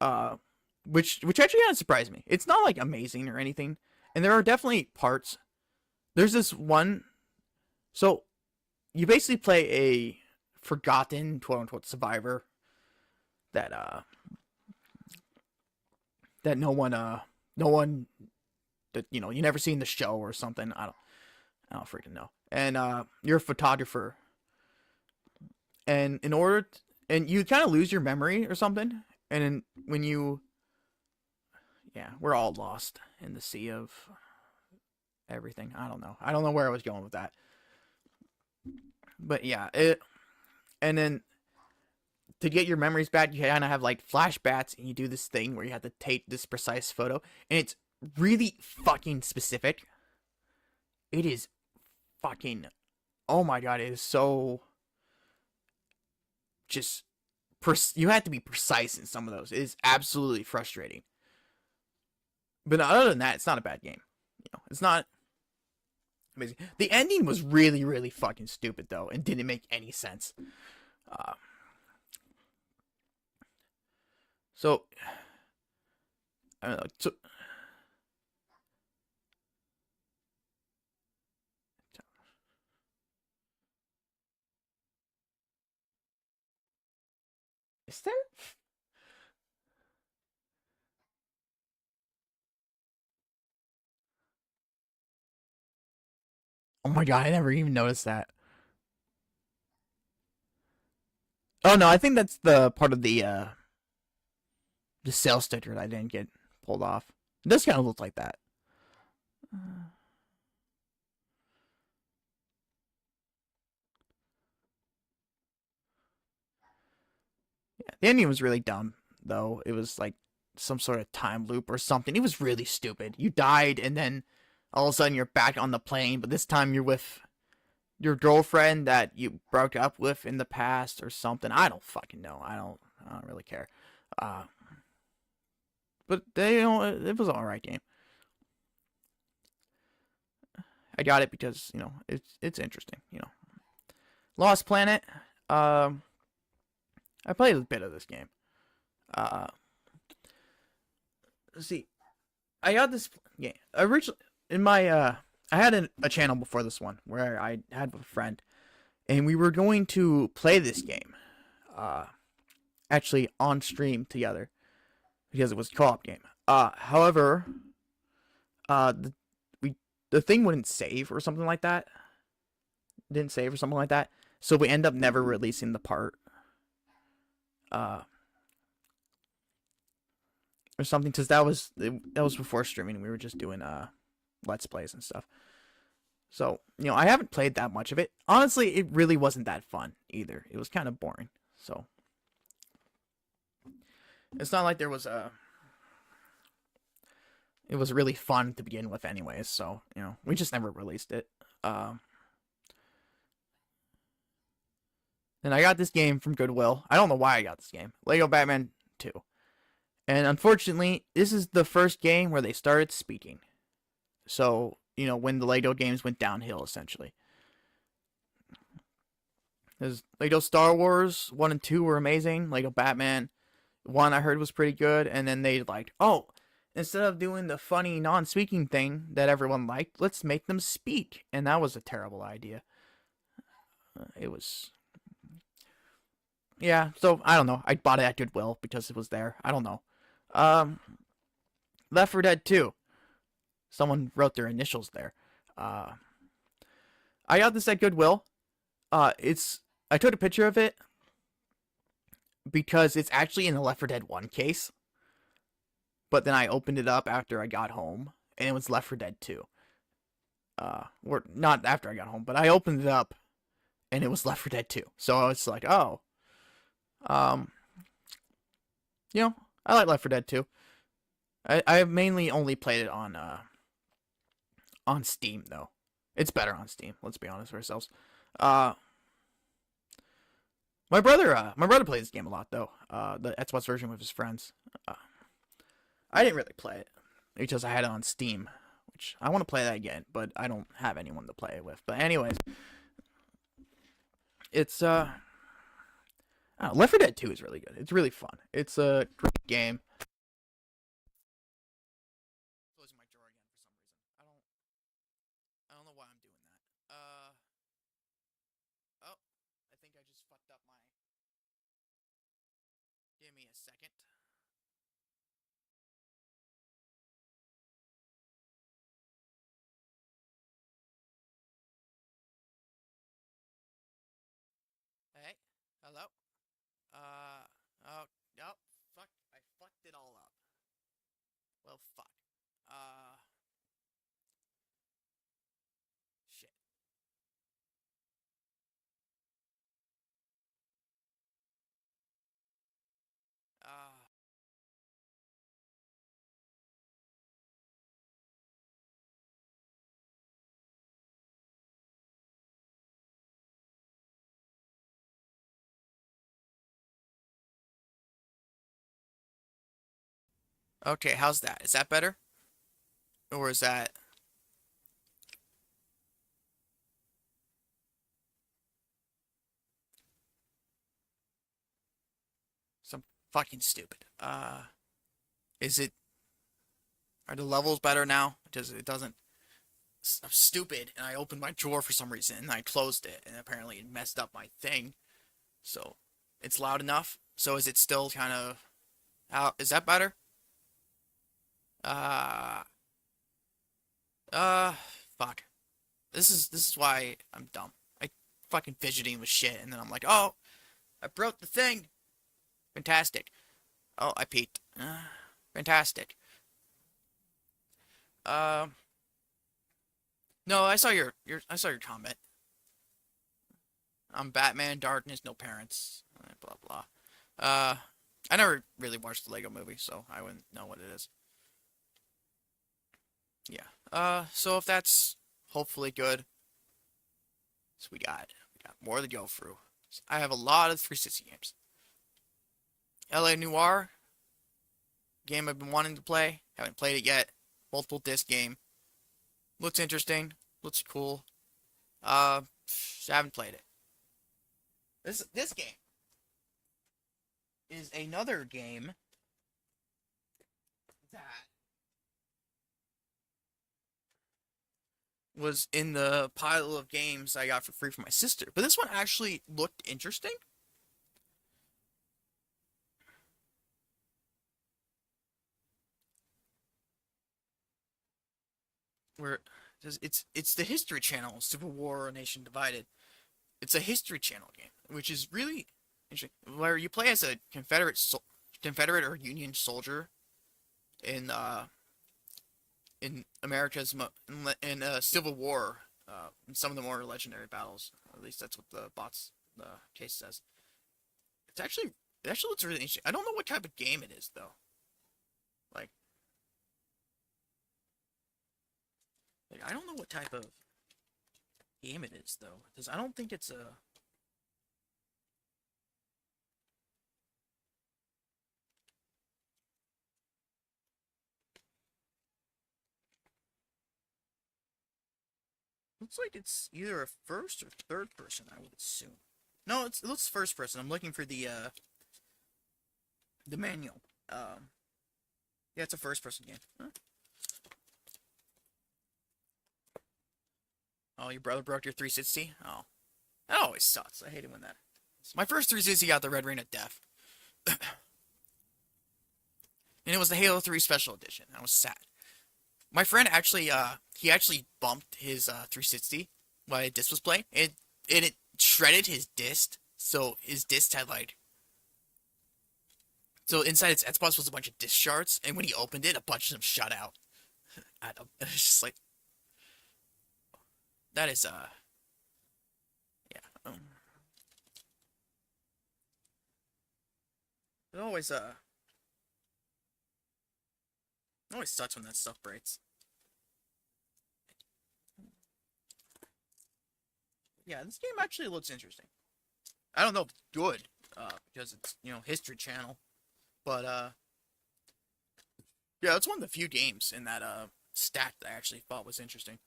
Uh, which actually kind of surprised me. It's not like amazing or anything, and there are definitely parts. There's this one. So you basically play a forgotten quote unquote survivor that no one that you never seen the show or something. I don't freaking know. And you're a photographer, and and you kind of lose your memory or something, and then when you, yeah, we're all lost in the sea of everything. I don't know where I was going with that, but yeah, and then to get your memories back, you kind of have like flashbacks, and you do this thing where you have to take this precise photo, and it's really fucking specific. It is fucking, oh my god, it is so just you have to be precise in some of those. It is absolutely frustrating. But other than that, it's not a bad game. It's not amazing. The ending was really, really fucking stupid though, and didn't make any sense. Uh, so I don't know. Is there? Oh my god, I never even noticed that. Oh no, I think that's the part of the sales sticker that I didn't get pulled off. It does kind of look like that. Yeah, the ending was really dumb, though. It was like some sort of time loop or something. It was really stupid. You died, and then all of a sudden you're back on the plane, but this time you're with your girlfriend that you broke up with in the past or something. I don't fucking know. I don't really care. Uh, but it was an alright game. I got it because it's interesting. Lost Planet. Um, I played a bit of this game. Uh, let's see. I got this game originally in my I had a channel before this one where I had a friend and we were going to play this game uh actually on stream together because it was a co-op game. However, the we the thing wouldn't save or something like that. Didn't save or something like that. So we end up never releasing the part. Uh or something because that was before streaming. We were just doing let's plays and stuff. So, I haven't played that much of it. Honestly, it really wasn't that fun either. It was kind of boring. So, it's not like there was a it was really fun to begin with anyways. So, we just never released it. And I got this game from Goodwill. I don't know why I got this game. Lego Batman 2. And unfortunately, this is the first game where they started speaking. So, when the Lego games went downhill, essentially. Because Lego Star Wars 1 and 2 were amazing. Lego Batman 1 I heard was pretty good. And then they oh, instead of doing the funny non-speaking thing that everyone liked, let's make them speak. And that was a terrible idea. It was... Yeah, so I don't know. I bought it at Goodwill because it was there. I don't know. Um, Left 4 Dead 2. Someone wrote their initials there. Uh, I got this at Goodwill. I took a picture of it because it's actually in the Left 4 Dead 1 case. But then I opened it up after I got home, and it was Left 4 Dead 2. Or not after I got home, but I opened it up, and it was Left 4 Dead 2. So I was like, oh, um, I like Left 4 Dead 2. I mainly only played it on Steam though. It's better on Steam. Let's be honest with ourselves. Uh, my brother plays this game a lot though. The Xbox version with his friends. Uh, I didn't really play it because I had it on Steam, which I want to play that again, but I don't have anyone to play it with. But anyways, it's Left 4 Dead 2 is really good. It's really fun. It's a great game. Closing my drawer again for some reason. I don't know why I'm doing that. Oh, I think I just fucked up my. Give me a second. Hey, hello. Oh, no, fuck. I fucked it all up. Well, fuck. Uh, Shit. Uh, okay, how's that? Is that better? Or is that some fucking stupid? Is it, are the levels better now? Because it doesn't, I'm stupid, and I opened my drawer for some reason, and I closed it, and apparently it messed up my thing. So, it's loud enough. So is it still kind of, how, is that better? Uh, uh, Fuck. This is why I'm dumb. I fucking fidgeting with shit, and then I'm like, oh, I broke the thing. Fantastic. Oh, I peeked. Fantastic. Um, No, I saw your comment. I'm Batman, Darkness, no parents, blah blah. Uh, I never really watched the Lego Movie, so I wouldn't know what it is. Yeah. So if that's hopefully good, so we got more to go through. So I have a lot of 360 games. LA Noir game I've been wanting to play, haven't played it yet. Multiple disc game, looks interesting, looks cool. Uh, haven't played it. This game is another game that was in the pile of games I got for free from my sister. But this one actually looked interesting. Where it's the History Channel, Civil War, Nation Divided. It's a History Channel game, which is really interesting. Where you play as a Confederate or Union soldier in in America's in Civil War, in some of the more legendary battles. At least that's what the case says. It's actually it actually looks really interesting. I don't know what type of game it is though. Like, I don't know what type of game it is though, because I don't think it's a. Looks like it's either a first or third person, I would assume. No, it looks first person. I'm looking for the manual. Yeah, it's a first person game. Huh? Oh, your brother broke your 360? Oh, that always sucks. I hate it when that. My first 360 got the Red Ring of Death, and it was the Halo 3 Special Edition. I was sad. My friend actually, he actually bumped his 360 while a disc was playing. It shredded his disc, so his disc had like. So inside its Xbox was a bunch of disc shards, and when he opened it, a bunch of them shot out at him. It's just like that is yeah. It always sucks when that stuff breaks. Yeah, this game actually looks interesting. I don't know if it's good, because it's History Channel, but yeah, it's one of the few games in that stack that I actually thought was interesting.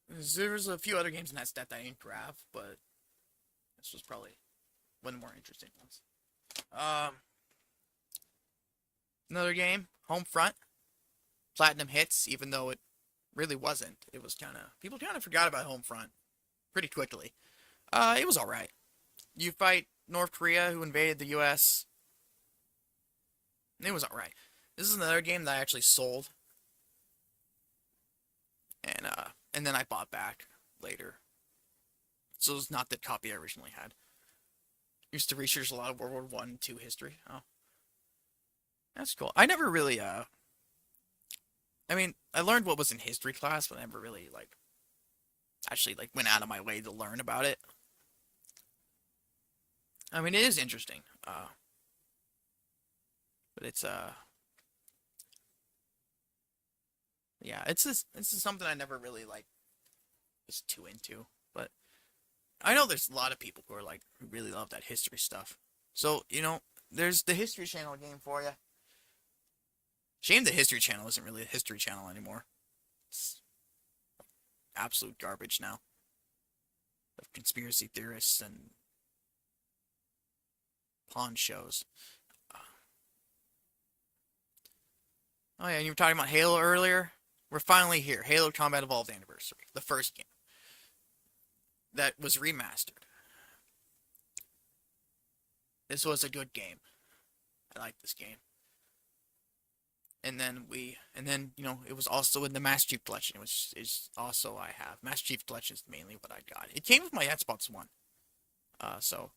There's a few other games in that stat that I didn't grab, but this was probably one of the more interesting ones. Um, Another game, Homefront, Platinum Hits, even though it really wasn't. It was people kind of forgot about Homefront pretty quickly. It was all right. You fight North Korea, who invaded the U.S. It was all right. This is another game that I actually sold, and then I bought back later. So it's not the copy I originally had. Used to research a lot of World War One and Two history. Oh, that's cool. I never really I mean, I learned what was in history class, but I never really actually went out of my way to learn about it. I mean, it is interesting. But it's yeah, it's just something I never really was too into. But I know there's a lot of people who are who really love that history stuff. So, there's the History Channel game for you. Shame the History Channel isn't really a History Channel anymore. It's absolute garbage now. Of conspiracy theorists and pawn shows. Oh yeah, and you were talking about Halo earlier. We're finally here. Halo Combat Evolved Anniversary, the first game that was remastered. This was a good game. I like this game. And then it was also in the Master Chief Collection, which is also I have. Master Chief Collection is mainly what I got. It came with my Xbox One. So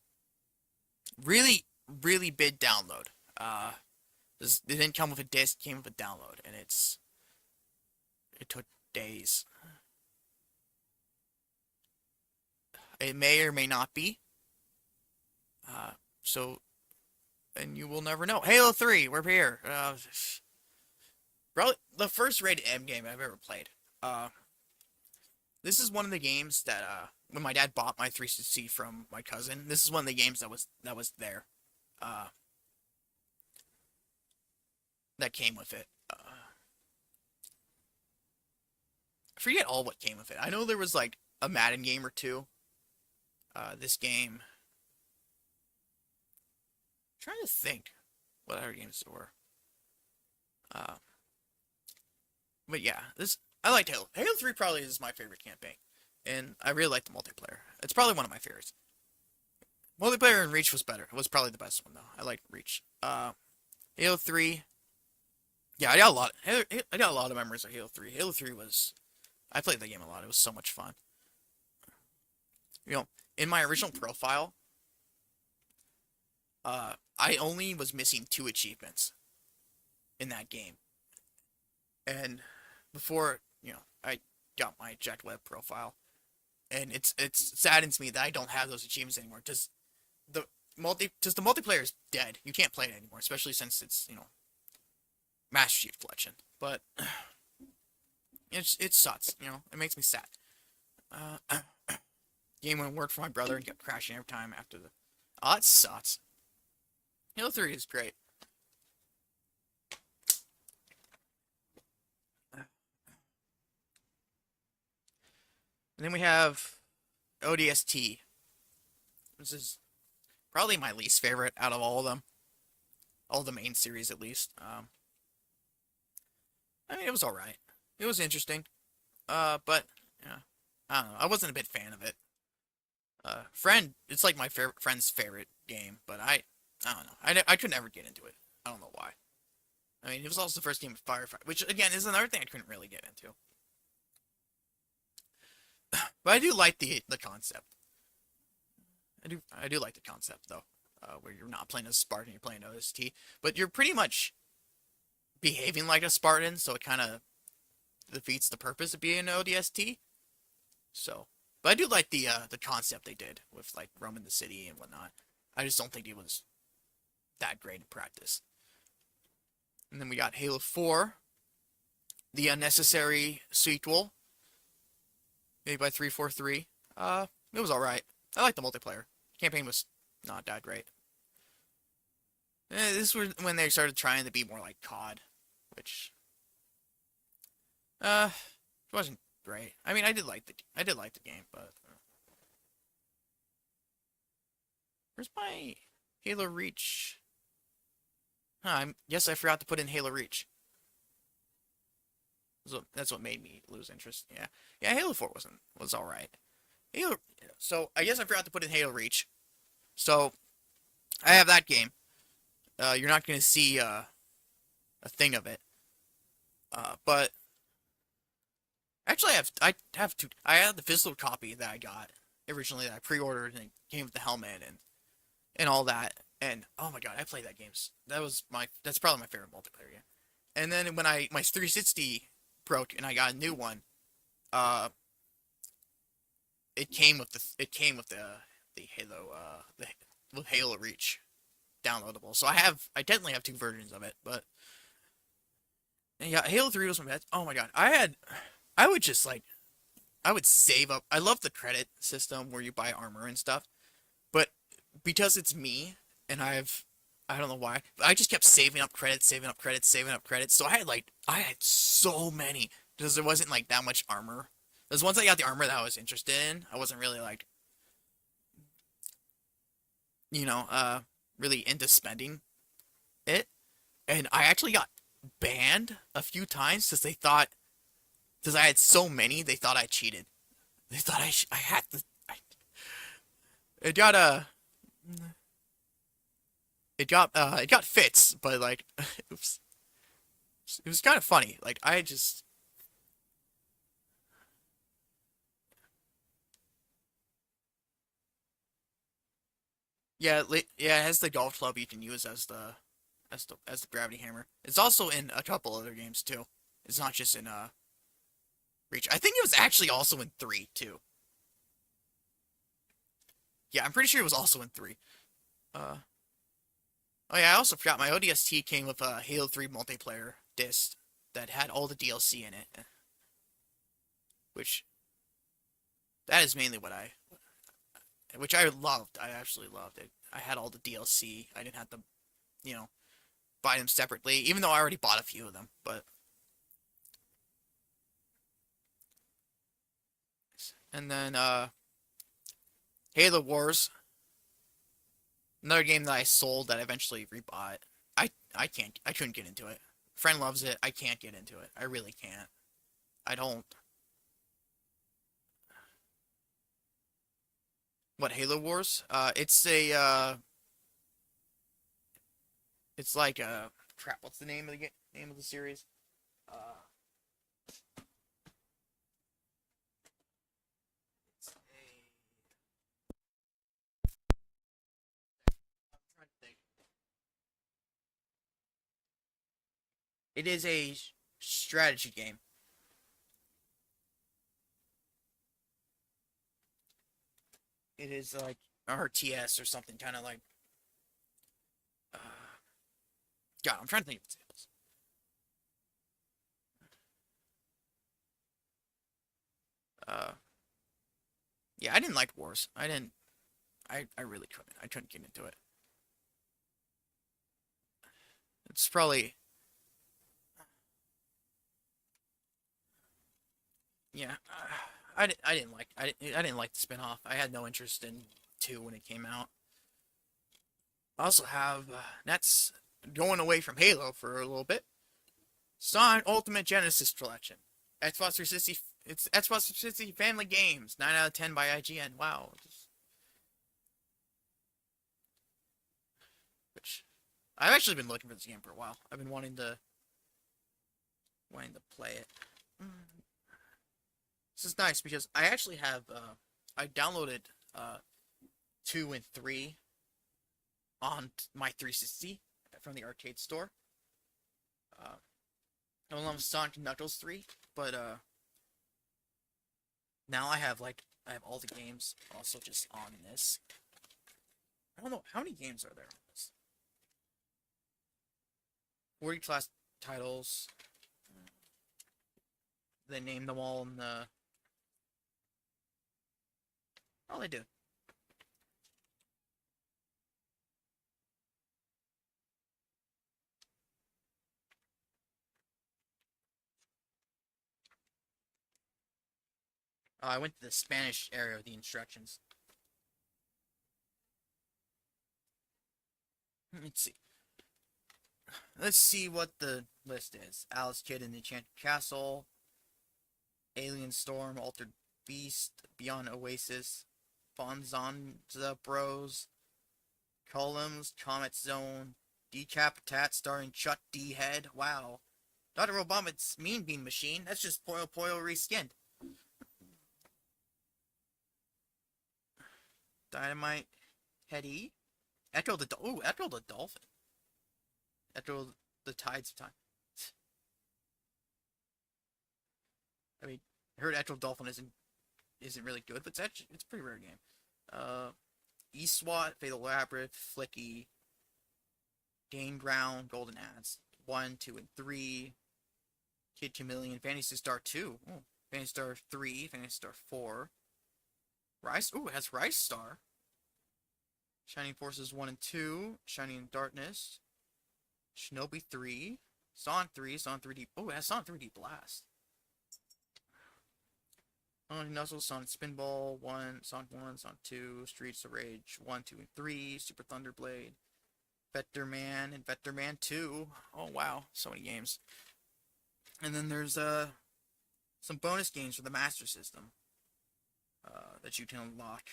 really, really big download. It didn't come with a disc, it came with a download, and it's It took days. It may or may not be. Uh, so, and you will never know. Halo 3, we're here. Probably the first rated M game I've ever played. Uh, this is one of the games that when my dad bought my 360 from my cousin, this is one of the games that was there. Uh, that came with it. I forget all what came with it. I know there was like a Madden game or two. This game. I'm trying to think what other games there were. Uh, but yeah, this I liked Halo. Halo 3 probably is my favorite campaign, and I really like the multiplayer. It's probably one of my favorites. Multiplayer in Reach was better. It was probably the best one though. I like Reach. Halo 3. Yeah, I got a lot. I got a lot of memories of Halo 3. Halo 3 was. I played that game a lot. It was so much fun. You know, in my original profile, I only was missing 2 achievements in that game, and before I got my Jaquweb profile, and it's saddens me that I don't have those achievements anymore. The multiplayer is dead. You can't play it anymore, especially since it's Master Chief Collection. But it sucks. It makes me sad. Game wouldn't work for my brother and kept crashing every time after the. Oh, that sucks. Halo 3 is great. And then we have ODST. This is probably my least favorite out of all of them. All the main series, at least. I mean, it was alright. It was interesting. But, yeah. I don't know. I wasn't a big fan of it. Friend, it's like my friend's favorite game, but I don't know. I could never get into it. I don't know why. I mean, it was also the first game of Firefight, which, again, is another thing I couldn't really get into. But I do like the concept. I do like the concept though, where you're not playing as a Spartan, you're playing OST, but you're pretty much behaving like a Spartan, so it kind of defeats the purpose of being an ODST. So, but I do like the concept they did with like roaming the city and whatnot. I just don't think it was that great in practice. And then we got Halo 4, the unnecessary sequel, made by 343. It was alright. I liked the multiplayer. Campaign was not that great. This was when they started trying to be more like COD, which wasn't great. I mean, I did like the game, but where's my Halo Reach? Yes, I forgot to put in Halo Reach. So that's what made me lose interest. Yeah, Halo 4 was all right. So I guess I forgot to put in Halo Reach. So I have that game. You're not gonna see a thing of it. But actually, I have two. I had the physical copy that I got originally that I pre-ordered and it came with the helmet and all that. And oh my god, I played that game. That's probably my favorite multiplayer game. And then when my 360 broke and I got a new one, it came with the Halo Reach downloadable. So I definitely have 2 versions of it, but yeah, Halo 3 was my best. Oh my god. I would just like I would save up. I love the credit system where you buy armor and stuff, but because it's me and I don't know why, but I just kept saving up credits, saving up credits, saving up credits. So I had so many because there wasn't like that much armor. Because once I got the armor that I was interested in, I wasn't really like, really into spending it. And I actually got banned a few times because I had so many, they thought I cheated. They thought I had to. It got it got fits, but like, it was kind of funny. Like I just. Yeah, yeah, it has the golf club you can use as the gravity hammer. It's also in a couple other games too. It's not just in Reach. I think it was actually also in 3 too. Yeah, I'm pretty sure it was also in 3. Uh, oh yeah, I also forgot my ODST came with a Halo 3 multiplayer disc that had all the DLC in it, which that is mainly which I loved. I absolutely loved it. I had all the DLC. I didn't have to, you know, buy them separately, even though I already bought a few of them. But and then Halo Wars, another game that I sold that I eventually rebought. I couldn't get into it. Friend loves it. I can't get into it. I really can't. I don't. What Halo Wars? It's like crap. What's the name of the name of the series? Uh, it's I'm trying to think. It is a strategy game. It is like RTS or something, kind of like. Uh, God, I'm trying to think of examples. Uh, yeah, I didn't like Wars. I didn't. I really couldn't. I couldn't get into it. It's probably yeah. I didn't like the spinoff. I had no interest in 2 when it came out. I also have that's going away from Halo for a little bit. Sonic Ultimate Genesis Collection. Xbox 360. It's Xbox 360 Family Games. 9 out of 10 by IGN. Wow. Which I've actually been looking for this game for a while. I've been wanting to play it. This is nice because I actually have I downloaded uh 2 and 3 on my 360 from the arcade store. Uh, I don't love Sonic Knuckles 3, but now I have all the games also just on this. I don't know how many games are there on this. 40 class titles. They name them all in the. Oh, they do. Oh, I went to the Spanish area of the instructions. Let's see. Let's see what the list is. Alice Kid in the Enchanted Castle, Alien Storm, Altered Beast, Beyond Oasis, Fonzanza Bros, Columns, Comet Zone, Decapitat starring Chuck D. Head. Wow. Dr. Obama's Mean Bean Machine. That's just Poyo Poyo reskinned. Dynamite Heady. Echo the Dolphin. Echo the Tides of Time. I mean, I heard Echo Dolphin isn't really good, but it's a pretty rare game. Uh, E-SWAT, Fatal Labyrinth, Flicky, Gain Ground, Golden Ads, 1, 2, and 3, Kid Chameleon, Phantasy Star 2, oh, Phantasy Star 3, Phantasy Star 4, Rise, ooh, it has Rise Star, Shining Forces 1 and 2, Shining Darkness, Shinobi 3, Sonic 3, Sonic 3D, oh, it has Sonic 3D Blast. Sonic Knuckles, Sonic Spinball 1, Sonic 1, Sonic 2, Streets of Rage 1, 2, and 3, Super Thunderblade, Vector Man, and Vector Man 2. Oh wow, so many games. And then there's some bonus games for the Master System that you can unlock.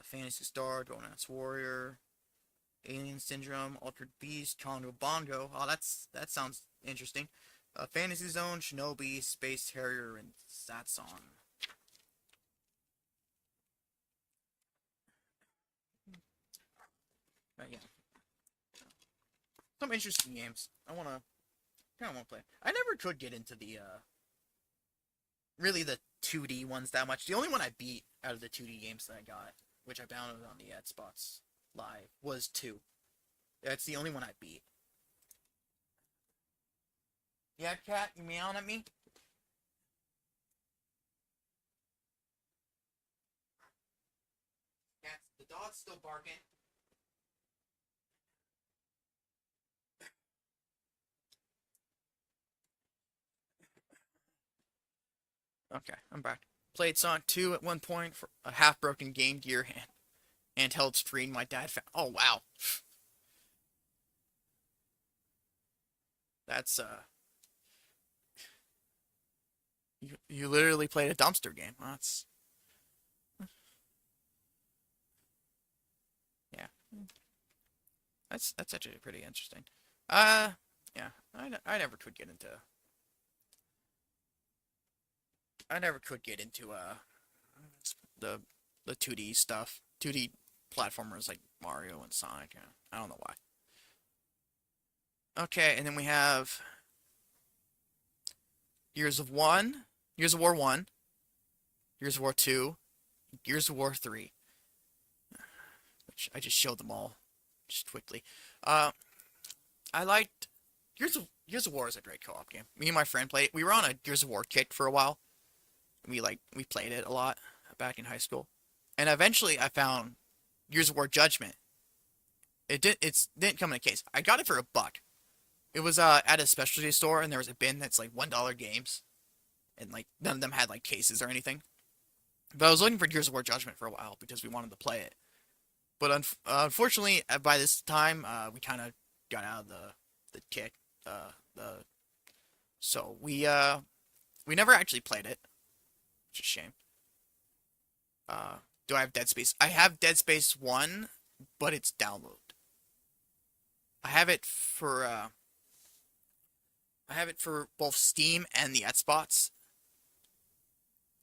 Fantasy Star, Donut's Warrior, Alien Syndrome, Altered Beast, Congo Bongo. Oh, that sounds interesting. Fantasy Zone, Shinobi, Space Harrier, and Satsong. Yeah, some interesting games. I kind of wanna play. I never could get into the really the 2D ones that much. The only one I beat out of the 2D games that I got, which I downloaded on the Xbox Live, was 2. That's the only one I beat. Yeah, cat, you meowing at me? Cat, the dog's still barking. Okay, I'm back. Played Sonic 2 at one point for a half-broken Game Gear handheld screen my dad found. Oh, wow. That's, you literally played a dumpster game. That's, yeah. That's actually pretty interesting. Uh, yeah, I never could get into the the 2D stuff. 2D platformers like Mario and Sonic. Yeah, I don't know why. Okay, and then we have Gears of One, Gears of War 1, Gears of War 2, Gears of War 3, which I just showed them all just quickly. Uh, I liked Gears of War is a great co-op game. Me and my friend played. We were on a Gears of War kick for a while. We played it a lot back in high school, and eventually I found Gears of War Judgment. It didn't come in a case. I got it for $1. It was at a specialty store, and there was a bin that's like $1 games, and like none of them had like cases or anything. But I was looking for Gears of War Judgment for a while because we wanted to play it. But unfortunately, by this time, we kind of got out of the kick. The So we never actually played it, which is a shame. Do I have Dead Space? I have Dead Space 1, but it's download. I have it for both Steam and the Xbox.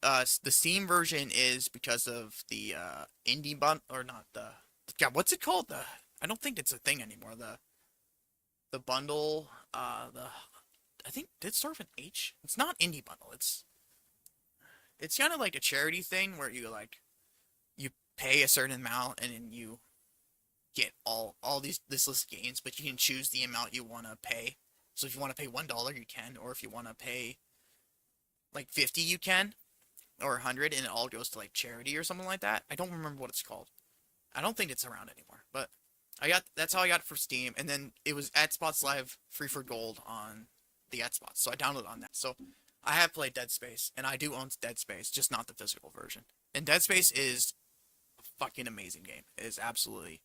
The Steam version is because of the indie bundle, or not the God, what's it called? I don't think it's a thing anymore. The bundle, the I think did it start with an H? It's not indie bundle. It's kind of like a charity thing where you pay a certain amount and then you get all this list of games, but you can choose the amount you want to pay. So if you want to pay $1, you can, or if you want to pay like 50, you can, or 100, and it all goes to like charity or something like that. I don't remember what it's called. I don't think it's around anymore, but that's how I got it for Steam, and then it was Xbox Live free for gold on the Xbox, so I downloaded on that. So I have played Dead Space, and I do own Dead Space, just not the physical version. And Dead Space is a fucking amazing game. It is absolutely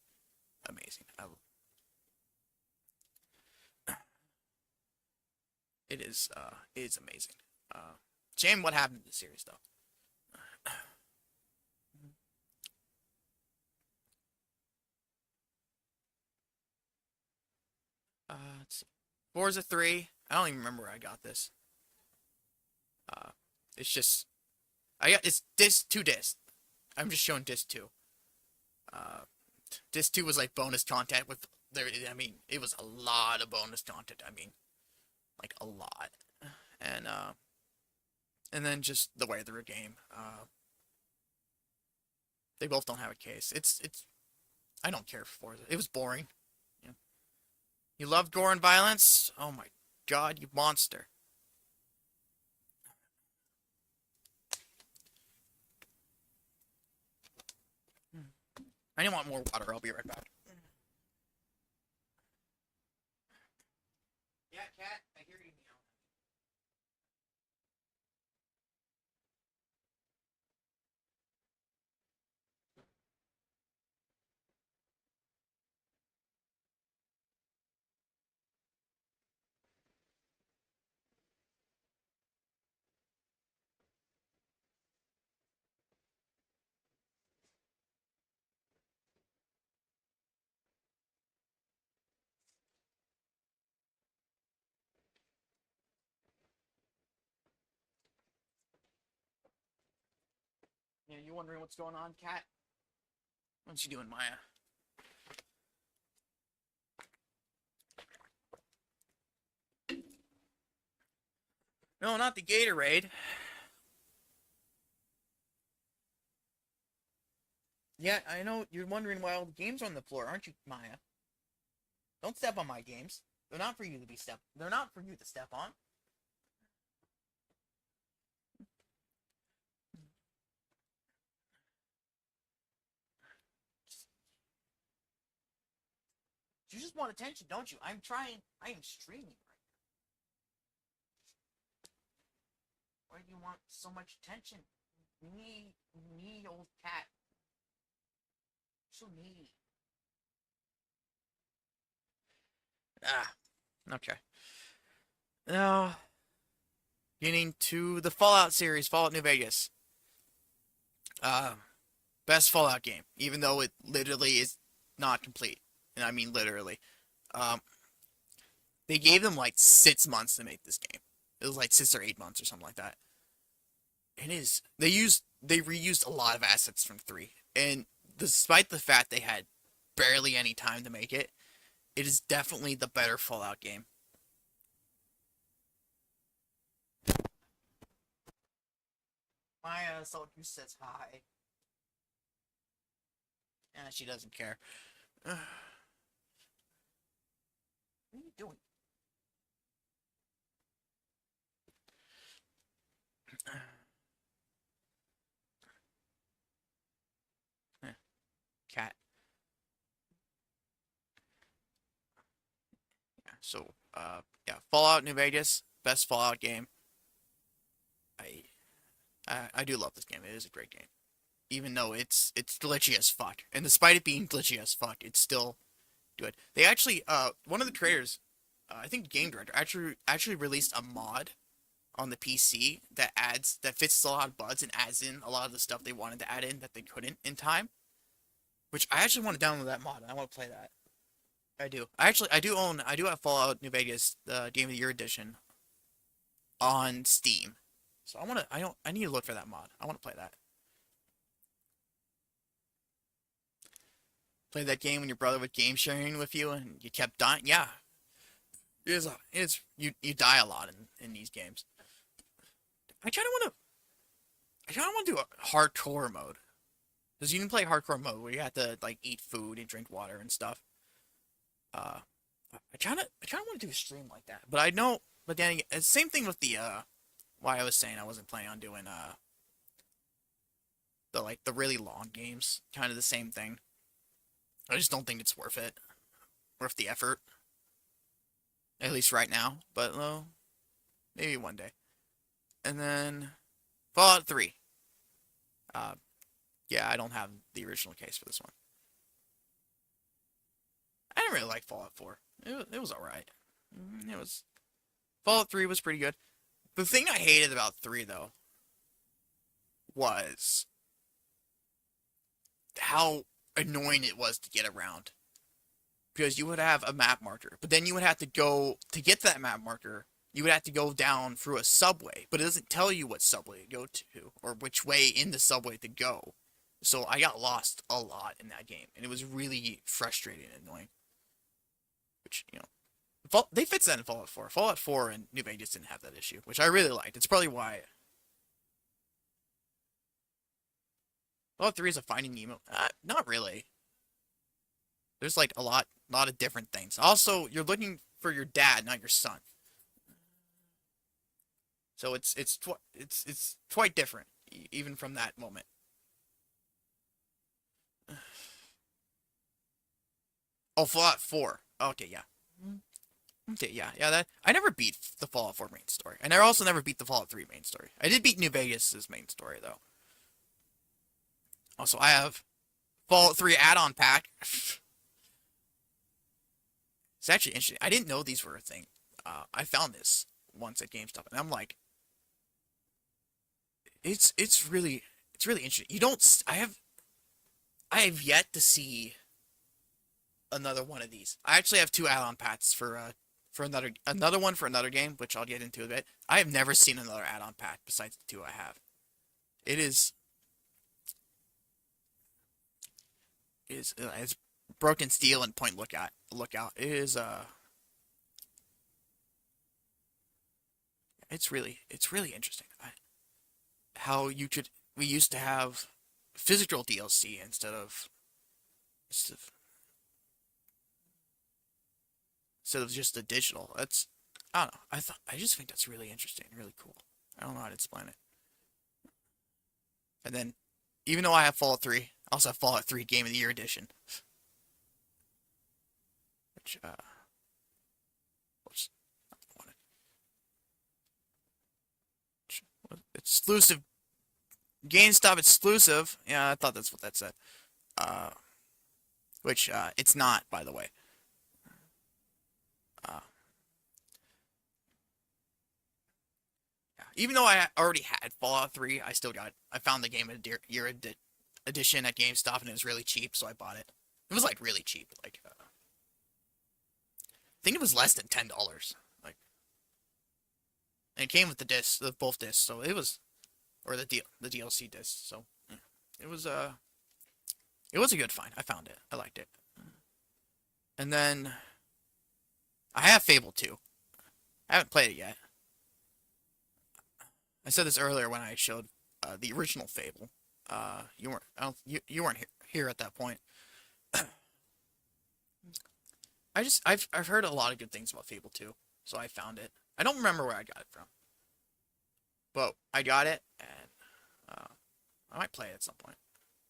amazing. It is amazing. Shame what happened to the series though. Let's see. Forza 3. I don't even remember where I got this. Uh, it's just it's disc 2 disc. I'm just showing disc 2. Uh, disc 2 was like bonus content with there. I mean, it was a lot of bonus content. I mean, like a lot, and and then just the way they're a game. They both don't have a case. It's. I don't care for Forza. It was boring. Yeah. You love gore and violence? Oh my god, you monster! I didn't want more water. I'll be right back. Yeah, cat. I hear you meow. Yeah, you wondering what's going on, cat? What's you doing, Maya? No, not the Gatorade. Yeah, I know you're wondering why all the games are on the floor, aren't you, Maya? Don't step on my games. They're not for you to be step. They're not for you to step on. You just want attention, don't you? I'm trying. I am streaming right now. Why do you want so much attention? Me, old cat. So needy. Ah, okay. Now, getting to the Fallout series, Fallout New Vegas. Uh, Best Fallout game, even though it literally is not complete. And I mean literally. Um, they gave them like 6 months to make this game. It was like 6 or 8 months or something like that. It is. They reused a lot of assets from three, and despite the fact they had barely any time to make it, it is definitely the better Fallout game. Maya Soldier says hi. She doesn't care. What are you doing? Cat. Yeah, so, yeah, Fallout New Vegas, best Fallout game. I, I do love this game. It is a great game, even though it's glitchy as fuck. And despite it being glitchy as fuck, it's still good. They actually, one of the creators, I think game director, actually released a mod on the PC that fits a lot of bugs and adds in a lot of the stuff they wanted to add in that they couldn't in time. Which I actually want to download that mod. I want to play that. I do. I do have Fallout New Vegas, the Game of the Year edition on Steam. So I need to look for that mod. I want to play that. Play that game when your brother was game sharing with you and you kept dying. Yeah, you die a lot in these games. I kind of want to I kind of want to do a hardcore mode because you can play hardcore mode where you have to like eat food and drink water and stuff. Uh, I kind of want to do a stream like that, but I know, but then again, it's the same thing with the why I was saying I wasn't planning on doing the really long games. Kind of the same thing. I just don't think it's worth it, worth the effort. At least right now, but well, maybe one day. And then Fallout 3. Uh, yeah, I don't have the original case for this one. I didn't really like Fallout 4. It was alright. It was Fallout 3 was pretty good. The thing I hated about 3 though was how annoying it was to get around. Because you would have a map marker, but then you would have to go to get to that map marker. You would have to go down through a subway, but it doesn't tell you what subway to go to or which way in the subway to go. So I got lost a lot in that game, and it was really frustrating and annoying. Which they fixed that in Fallout 4. Fallout 4 and New Vegas didn't have that issue, which I really liked. It's probably why Fallout 3 is a Finding Nemo. Not really. There's like lot of different things. Also, you're looking for your dad, not your son. So it's quite different, even from that moment. Oh, Fallout 4. Okay, yeah. Okay, yeah. That I never beat the Fallout 4 main story, and I also never beat the Fallout 3 main story. I did beat New Vegas's main story though. Also, I have Fallout 3 add-on pack. It's actually interesting. I didn't know these were a thing. I found this once at GameStop, and I'm like, it's really interesting. You don't. I have yet to see another one of these. I actually have two add-on packs for another one for another game, which I'll get into a bit. I have never seen another add-on pack besides the two I have. It is it's Broken Steel and Point Lookout. It is it's really interesting. How you could we used to have physical DLC instead of just the digital. That's I don't know. I just think that's really interesting, really cool. I don't know how to explain it. And then, even though I have Fallout 3, I also have Fallout 3 Game of the Year edition, which whoops, exclusive GameStop exclusive. Yeah, I thought that's what that said. Uh, which it's not, by the way. Uh, yeah. Even though I already had Fallout 3, I found the Game of the Year edition at GameStop, and it was really cheap, so I bought it. It was like really cheap, like I think it was less than $10. Like, and it came with the discs, both discs, so it was, or the DLC disc. So yeah. it was uh it was a good find. I found it. I liked it. And then I have Fable 2. I haven't played it yet. I said this earlier when I showed the original Fable. You weren't. I don't. You weren't here at that point. I've heard a lot of good things about Fable 2, so I found it. I don't remember where I got it from, but I got it, and I might play it at some point,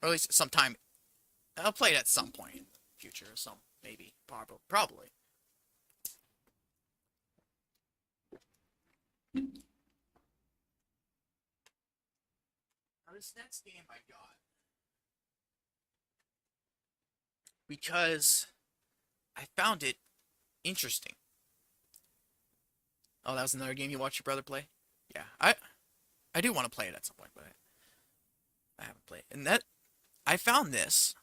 or at least sometime. I'll play it at some point in the future, maybe, probably. Now this next game I got because I found it interesting. Oh, that was another game you watched your brother play? Yeah, I do want to play it at some point, but I haven't played it. And that I found this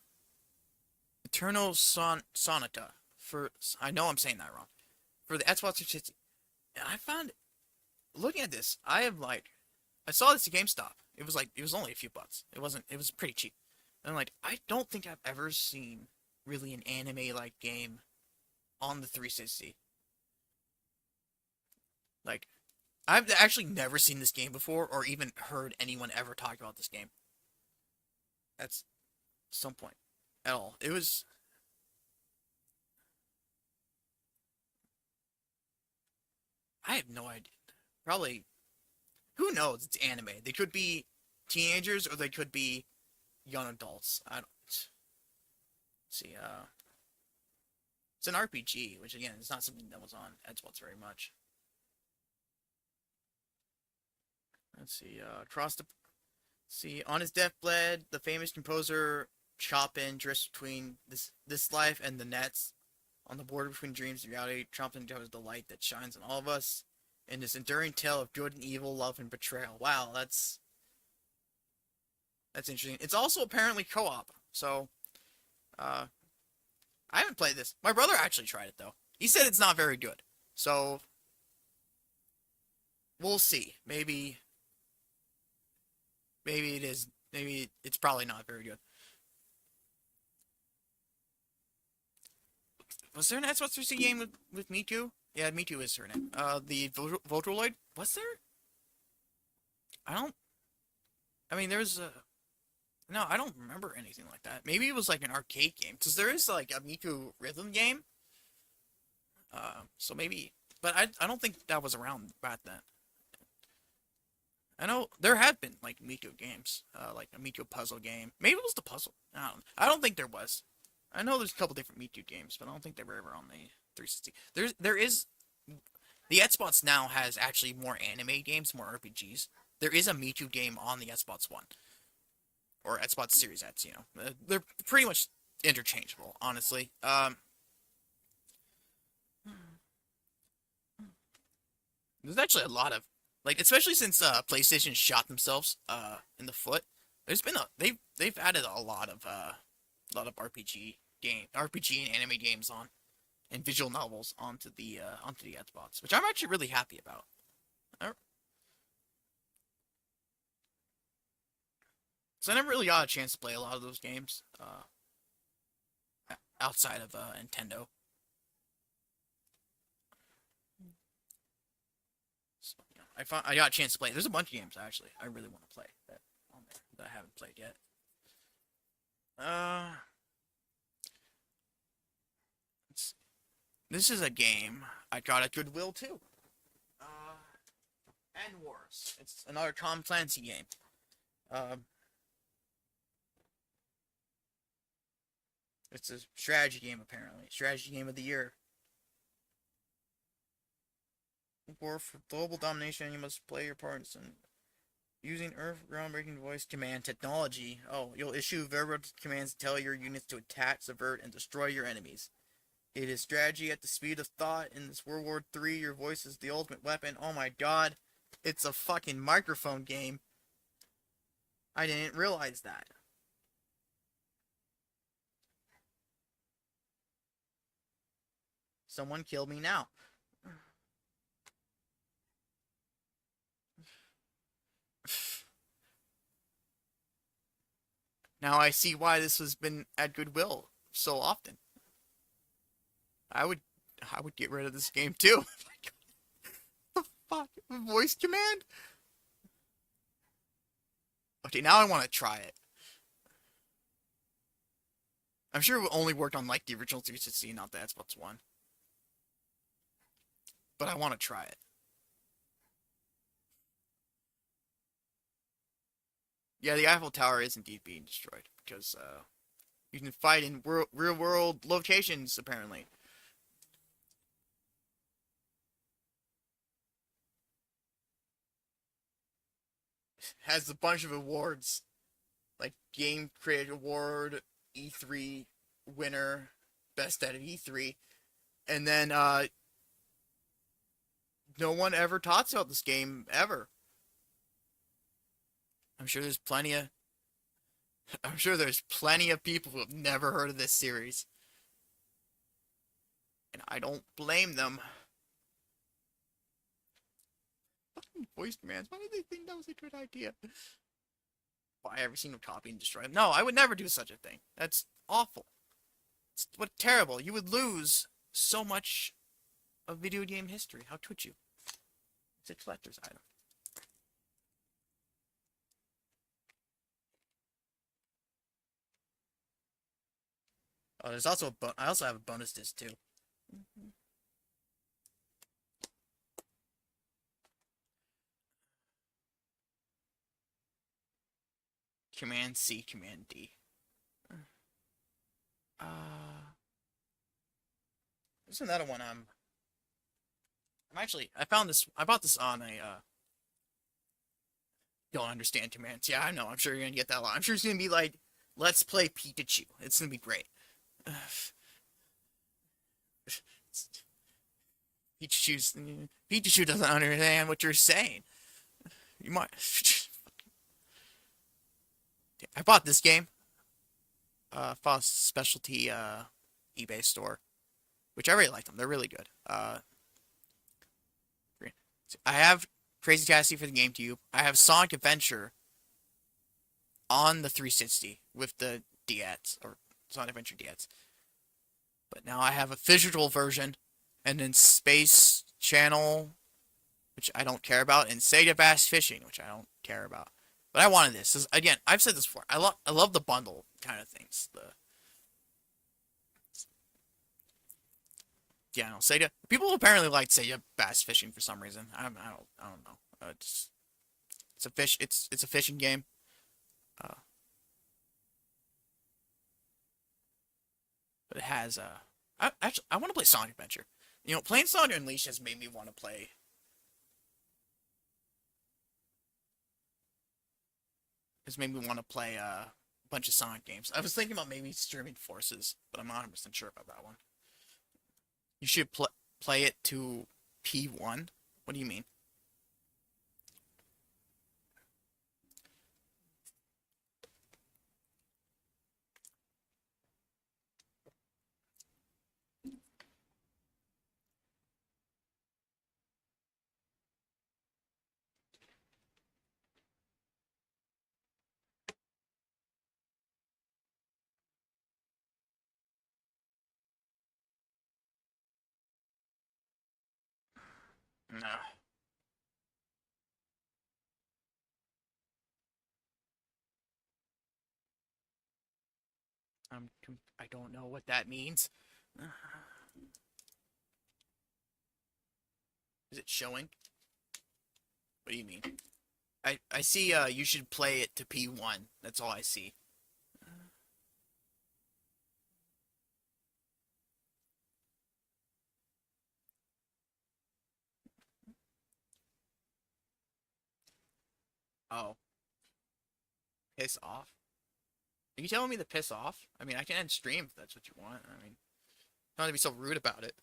Eternal Sonata for, I know I'm saying that wrong, for the Xbox 360. And I found, looking at this, I saw this at GameStop. It was only a few bucks. It was pretty cheap. And I'm like, I don't think I've ever seen really an anime-like game on the 360. Like, I've actually never seen this game before, or even heard anyone ever talk about this game. At some point at all. I have no idea. Probably, who knows? It's anime. They could be teenagers, or they could be young adults. I don't see. It's an RPG, which again is not something that was on Xbox very much. Let's see. On his deathbed, the famous composer Chopin drifts between this life and the nets, on the border between dreams and reality. Chopin uncovers the light that shines on all of us in this enduring tale of good and evil, love and betrayal. Wow, that's interesting. It's also apparently co-op, so I haven't played this. My brother actually tried it though. He said it's not very good, so we'll see. Maybe it is. Maybe it's probably not very good. Was there an Xbox 360 game with Me Too? Yeah, Me Too is her name. The Voltoloid? Was there? I don't. I mean, there's a. No, I don't remember anything like that. Maybe it was like an arcade game, because there is like a Me Too rhythm game. So maybe, but I don't think that was around back then. I know there have been like Me Too games, like a Me Too puzzle game. Maybe it was the puzzle. I don't think there was. I know there's a couple different Me Too games, but I don't think they were ever on the 360. There is the Xbox now has actually more anime games, more RPGs. There is a Me Too game on the Xbox One or Xbox Series X. They're pretty much interchangeable, honestly. There's actually a lot of, like, especially since PlayStation shot themselves in the foot. There's been they've added a lot of RPG and anime games on, and visual novels onto the Xbox, which I'm actually really happy about. So I never really got a chance to play a lot of those games outside of Nintendo. So, I got a chance to play. There's a bunch of games actually I really want to play that on there that I haven't played yet. Uh, this is a game I got at Goodwill too. Uh, End Wars. It's another Tom Clancy game. Uh, it's a strategy game apparently. Strategy game of the year. War for global domination. You must play your parts in using Earth groundbreaking voice command technology. Oh, you'll issue verbal commands to tell your units to attack, subvert, and destroy your enemies. It is strategy at the speed of thought. In this World War III, your voice is the ultimate weapon. Oh my god. It's a fucking microphone game. I didn't realize that. Someone killed me now. Now I see why this has been at Goodwill so often. I would I would get rid of this game too. The fuck? Voice command? Okay, now I want to try it. I'm sure it only worked on like the original 360, not the Xbox One. But I want to try it. Yeah, the Eiffel Tower is indeed being destroyed because you can fight in real world locations apparently. Has a bunch of awards like Game Creator Award, E3 winner, best at E3, and then no one ever talks about this game ever. I'm sure there's plenty of I'm sure there's plenty of people who have never heard of this series, and I don't blame them. Fucking voice commands. Why did they think that was a good idea? Why ever seen them copy and destroy them? No, I would never do such a thing. That's awful. It's what terrible. You would lose so much of video game history. How could you? It's a collector's item. Oh, there's also I also have a bonus disc too. Command C, Command D. There's another one. I'm actually I found this. I bought this on a. Don't understand commands. Yeah, I know. I'm sure you're gonna get that a lot. I'm sure it's gonna be like, let's play Pikachu. It's gonna be great. Pikachu's Pikachu doesn't understand what you're saying. You might. I bought this game. Foss specialty eBay store, which I really like them. They're really good. I have Crazy Taxi for the GameCube. I have Sonic Adventure on the 360 with the DS or Sonic Adventure DS. But now I have a physical version, and then Space Channel, which I don't care about, and Sega Bass Fishing, which I don't care about. But I wanted this. Again, I've said this before. I love the bundle kind of things. The yeah, no, Sega. People apparently like Sega Bass Fishing for some reason. I don't know. It's a fish. It's a fishing game. Uh, but it has I want to play Sonic Adventure. You know, playing Sonic Unleashed has made me want to play. Has made me want to play a bunch of Sonic games. I was thinking about maybe streaming Forces, but I'm not 100% sure about that one. You should play it to P1. What do you mean? No. I don't know what that means. Is it showing? What do you mean? I see you should play it to P1. That's all I see. Oh, piss off. Are you telling me to piss off? I mean, I can end stream if that's what you want. I mean, not to be so rude about it.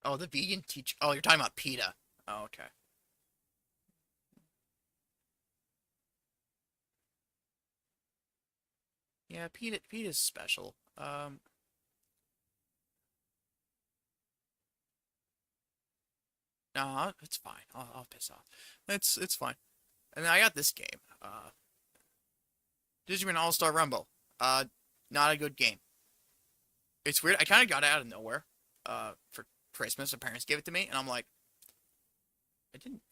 Oh, the vegan teach. Oh, you're talking about PETA. Oh, okay. Yeah, PETA's special. No, it's fine. I'll piss off. It's fine. And then I got this game. Digimon All Star Rumble. Not a good game. It's weird. I kind of got it out of nowhere. For Christmas, my parents gave it to me, and I'm like,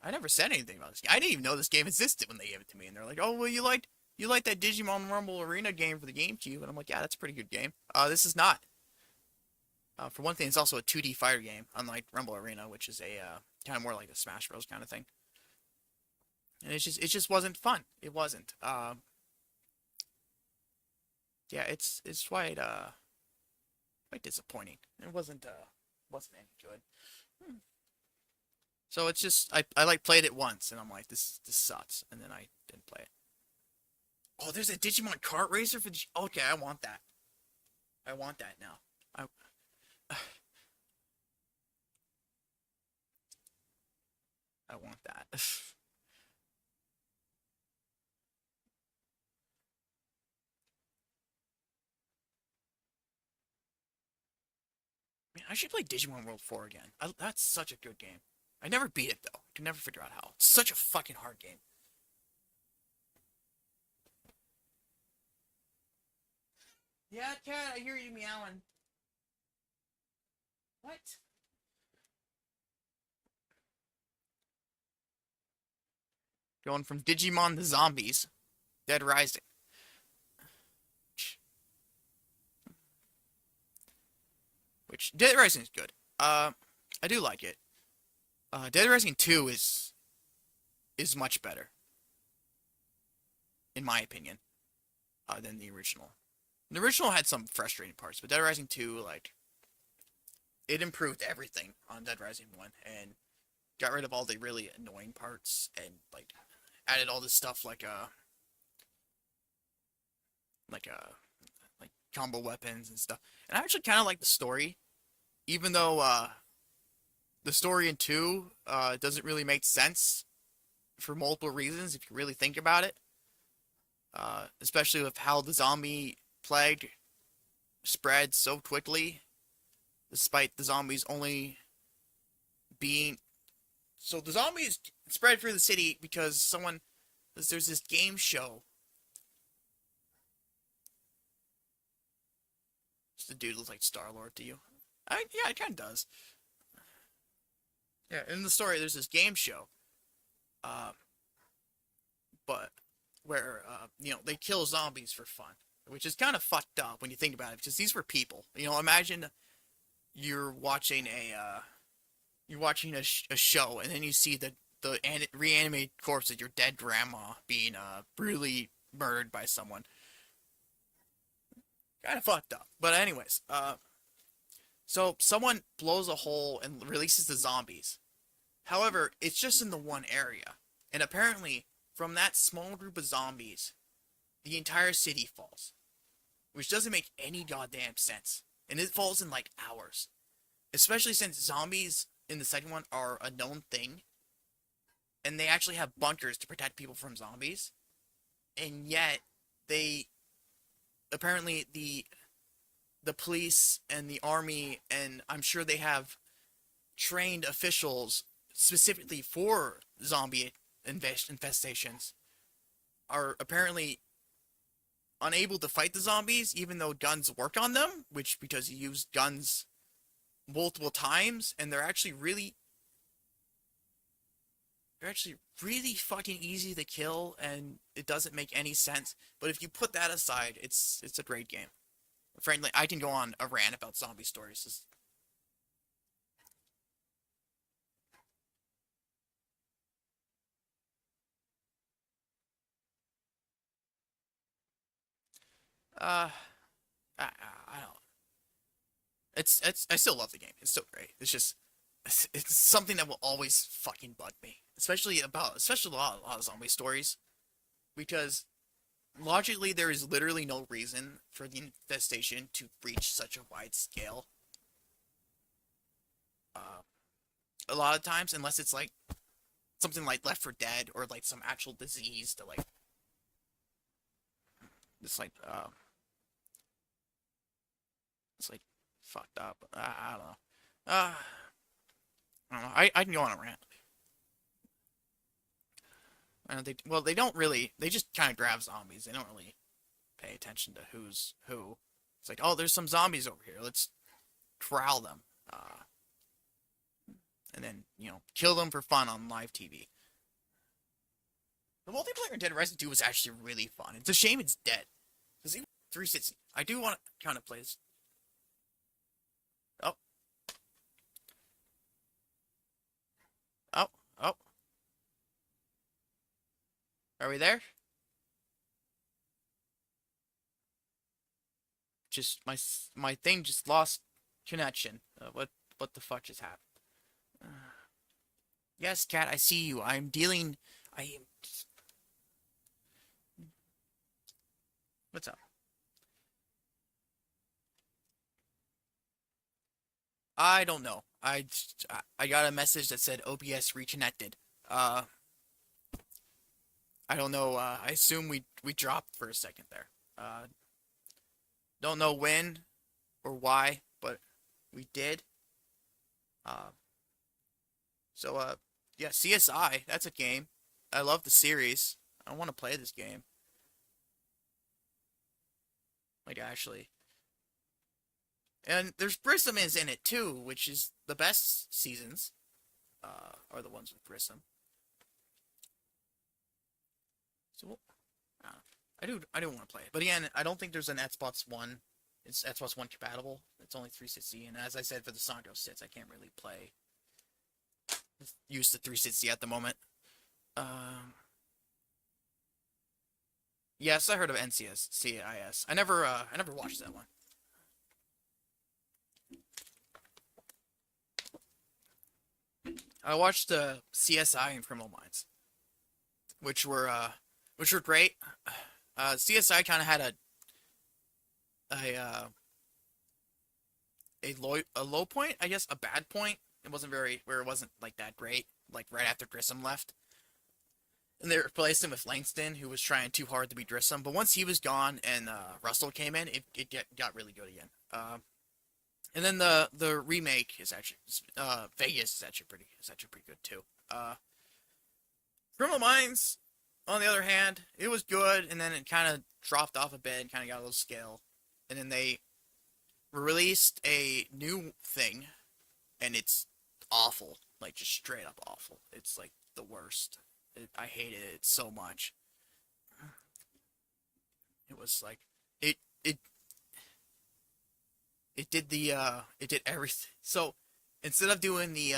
I never said anything about this game. I didn't even know this game existed when they gave it to me, and they're like, oh well, you liked that Digimon Rumble Arena game for the GameCube, and I'm like, yeah, that's a pretty good game. This is not. For one thing, it's also a 2D fighter game, unlike Rumble Arena, which is a kind of more like a Smash Bros. Kind of thing. And it just wasn't fun. It wasn't. Yeah, it's quite disappointing. It wasn't any good. So it's just I like played it once and I'm like this sucks, and then I didn't play it. Oh, there's a Digimon kart racer for okay, I want that. I want that now. I I want that. Man, I should play Digimon World 4 again. That's such a good game. I never beat it though. I can never figure out how. It's such a fucking hard game. Yeah, cat, I hear you meowing. What? Going from Digimon to zombies. Dead Rising. Which Dead Rising is good. I do like it. Dead Rising 2 is much better, in my opinion, than the original. The original had some frustrating parts, but Dead Rising 2, like, it improved everything on Dead Rising 1 and got rid of all the really annoying parts and, like, added all this stuff like, like combo weapons and stuff. And I actually kind of like the story, even though, the story in 2, doesn't really make sense for multiple reasons if you really think about it. Especially with how the zombie plague spread so quickly, despite the zombies only being. So the zombies spread through the city because there's this game show. Does the dude look like Star-Lord to you? Yeah, it kind of does. Yeah, in the story, there's this game show, uh, but where they kill zombies for fun, which is kind of fucked up when you think about it, because these were people. Imagine you're watching a show, and then you see the reanimated corpse of your dead grandma being brutally murdered by someone. Kind of fucked up. But anyways, so someone blows a hole and releases the zombies. However, it's just in the one area. And apparently, from that small group of zombies, the entire city falls. Which doesn't make any goddamn sense. And it falls in like hours. Especially since zombies in the second one are a known thing. And they actually have bunkers to protect people from zombies. And yet, apparently the police and the army, and I'm sure they have trained officials specifically for zombie infestations, are apparently unable to fight the zombies even though guns work on them, which because you use guns multiple times, and they're actually really they're actually really fucking easy to kill, and it doesn't make any sense. But if you put that aside, it's a great game. Frankly, I can go on a rant about zombie stories. Uh, I don't. It's I still love the game. It's so great. It's just it's something that will always fucking bug me, especially a lot of zombie stories, because logically there is literally no reason for the infestation to reach such a wide scale. Uh, a lot of times, unless it's like something like Left 4 Dead or like some actual disease that like it's like it's like fucked up. I don't know. Uh, I don't know. I can go on a rant. They don't really. They just kind of grab zombies. They don't really pay attention to who's who. It's like, oh, there's some zombies over here. Let's corral them, and then kill them for fun on live TV. The multiplayer in Dead Rising 2 was actually really fun. It's a shame it's dead. Because even 360, I do want to kind of play this. Oh, oh, oh. Are we there? Just my thing just lost connection. What the fuck just happened? Uh, yes, cat, I see you. I'm dealing. I am. What's up? I don't know. I got a message that said OBS reconnected. Uh, I don't know. I assume we dropped for a second there. Don't know when or why, but we did. Uh, so yeah, CSI. That's a game. I love the series. I want to play this game. Like actually, and there's Grissom is in it too, which is the best seasons. Are the ones with Grissom. So I do want to play it, but again, I don't think there's an Xbox One. It's Xbox One compatible. It's only 360, and as I said for the Sonic 06, I can't really use the 360 at the moment. Yes, I heard of NCIS. I never watched that one. I watched CSI and Criminal Minds, which were great. CSI kind of had a uh, a low point, I guess, a bad point. It wasn't very where it wasn't like that great. Like right after Grissom left, and they replaced him with Langston, who was trying too hard to be Grissom. But once he was gone and Russell came in, it got really good again. And then the remake is actually Vegas is actually pretty good too. Criminal Minds, on the other hand, it was good, and then it kind of dropped off a bit and kind of got a little scale, and then they released a new thing, and it's awful, like just straight up awful. It's like the worst. I hated it so much. It was like it it it did everything. So instead of doing the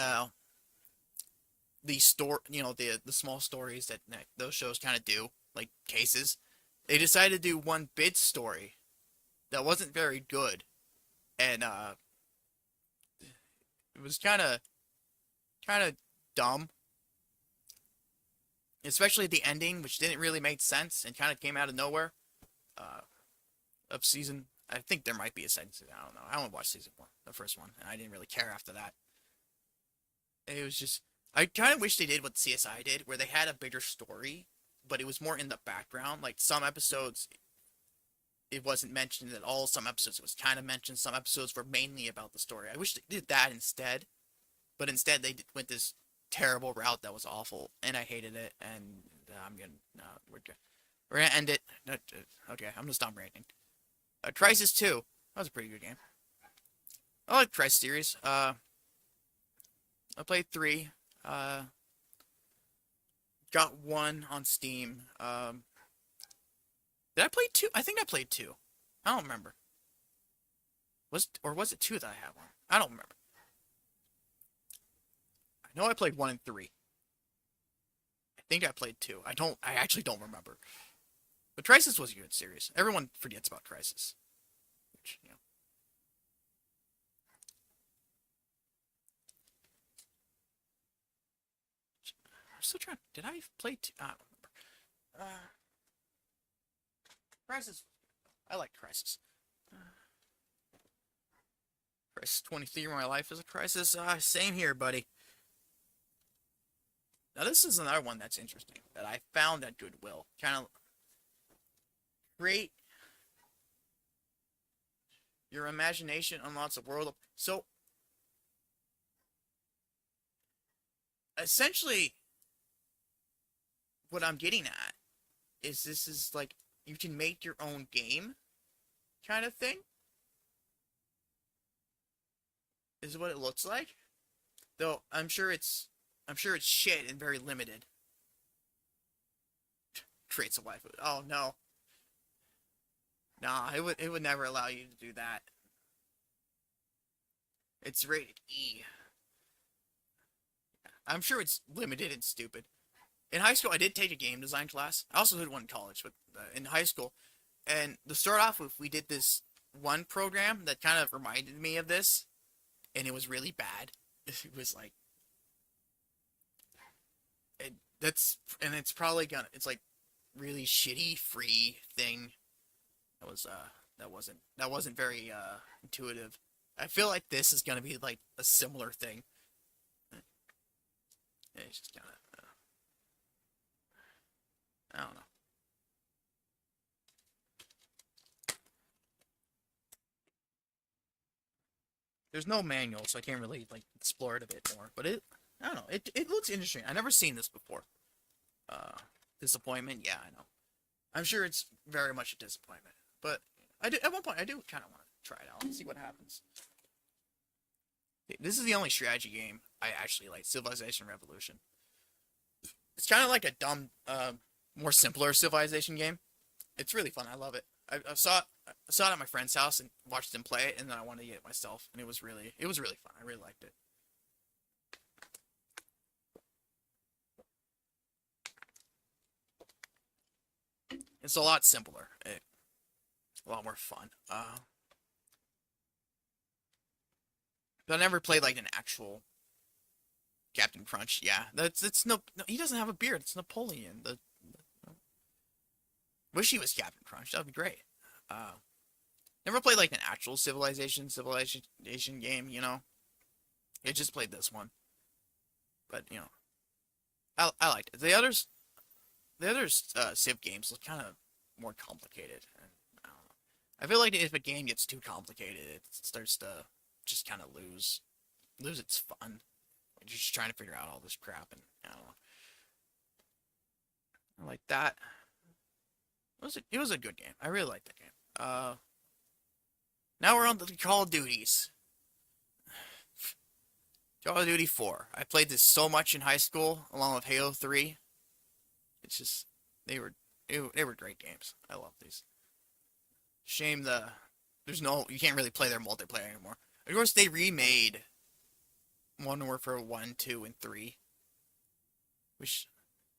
store, the small stories that those shows kind of do, like cases, they decided to do one big story that wasn't very good, and it was kind of dumb, especially the ending, which didn't really make sense and kind of came out of nowhere. Uh, of season, I think there might be a second season. I don't know. I only watched season one, the first one, and I didn't really care after that. It was just, I kind of wish they did what CSI did, where they had a bigger story, but it was more in the background. Like some episodes, it wasn't mentioned at all. Some episodes it was kind of mentioned. Some episodes were mainly about the story. I wish they did that instead, but instead they went this terrible route that was awful, and I hated it. And I'm gonna no, we're gonna end it. Okay, I'm gonna stop ranting. Crisis 2. That was a pretty good game. I like Crisis series. I played 3. got one on Steam. Did I play two? I think I played two. I don't remember. Was it two that I had one? I don't remember. I know I played one and three. I think I played two. I actually don't remember. But Crisis was a good series. Everyone forgets about Crisis. Which, I'm still trying. Did I play two? I don't remember. Crisis. I like Crisis. Crisis 23, my life is a crisis. Same here, buddy. Now this is another one that's interesting that I found at Goodwill. Kind of create your imagination unlocks a world of. So essentially, what I'm getting at is this is like you can make your own game, kind of thing. Is what it looks like. Though I'm sure it's shit and very limited. Creates a waifu. Oh no. Nah, it would never allow you to do that. It's rated E. I'm sure it's limited and stupid. In high school, I did take a game design class. I also did one in college, but in high school. And to start off with, we did this one program that kind of reminded me of this, and it was really bad. It was like, it's probably gonna, it's like really shitty free thing. That was that wasn't very intuitive. I feel like this is gonna be like a similar thing. It's just kind of I don't know. There's no manual, so I can't really like explore it a bit more. But I don't know. It looks interesting. I never seen this before. Uh, Disappointment. Yeah, I know. I'm sure it's very much a disappointment. But I do at one point I do kind of want to try it out and see what happens. This is the only strategy game I actually like. Civilization Revolution. It's kind of like a dumb, more simpler Civilization game. It's really fun. I love it. I saw it at my friend's house and watched them play it, and then I wanted to get it myself, and it was really fun. I really liked it. It's a lot simpler, a lot more fun. But I never played like an actual Captain Crunch. Yeah, that's no. He doesn't have a beard. It's Napoleon. Wish he was Captain Crunch. That'd be great. Uh, Never played like an actual civilization game. I just played this one, but I liked it. The others Civ games look kind of more complicated. And I don't know. I feel like if a game gets too complicated, it starts to just kind of lose its fun. You're just trying to figure out all this crap, and I don't know. I like that. It was a good game. I really liked that game. Now we're on the Call of Duties. Call of Duty 4. I played this so much in high school, along with Halo 3. It's just they were they were great games. I love these. Shame you can't really play their multiplayer anymore. Of course, they remade Modern Warfare 1, 2, and 3, which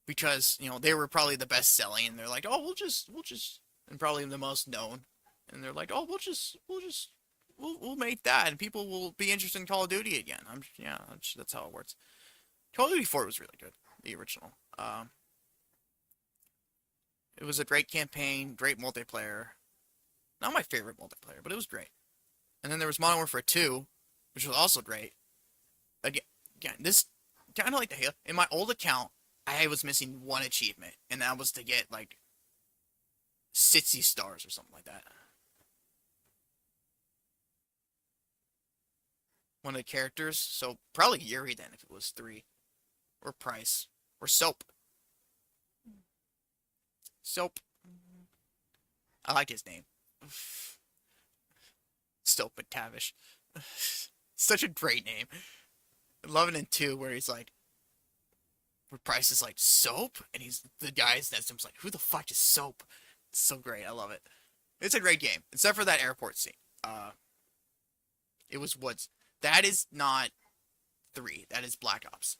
because they were probably the best selling, and they're like, oh, we'll just, and probably the most known, and they're like, oh, we'll make that, and people will be interested in Call of Duty again. Yeah, that's how it works. Call of Duty 4 was really good, the original. It was a great campaign, great multiplayer. Not my favorite multiplayer, but it was great. And then there was Modern Warfare 2, which was also great. Again, this kind of like the Halo. In my old account, I was missing one achievement, and that was to get like 60 stars or something like that. One of the characters, so probably Yuri then if it was 3, or Price, or Soap. Soap. I like his name. Soap McTavish. Such a great name. I love it in 2 where he's like, where Price is like soap, and he's the guy that's him's like, who the fuck is soap? It's so great. I love it. It's a great game, except for that airport scene. It was Woods. That is not 3. That is Black Ops.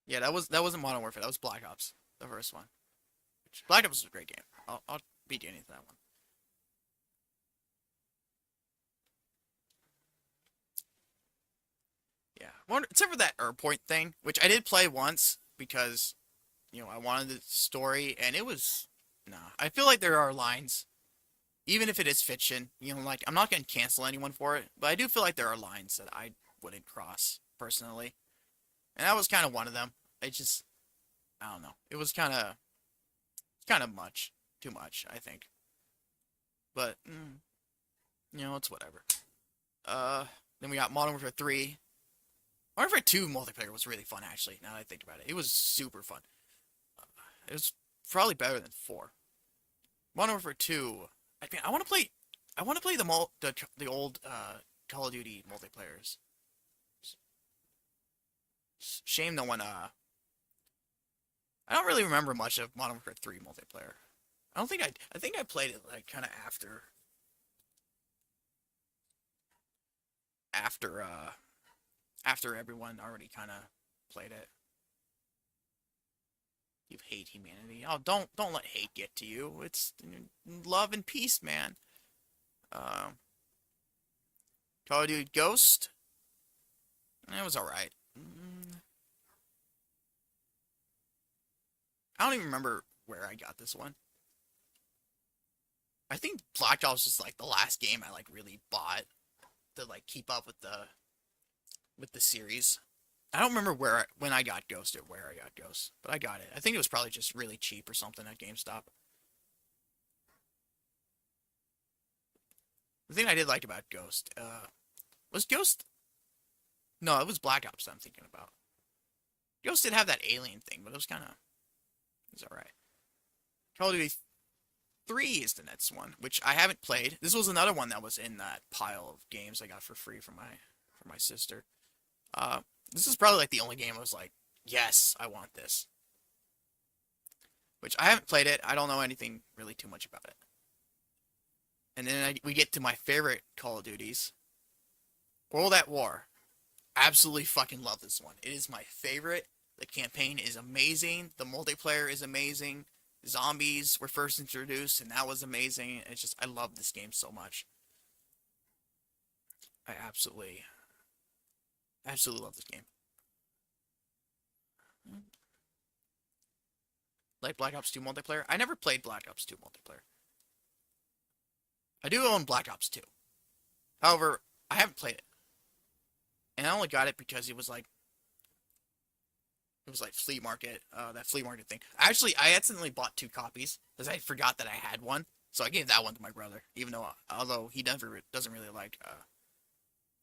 Yeah, that wasn't Modern Warfare. That was Black Ops, the first one. Black Ops was a great game. I'll beat you into that one. Yeah, except for that airport thing, which I did play once because I wanted the story, and it was nah. I feel like there are lines, even if it is fiction. Like I'm not gonna cancel anyone for it, but I do feel like there are lines that I wouldn't cross personally, and that was kind of one of them. I don't know. It was kind of much, too much, I think. But it's whatever. Then we got Modern Warfare 3. Modern Warfare 2 multiplayer was really fun, actually. Now that I think about it, it was super fun. It was probably better than 4. Modern Warfare 2. I mean, I want to play. I want to play the old Call of Duty multiplayers. Shame no one. I don't really remember much of Modern Warfare 3 multiplayer. I don't think I think I played it like kind of after after everyone already kind of played it. You hate humanity. Oh, don't let hate get to you. It's love and peace, man. Uh, Call of Duty Ghost. It was alright. I don't even remember where I got this one. I think Black Ops was like the last game I like really bought to like keep up with the series. I don't remember when I got Ghost or where I got Ghost, but I got it. I think it was probably just really cheap or something at GameStop. The thing I did like about Ghost was Ghost. No, it was Black Ops that I'm thinking about. Ghost did have that alien thing, but it was alright. Call of Duty 3 is the next one, which I haven't played. This was another one that was in that pile of games I got for free from my sister. Uh, this is probably like the only game I was like, yes, I want this. Which I haven't played it. I don't know anything really too much about it. And then we get to my favorite Call of Duties, World at War. Absolutely fucking love this one. It is my favorite. The campaign is amazing. The multiplayer is amazing. Zombies were first introduced, and that was amazing. It's just, I love this game so much. I absolutely love this game. Like Black Ops 2 multiplayer. I never played Black Ops 2 multiplayer. I do own Black Ops 2. However, I haven't played it. And I only got it because it was like flea market, that flea market thing. Actually, I accidentally bought 2 copies because I forgot that I had one. So I gave that one to my brother, even though, although he doesn't really like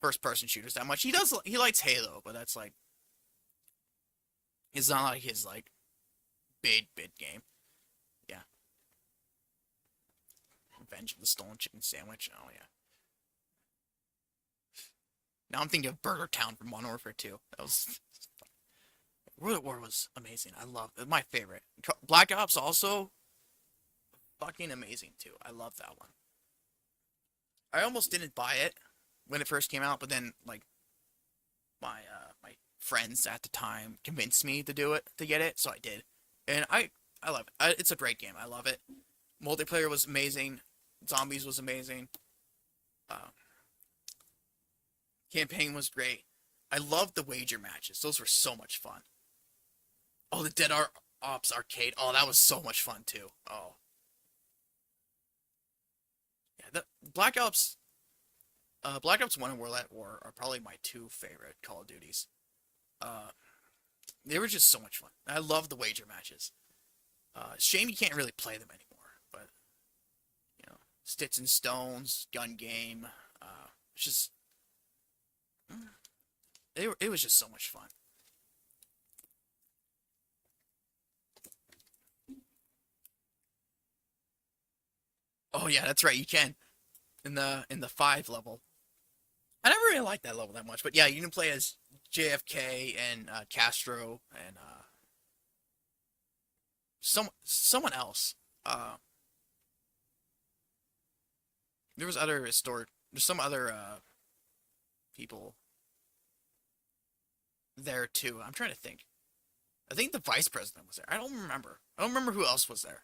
first-person shooters that much. He likes Halo, but that's like, it's not like his like big game. Yeah, Revenge of the Stolen Chicken Sandwich. Oh yeah. Now I'm thinking of Burger Town from Modern Warfare 2. That was World at War was amazing. I love it. My favorite. Black Ops also fucking amazing too. I love that one. I almost didn't buy it when it first came out, but then like my friends at the time convinced me to get it, so I did. And I love it. It's a great game. I love it. Multiplayer was amazing. Zombies was amazing. Uh, Campaign was great. I loved the wager matches. Those were so much fun. Oh, the Ops arcade. Oh, that was so much fun too. Oh, yeah. The Black Ops 1 and World at War are probably my 2 favorite Call of Duties. Uh, they were just so much fun. I love the wager matches. Shame you can't really play them anymore, but Sticks and Stones, Gun Game. It's just it was just so much fun. Oh yeah, that's right. You can in the 5 level. I never really liked that level that much, but yeah, you can play as JFK and Castro and someone else. Uh, there was other historic. There's some other people there too. I'm trying to think. I think the vice president was there. I don't remember. I don't remember who else was there.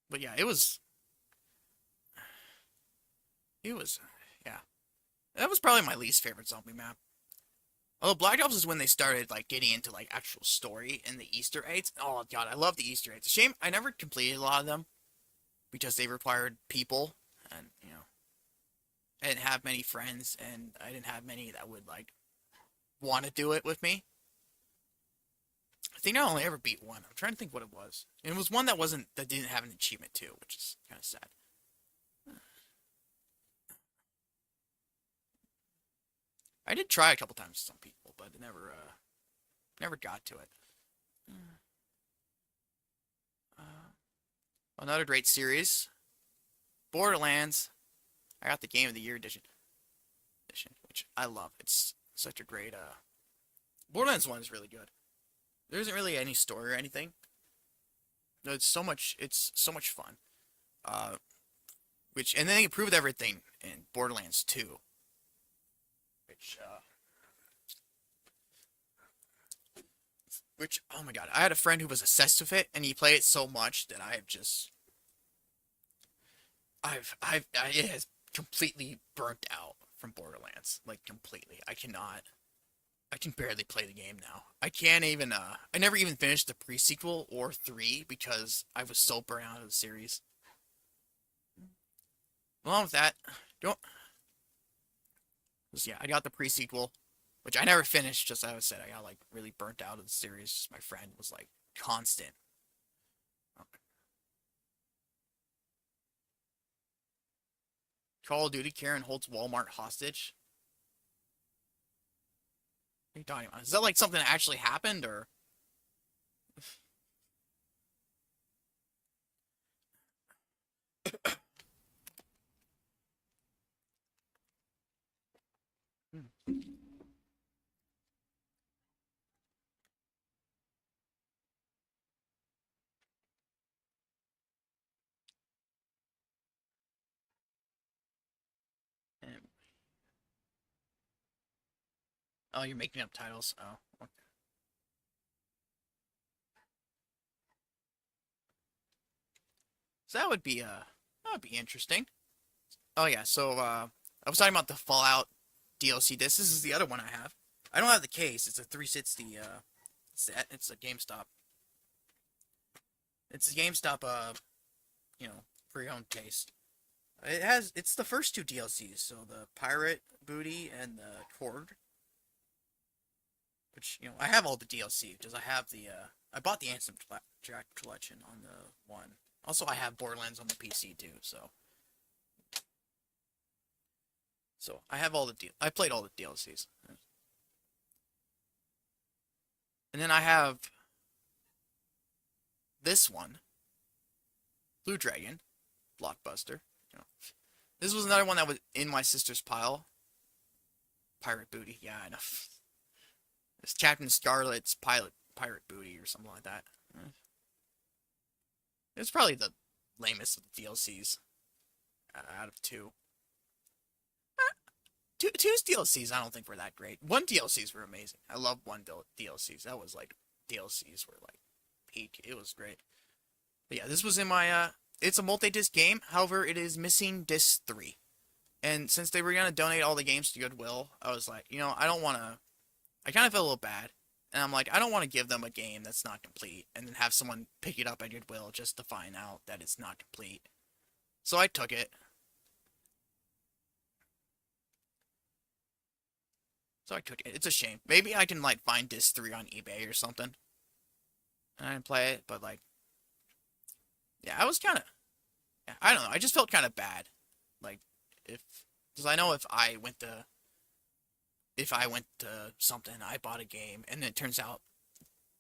But yeah, it was yeah. That was probably my least favorite zombie map. Although Black Ops is when they started like getting into like actual story and the Easter eggs. Oh god, I love the Easter eggs. Shame I never completed a lot of them because they required people, and I didn't have many friends, and I didn't have many that would like want to do it with me. I think I only ever beat one. I'm trying to think what it was. And it was one that didn't have an achievement too, which is kind of sad. I did try a couple times with some people, but it never got to it. Uh, Another great series, Borderlands. I got the Game of the Year edition, which I love. It's such a great Borderlands 1 is really good. There isn't really any story or anything. No, it's so much fun. Uh which and then they improved everything in Borderlands 2, which which oh my god, I had a friend who was obsessed with it and he played it so much that it has completely burnt out from Borderlands, like completely. I can barely play the game now. I can't even I never even finished the pre-sequel or 3 because I was so burnt out of the series. Along with that, don't yeah, I got the pre-sequel, which I never finished, just as I said, I got like really burnt out of the series. Just my friend was like constant. Call of Duty Karen holds Walmart hostage. What are you talking about? Is that like something that actually happened or um, oh, you're making up titles. Oh, okay. So that would be interesting. Oh yeah, so I was talking about the Fallout DLC. This is the other one I have. I don't have the case. It's a 360 set. It's a GameStop. It's a GameStop pre-owned case. It's the first two DLCs, so the Pirate Booty and the Cord, which I have all the DLC because I have I bought the Anthem Jack collection on the one. Also, I have Borderlands on the PC too, so I have all I played all the DLCs. And then I have this one, Blue Dragon, Blockbuster. You know, this was another one that was in my sister's pile. Pirate Booty, yeah, I know. It's Captain Scarlet's Pirate Booty or something like that. It's probably the lamest of the DLCs out of two. Two's DLCs I don't think were that great. One DLCs were amazing. I love one DLCs. That was like DLCs were like peak. It was great. But yeah, this was in my it's a multi-disc game. However, it is missing disc 3. And since they were gonna donate all the games to Goodwill, I was like, I don't want to. I kind of felt a little bad, and I'm like, I don't want to give them a game that's not complete, and then have someone pick it up at Goodwill just to find out that it's not complete. So I took it. So I took it. It's a shame. Maybe I can like find disc 3 on eBay or something, and I play it. But like, yeah, I was kind of. Yeah, I don't know. I just felt kind of bad, like if because I know if I went to something, I bought a game, and it turns out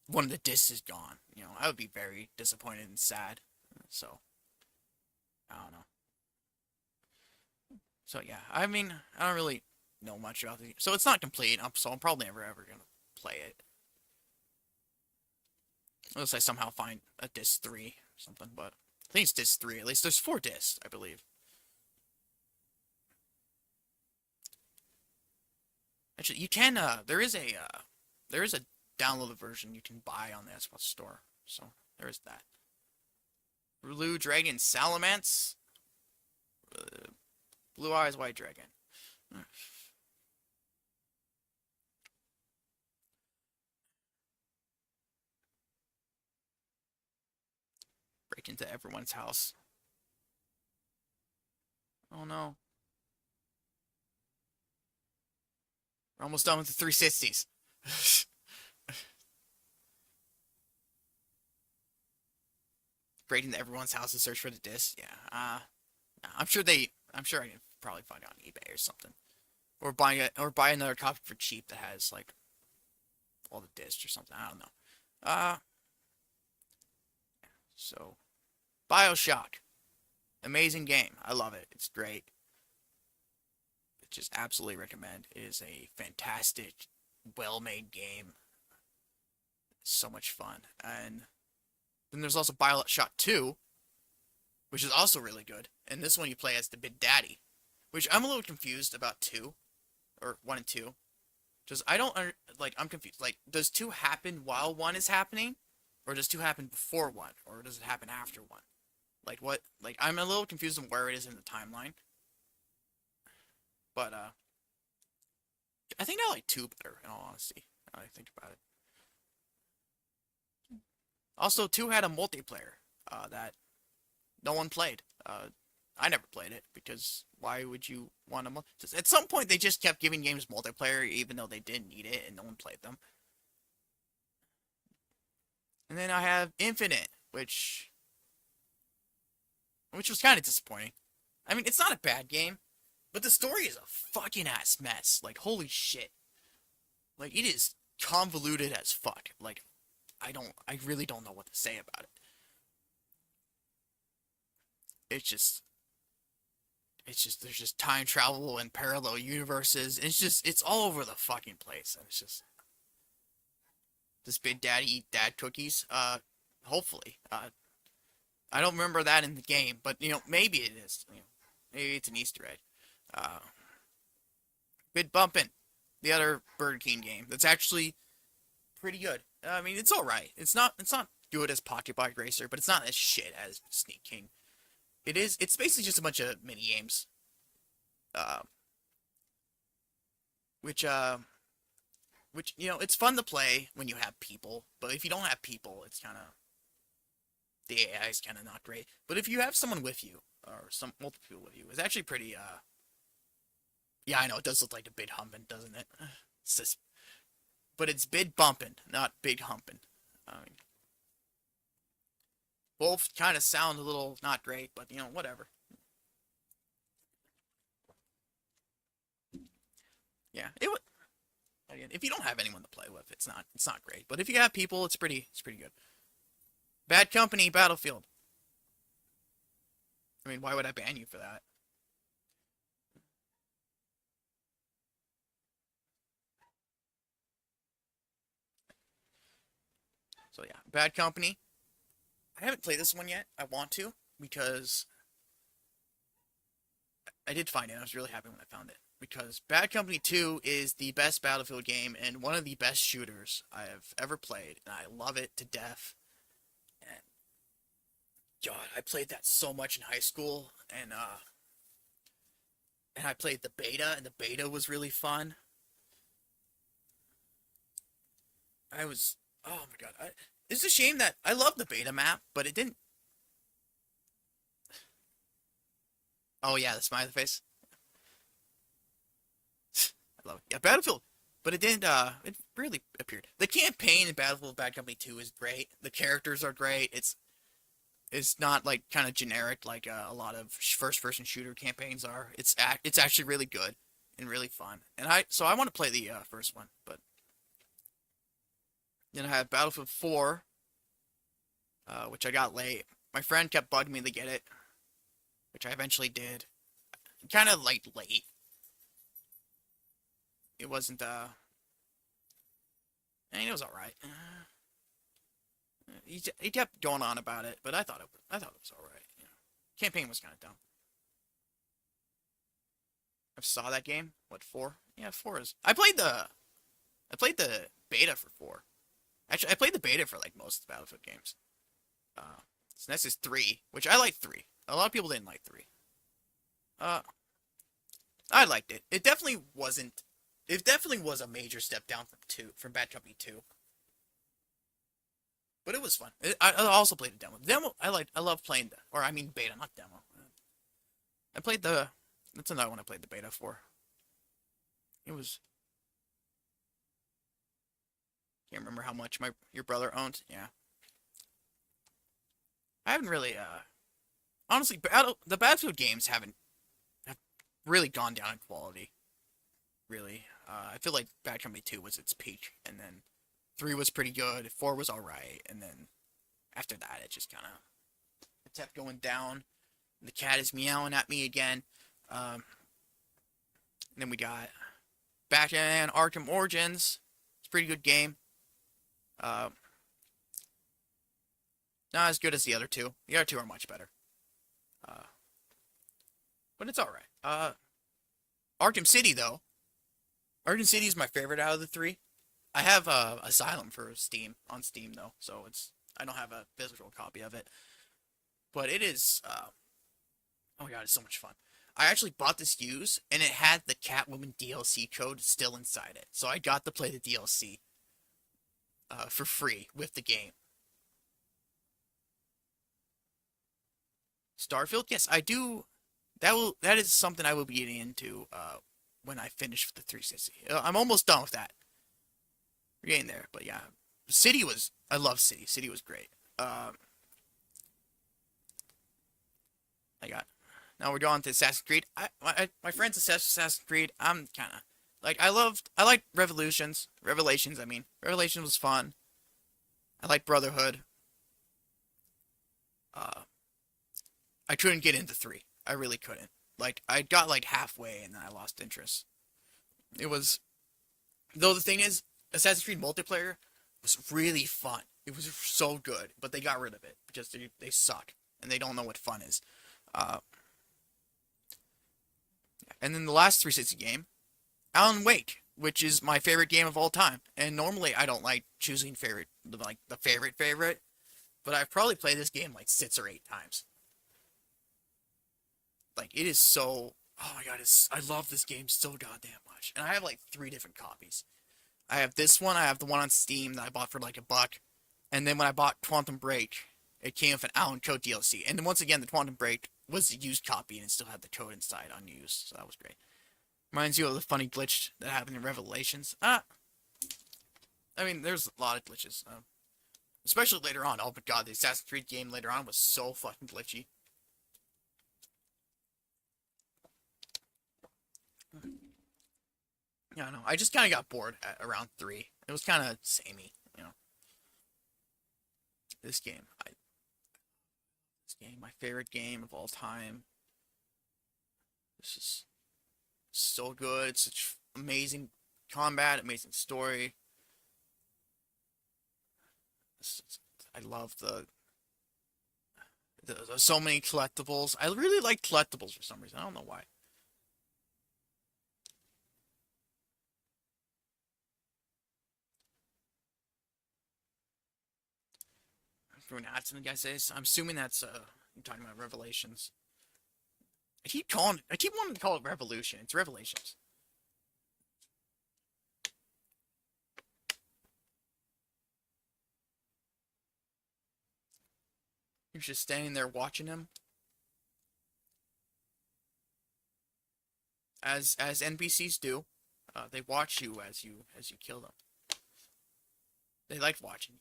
one of the discs is gone. I would be very disappointed and sad. So I don't know. So yeah, I mean, I don't really know much about the. So it's not complete. So I'm probably never ever gonna play it unless I somehow find a disc 3 or something. But I think it's disc 3. At least there's 4 discs, I believe. Actually, you can. There is a downloaded version you can buy on the Xbox store. So there is that. Blue Dragon Salamence. Blue Eyes White Dragon. Break into everyone's house. Oh no. We're almost done with the 360s. Break into everyone's house and search for the disc. Yeah. I'm sure I can probably find it on eBay or something. Or buy another copy for cheap that has like all the discs or something. I don't know. Uh so BioShock. Amazing game. I love it. It's great. Just absolutely recommend. It is a fantastic, well-made game. So much fun. And then there's also BioShock 2, which is also really good. And this one you play as the Big Daddy, which I'm a little confused about 2, or 1 and 2. Just, I don't, I'm confused. Like, does 2 happen while 1 is happening? Or does 2 happen before 1? Or does it happen after 1? Like, what, like, I'm a little confused on where it is in the timeline. But, I think I like 2 better, in all honesty, now I think about it. Also, 2 had a multiplayer, that no one played. I never played it, because why would you want to... At some point, they just kept giving games multiplayer, even though they didn't need it, and no one played them. And then I have Infinite, which was kind of disappointing. I mean, it's not a bad game, but the story is a fucking ass mess. Like, holy shit. Like, it is convoluted as fuck. Like, I really don't know what to say about it. There's just time travel and parallel universes. It's all over the fucking place. And it's just, does Big Daddy eat dad cookies? Hopefully. I don't remember that in the game, but, maybe it is. Maybe it's an Easter egg. Big Bumpin', the other Burger King game. That's actually pretty good. I mean, it's alright. It's not good as Pocket Bike Racer, but it's not as shit as Sneak King. It's basically just a bunch of mini games. Uh, which, it's fun to play when you have people, but if you don't have people, it's kind of, the AI is kind of not great. But if you have someone with you, or multiple people with you, it's actually pretty, yeah, I know, it does look like a big humpin', doesn't it? It's just, but it's big bumpin', not big humpin'. I mean, both kind of sound a little not great, but, whatever. Yeah, again, if you don't have anyone to play with, it's not great. But if you have people, it's pretty good. Bad Company Battlefield. I mean, why would I ban you for that? So yeah, Bad Company. I haven't played this one yet. I want to, because I did find it. I was really happy when I found it. Because Bad Company 2 is the best Battlefield game and one of the best shooters I have ever played. And I love it to death. And God, I played that so much in high school. And I played the beta, and the beta was really fun. Oh my God. It's a shame that I love the beta map, but it didn't. Oh yeah, the smiley face. I love it. Yeah, Battlefield, but it didn't. It really appeared. The campaign in Battlefield Bad Company 2 is great. The characters are great. It's not like kind of generic like a lot of first-person shooter campaigns are. It's actually really good and really fun. And I want to play the first one, but Then I had Battlefield 4, which I got late. My friend kept bugging me to get it, which I eventually did. Kind of like late. It wasn't. I mean, it was all right. He kept going on about it, but I thought it was all right. You know, campaign was kind of dumb. I saw that game. What, 4? Yeah, 4 is. I played the beta for 4. Actually, I played the beta for like most of the Battlefield games. So this is 3, which I like 3. A lot of people didn't like 3. Uh, I liked it. It definitely wasn't. It definitely was a major step down from Bad Company 2. But it was fun. I also played the demo. Demo, I love playing beta, not demo. I played the. That's another one I played the beta for. It was. Can't remember how much your brother owned. Yeah, I haven't really. Honestly, the Battlefield games have really gone down in quality. Really, I feel like Bad Company 2 was its peak, and then 3 was pretty good. 4 was all right, and then after that, it just kind of it kept going down. The cat is meowing at me again. Um, then we got Batman Arkham Origins. It's a pretty good game. Uh, Not as good as the other two. The other two are much better. Uh, but it's alright. Arkham City, though. Arkham City is my favorite out of the 3. I have Asylum for Steam, on Steam, though. So I don't have a physical copy of it. But it is, oh my god, it's so much fun. I actually bought this used, and it had the Catwoman DLC code still inside it. So I got to play the DLC for free with the game. Starfield, yes, I do. That is something I will be getting into when I finish the 360. I'm almost done with that. We're getting there, but yeah, I love City. City was great. I got. Now we're going to Assassin's Creed. My friends Assassin's Creed. I'm kind of like I like Revelations. I mean, Revelations was fun. I like Brotherhood. Uh, I couldn't get into 3. I really couldn't. Like I got like halfway and then I lost interest. It was though the thing is, Assassin's Creed multiplayer was really fun. It was so good, but they got rid of it because they suck and they don't know what fun is. Uh, and then the last 360 game, Alan Wake, which is my favorite game of all time. And normally I don't like choosing the favorite, but I've probably played this game like 6 or 8 times. Like it is so. Oh my god, I love this game so goddamn much. And I have like 3 different copies. I have this one. I have the one on Steam that I bought for like $1. And then when I bought Quantum Break, it came with an Alan Code DLC. And then once again, the Quantum Break was a used copy and it still had the code inside unused. So that was great. Reminds you of the funny glitch that happened in Revelations. I mean, there's a lot of glitches. Especially later on. Oh my god, the Assassin's Creed game later on was so fucking glitchy. Yeah, I know. I just kind of got bored at around 3. It was kind of samey, you know. This game, my favorite game of all time. This is so good. Such amazing combat, amazing story. I love the so many collectibles. I really like collectibles for some reason. I don't know why. For an accident, the guy says. I'm assuming that's you're talking about Revelations. I keep wanting to call it Revolution. It's Revelations. You're just standing there watching him. As NPCs do, they watch you as you kill them. They like watching you.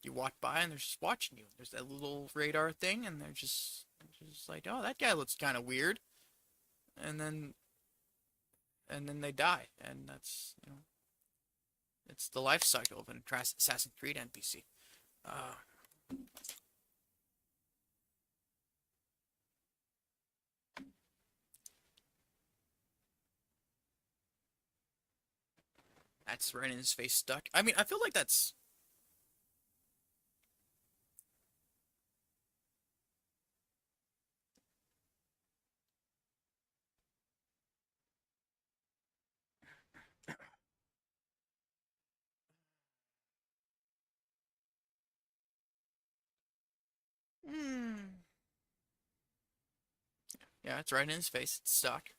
You walk by and they're just watching you. There's that little radar thing, and they're just like, oh, that guy looks kind of weird, and then they die, and that's It's the life cycle of an Assassin's Creed NPC. Uh, that's right in his face stuck. I mean, I feel like that's. Mm, yeah, it's right in his face. It's stuck.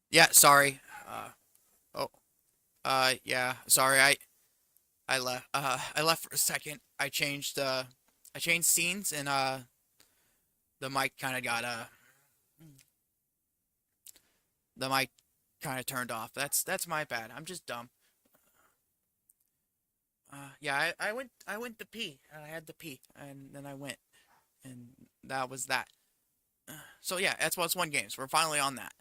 Yeah, sorry. Oh, yeah, sorry. I left. I left for a second. I changed scenes, and the mic kind of got the mic kind of turned off. That's my bad. I'm just dumb. Yeah, I went to pee. I had to pee, and then I went, and that was that. So yeah, Xbox One games. We're finally on that,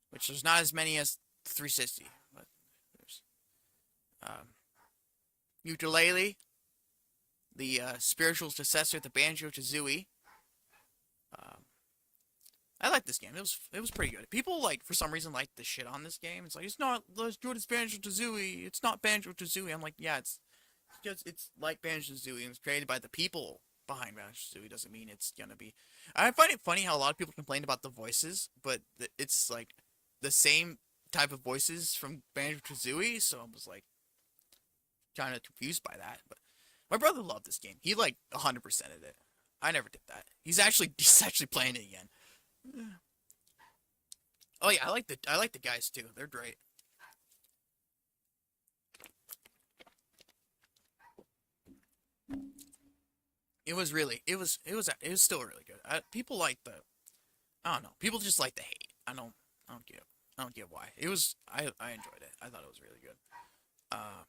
which there's not as many as 360, but there's um, ukulele, the spiritual successor to Banjo Kazooie. Um, I like this game. It was pretty good. People like for some reason like the shit on this game. It's like it's not as good as Banjo Kazooie. It's not Banjo Kazooie. I'm like, yeah, it's because it's like Banjo Kazooie and it's created by the people behind Banjo Kazooie. Doesn't mean it's gonna be. I find it funny how a lot of people complain about the voices, but it's like the same type of voices from Banjo Kazooie. So I was like kind of confused by that. But my brother loved this game. He like 100%ed it. I never did that. He's actually playing it again. Oh yeah, I like the guys too. They're great. It was really it was still really good. People like the I don't know. People just like to hate. I don't get. I don't get why. It was. I enjoyed it. I thought it was really good. Uh,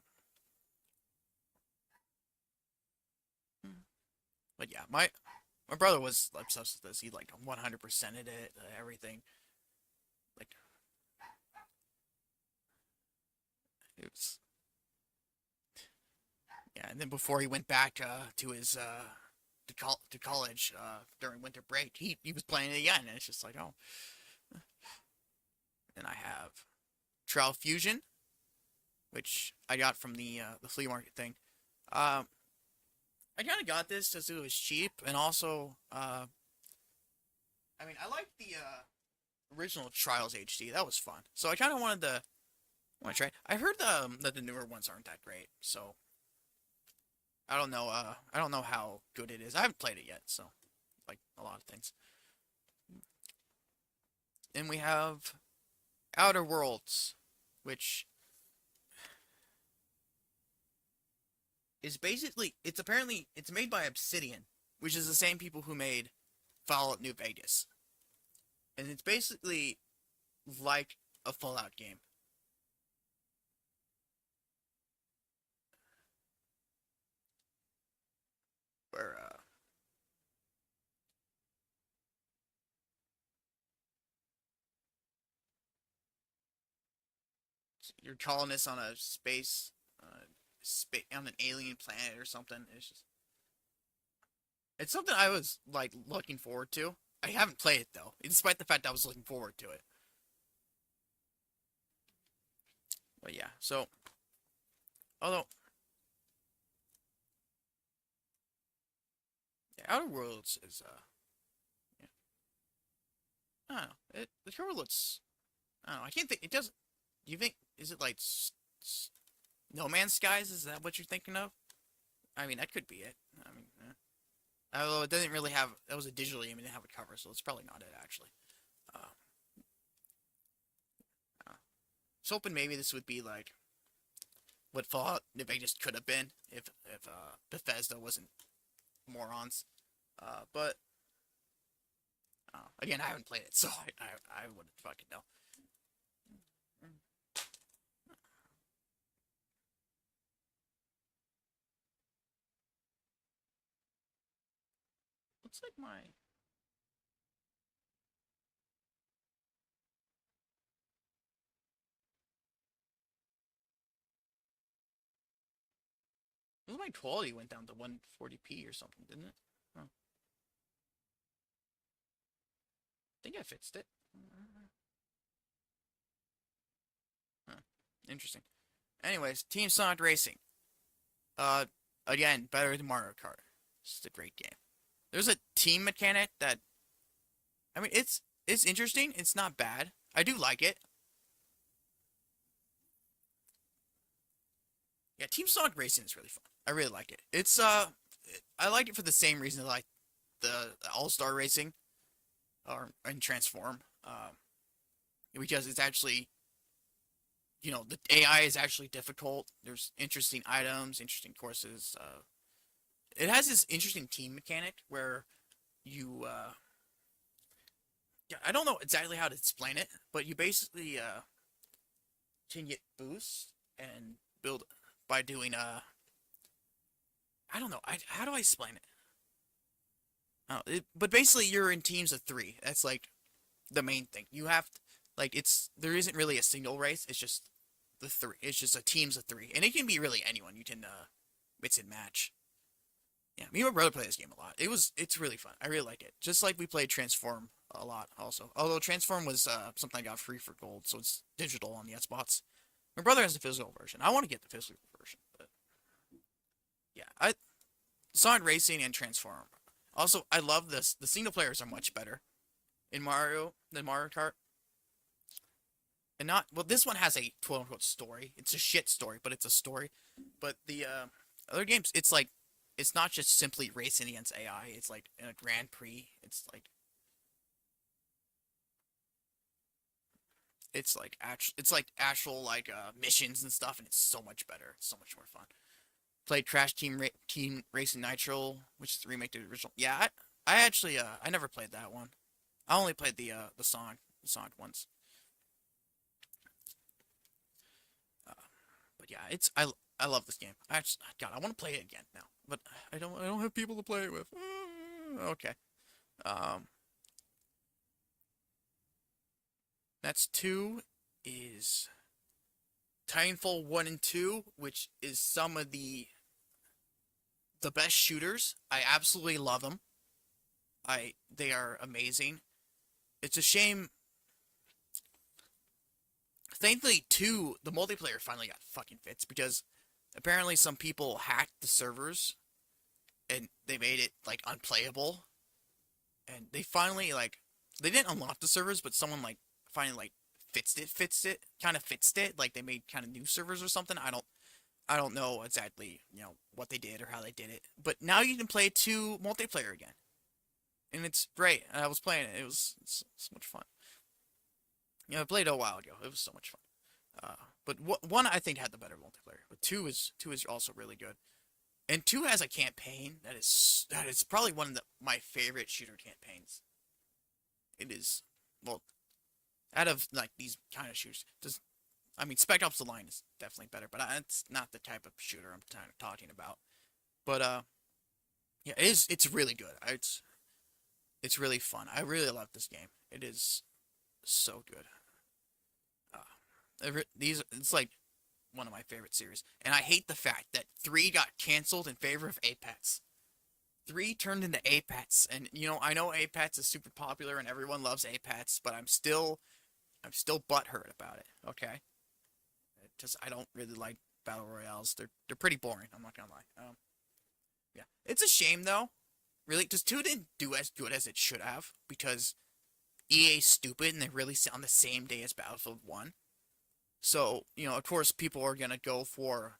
but yeah, my brother was obsessed with this. He like 100%ed it, everything. Like it was. Yeah, and then before he went back to his to college during winter break, he was playing it again, and it's just like, oh. And I have Trial Fusion, which I got from the flea market thing. Um, I kind of got this because it was cheap, and also, I mean, I liked the original Trials HD. That was fun. So I kind of want to try. I heard that the newer ones aren't that great, so I don't know. I don't know how good it is. I haven't played it yet, so like a lot of things. And we have Outer Worlds, which is basically it's made by Obsidian, which is the same people who made Fallout New Vegas, and it's basically like a Fallout game where you're colonists on a on an alien planet or something. It's something I was like looking forward to. I haven't played it though, despite the fact I was looking forward to it. But yeah, so although yeah, Outer Worlds is yeah, I don't know. The cover looks I don't know. I can't think. It doesn't. Do you think is it like No Man's Skies? Is that what you're thinking of? I mean, that could be it. I mean, although it doesn't really have that was a digital game, it didn't have a cover, so it's probably not it actually. Uh, uh, was hoping maybe this would be like what Fallout New Vegas could have been if Bethesda wasn't morons. But again, I haven't played it, so I wouldn't fucking know. Looks like my quality went down to 140p or something, didn't it? Huh. I think I fixed it. Huh. Interesting. Anyways, Team Sonic Racing. Uh, again, better than Mario Kart. It's a great game. There's a team mechanic that I mean, it's interesting. It's not bad. I do like it. Yeah, Team Sonic Racing is really fun. I really like it. I like it for the same reason I like the All Star Racing or and Transform. Because it's actually the AI is actually difficult. There's interesting items, interesting courses. It has this interesting team mechanic where you yeah, I don't know exactly how to explain it, but you basically can get boosts and build by doing I don't know. How do I explain it? But basically you're in teams of three. That's like the main thing. You have to, like there isn't really a single race. It's just the three. It's just a teams of three, and it can be really anyone. You can mix and match. Yeah, me and my brother play this game a lot. It's really fun. I really like it. Just like we played Transform a lot also. Although Transform was something I got free for gold, so it's digital on the Xbox. My brother has the physical version. I want to get the physical version, but yeah, I Sonic Racing and Transform. Also, I love this. The single players are much better in Mario than Mario Kart. And not well, this one has a quote unquote story. It's a shit story, but it's a story. But the other games, it's not just simply racing against AI. It's like in a Grand Prix. It's like actual like missions and stuff, and it's so much better. It's so much more fun. Played Team Racing Nitro, which is the remake to the original. Yeah, I actually I never played that one. I only played the Sonic ones. Uh, but yeah, I love this game. God, I want to play it again now, but I don't have people to play it with. Okay. Um, that's two is Titanfall 1 and 2, which is some of the best shooters. I absolutely love them. They are amazing. It's a shame. Thankfully, 2 the multiplayer finally got fucking fixed because apparently some people hacked the servers and they made it like unplayable. And they finally like they didn't unlock the servers, but someone like finally like fixed it. Like they made kind of new servers or something. I don't know exactly, what they did or how they did it. But now you can play 2 multiplayer again. And it's great. And I was playing it. It was so much fun. I played it a while ago. It was so much fun. But one I think had the better multiplayer. But two is also really good. And 2 has a campaign that is probably one of my favorite shooter campaigns. It is, well, out of like these kind of shooters. I mean, Spec Ops: The Line is definitely better, but it's not the type of shooter I'm kind of talking about. But yeah, it's really good. It's really fun. I really love this game. It is so good. It's like one of my favorite series, and I hate the fact that 3 got canceled in favor of Apex. 3 turned into Apex, and I know Apex is super popular and everyone loves Apex, but I'm still butthurt about it. Okay, just I don't really like battle royales. They're pretty boring. I'm not gonna lie. Yeah, it's a shame though. Really, because 2 didn't do as good as it should have because EA's stupid and they released it on the same day as Battlefield 1. So, of course, people are going to go for,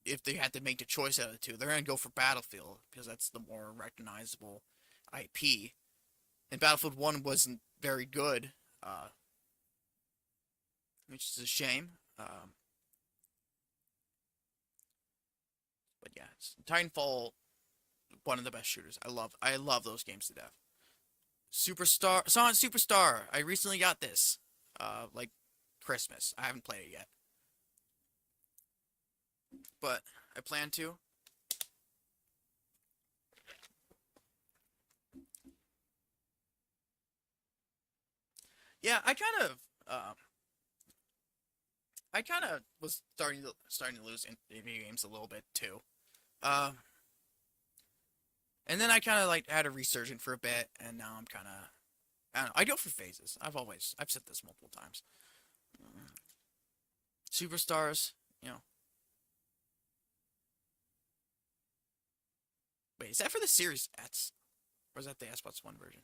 if they had to make the choice out of the 2, they're going to go for Battlefield because that's the more recognizable IP. And Battlefield 1 wasn't very good, which is a shame. But yeah, Titanfall, one of the best shooters. I love those games to death. Sonic Superstar. I recently got this, like Christmas. I haven't played it yet, but I plan to. Yeah, I kind of was starting to lose in video games a little bit too. Uh, and then I kind of like had a resurgence for a bit, and now I'm kind of I don't know. I go for phases. I've said this multiple times. Superstars, you know. Wait, is that for the Series S, or is that the Xbox One version?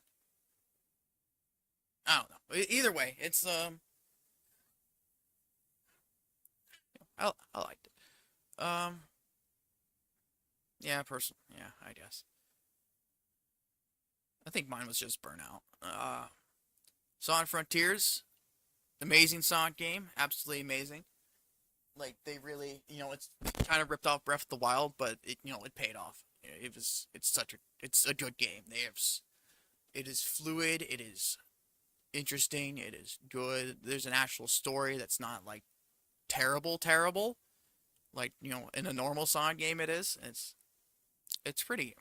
I don't know. Either way, it's I liked it. Yeah, yeah, I guess. I think mine was just Burnout. Sonic Frontiers, amazing Sonic game, absolutely amazing. Like they really, it's kind of ripped off Breath of the Wild, but it paid off. It's a good game. It is fluid, it is interesting, it is good. There's an actual story that's not like terrible, like in a normal Sonic game it is. It's pretty.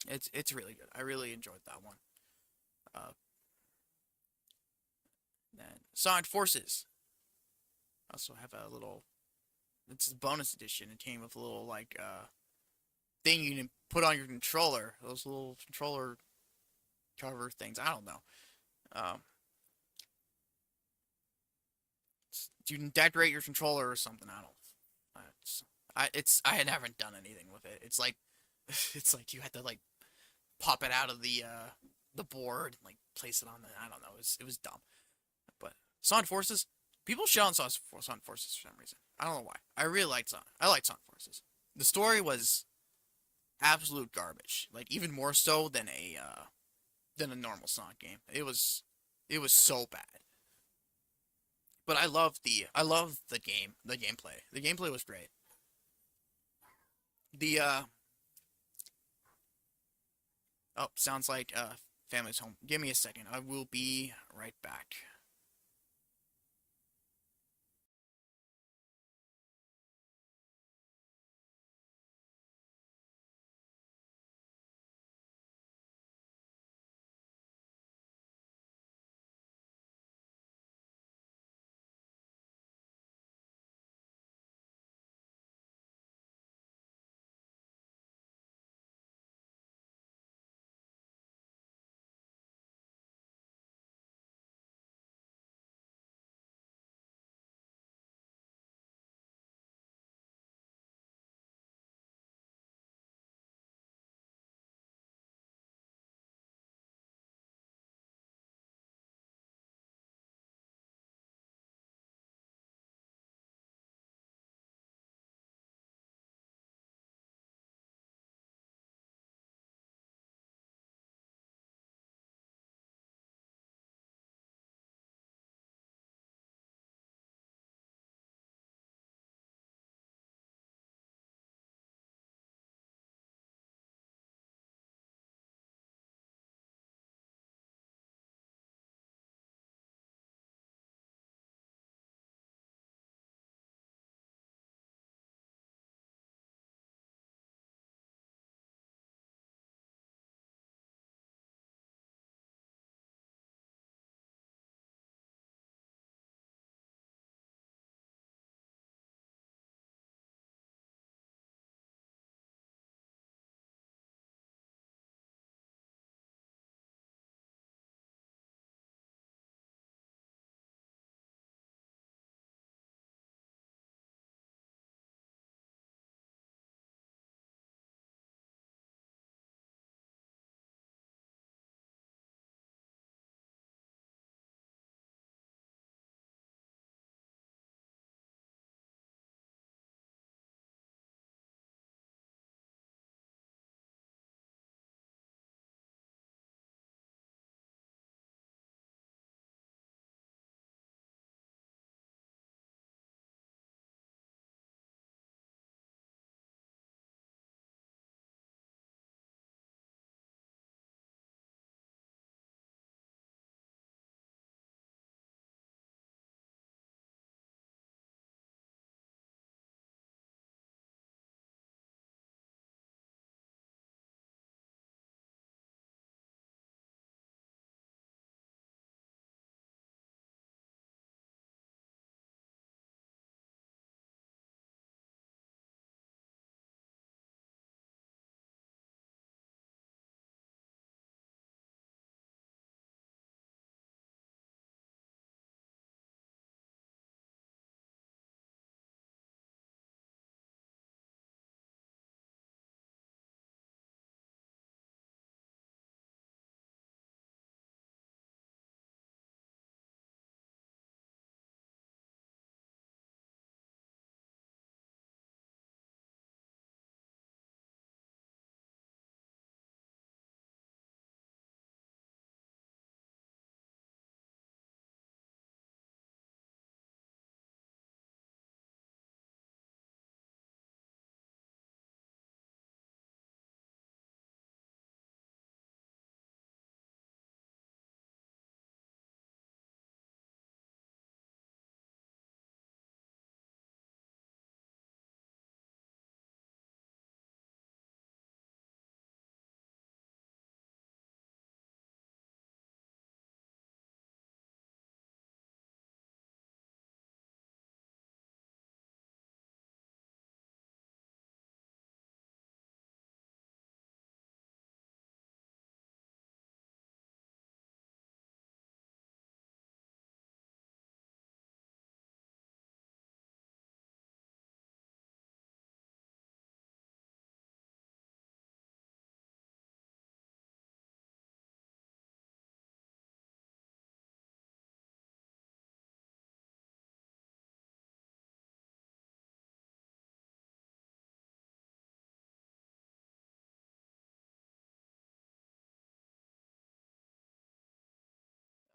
It's really good. I really enjoyed that one. Uh, then Sonic Forces. I also have a little. It's a bonus edition. It came with a little like thing you can put on your controller. Those little controller cover things. I don't know. Um, you can decorate your controller or something. I don't. I haven't done anything with it. It's like it's like you had to like pop it out of the board and like place it on the. I don't know. It was dumb. But Sonic Forces, people shit on Sonic Forces for some reason. I don't know why. I really liked Sonic. I liked Sonic Forces. The story was absolute garbage. Like even more so than a normal Sonic game. It was so bad. But I love the game, the gameplay. The gameplay was great. The oh, sounds like Family's home. Give me a second. I will be right back.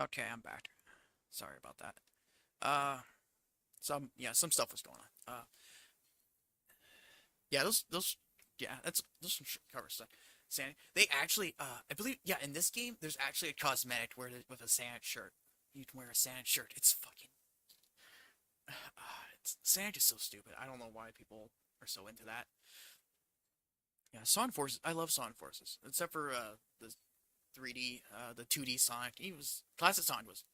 Okay, I'm back. Sorry about that. Uh, some stuff was going on. Yeah, those yeah, that's those some cover stuff. Santa. They actually, I believe, yeah, in this game, there's actually a cosmetic where with a Santa shirt. You can wear a Santa shirt. It's fucking. Santa is so stupid. I don't know why people are so into that. Yeah, Sonic Forces. I love Sonic Forces, except for the 3D, the 2D Sonic. He was classic Sonic was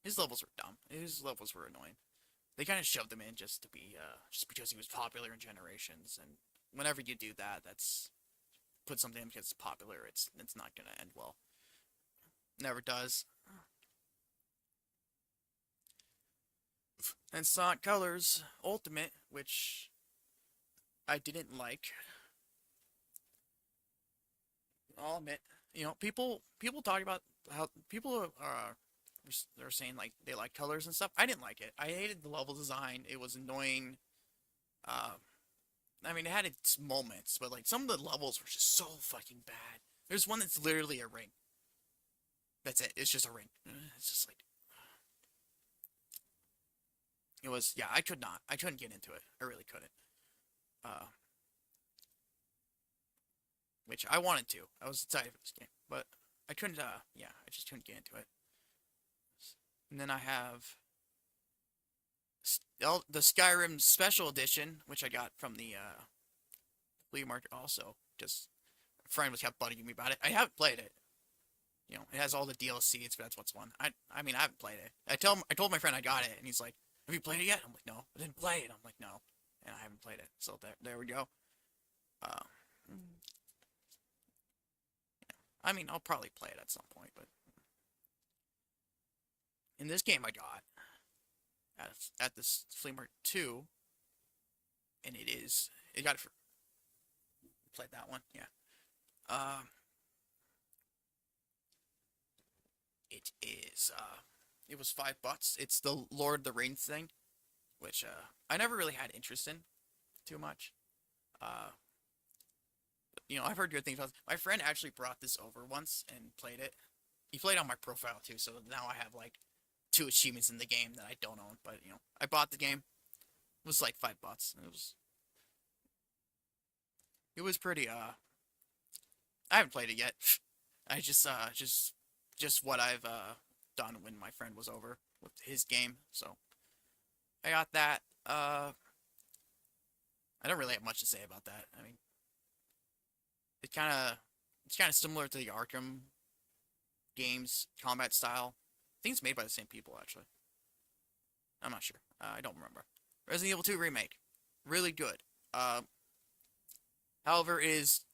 his levels were dumb. His levels were annoying. They kind of shoved him in just to be just because he was popular in Generations, and whenever you do that, that's put something in because it's popular. It's not gonna end well. Never does. And Sonic Colors Ultimate, which I didn't like. I'll admit, people talk about how people are they're saying like they like colors and stuff. I didn't like it. I hated the level design. It was annoying. Uh, I mean, it had its moments, but like some of the levels were just so fucking bad. There's one that's literally a ring. That's it. It's just a ring. It's just like it was. Yeah, I could not. I couldn't get into it. I really couldn't. Uh, which I wanted to. I was excited for this game, but I couldn't. Yeah, I just couldn't get into it. And then I have the Skyrim Special Edition, which I got from the flea market. Also, just a friend was kept bugging me about it. I haven't played it. It has all the DLCs. That's what's one. I mean, I haven't played it. I told my friend I got it, and he's like, "Have you played it yet?" I'm like, "No, I didn't play it." I'm like, "No," and I haven't played it. So there we go. Uh, I mean, I'll probably play it at some point, but in this game I got at this flea market too, and it got it for played that one, yeah. Um, it is it was $5. It's the Lord of the Rings thing, which I never really had interest in too much. Uh, I've heard good things about it. My friend actually brought this over once and played it. He played on my profile too, so now I have like 2 achievements in the game that I don't own. But I bought the game. It was like $5. It was pretty. I haven't played it yet. I just what I've done when my friend was over with his game. So I got that. I don't really have much to say about that. I mean, it kind of it's kind of similar to the Arkham games combat style. I think it's made by the same people actually. I'm not sure. I don't remember. Resident Evil 2 remake, really good. However, it is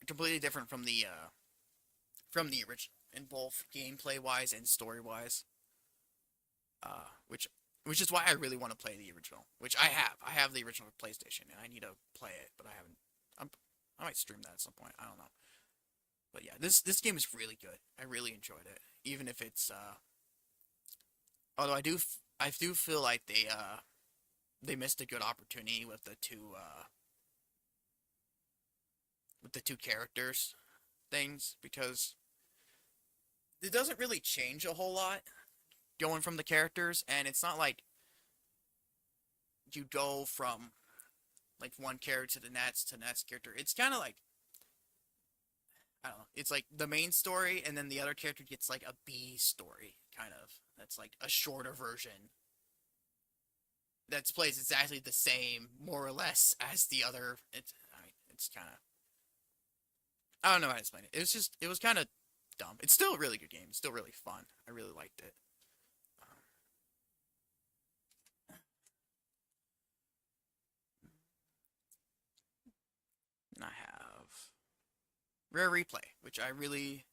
completely different from the original in both gameplay wise and story wise. Which is why I really want to play the original, which I have. I have the original PlayStation, and I need to play it, but I haven't. I might stream that at some point. I don't know. But yeah, this game is really good. I really enjoyed it, even if it's although I do feel like they missed a good opportunity with the two characters things because it doesn't really change a whole lot going from the characters, and it's not like you go from like one character to the next character. It's kind of like I don't know. It's like the main story, and then the other character gets like a B story, kind of. That's like a shorter version that plays exactly the same, more or less, as the other. It's kind of. I don't know how to explain it. It was kind of dumb. It's still a really good game. It's still really fun. I really liked it. And I have Rare Replay, which I really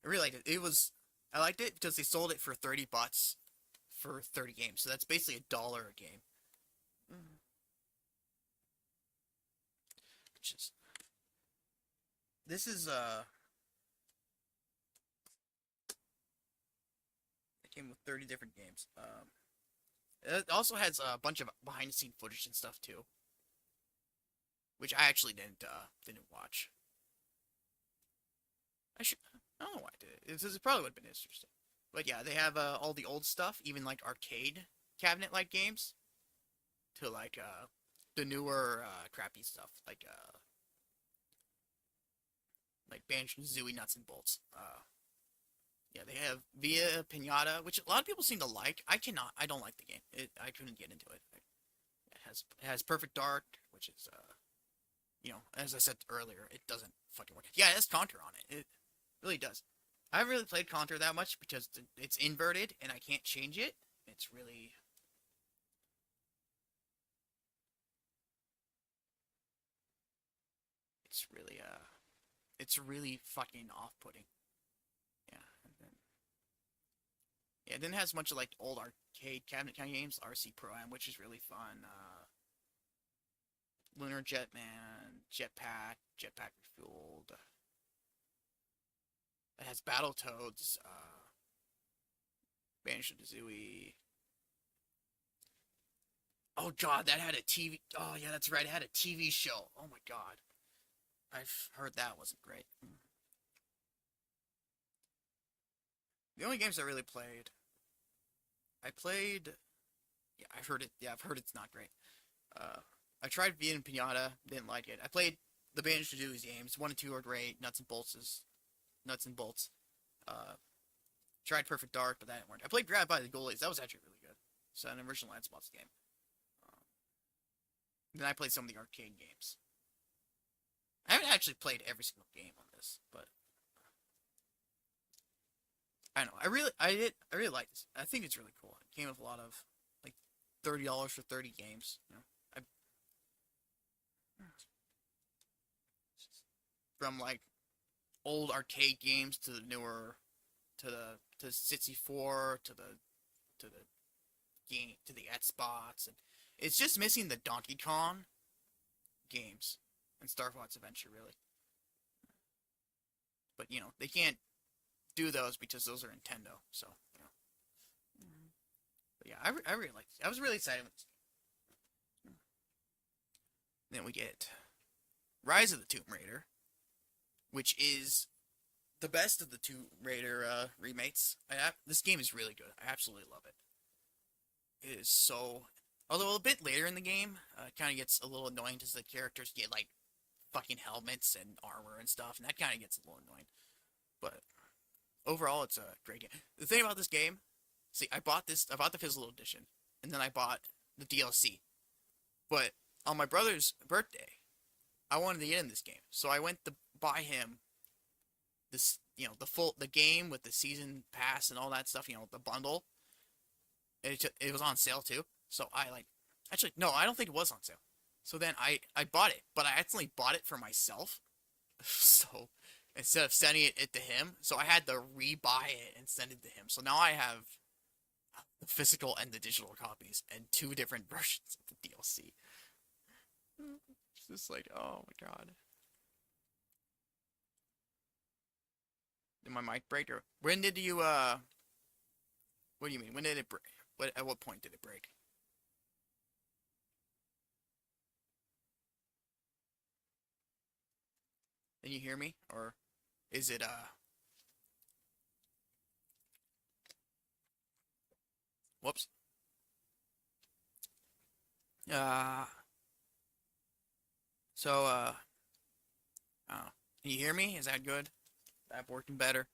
liked it. I liked it because they sold it for $30 for 30 games. So that's basically $1 a game. Which is this is it came with 30 different games. It also has a bunch of behind the scene footage and stuff too, which I actually didn't watch. I don't know why I did it. It probably would have been interesting. But yeah, they have all the old stuff, even like arcade cabinet like games, to like the newer crappy stuff like like Banjo-Kazooie nuts and bolts. Yeah, they have Via Pinata, which a lot of people seem to like. I cannot. I don't like the game. I couldn't get into it. It has Perfect Dark, which is as I said earlier, it doesn't fucking work. Yeah, it has Contra on it. It really does. I haven't really played Contra that much because it's inverted and I can't change it. It's really it's really it's really fucking off-putting. Yeah. And then, yeah, then it has a bunch of like old arcade cabinet kind of games, RC Pro Am, which is really fun. Lunar Jetman, Jetpack Refueled. It has Battletoads, Banjo-Kazooie. Oh god, that had a TV. Oh yeah, that's right. It had a TV show. Oh my god, I've heard that wasn't great. The only games I really played, I played. Yeah, I've heard it. Yeah, I've heard it's not great. Uh, I tried Via and Pinata, didn't like it. I played the Banjo-Kazooie games. 1 and 2 are great. Nuts and Bolts. Uh, tried Perfect Dark, but that didn't work. I played Grab by the Goalies. That was actually really good. It's an original Landspots game. Um, then I played some of the arcade games. I haven't actually played every single game on this, but I don't know. I really like this. I think it's really cool. It came with a lot of like $30 for 30 games. I from like old arcade games to the newer to 64 to the game to the Xbox, and it's just missing the Donkey Kong games and Star Fox Adventure really. But they can't do those because those are Nintendo. So But yeah, I really liked it. I was really excited with this game. Then we get Rise of the Tomb Raider, which is the best of the Tomb Raider remakes. This game is really good. I absolutely love it. It is so. Although a bit later in the game, it kind of gets a little annoying because the characters get like fucking helmets and armor and stuff, and that kind of gets a little annoying. But overall, it's a great game. The thing about this game, see, I bought the physical edition, and then I bought the DLC. But on my brother's birthday, I wanted to get in this game, so I went to buy him this, the game with the season pass and all that stuff, the bundle. And it was on sale too, so I actually no, I don't think it was on sale. So then I bought it, but I accidentally bought it for myself. So instead of sending it to him, so I had to rebuy it and send it to him. So now I have the physical and the digital copies and two different versions of the DLC. It's just like, oh my god. Did my mic break? Or when did you what do you mean? When did it break? At what point did it break? Can you hear me? Or is it whoops. Uh so oh. Can you hear me? Is that good? That working better?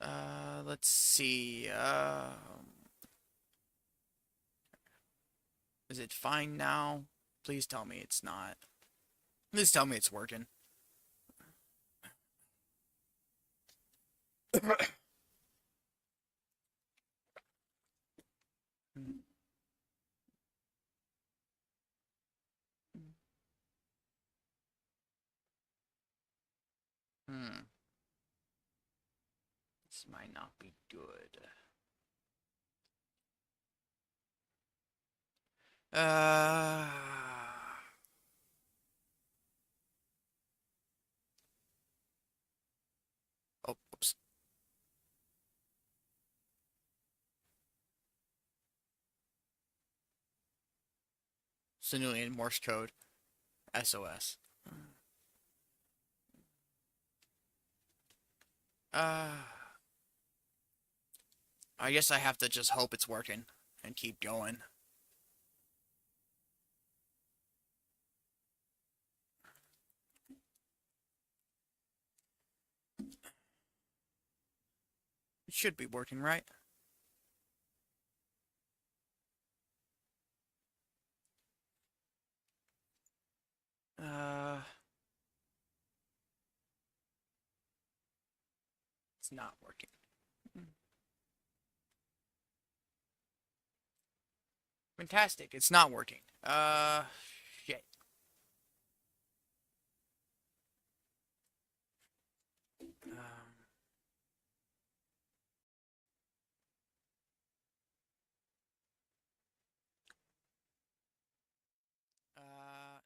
Uh, let's see. Is it fine now? Please tell me it's not. Please tell me it's working. This might not be good. Uh. Oh, oops. Sinulian Morse code. SOS. I guess I have to just hope it's working and keep going. It should be working, right? It's not working. Fantastic. It's not working. Shit.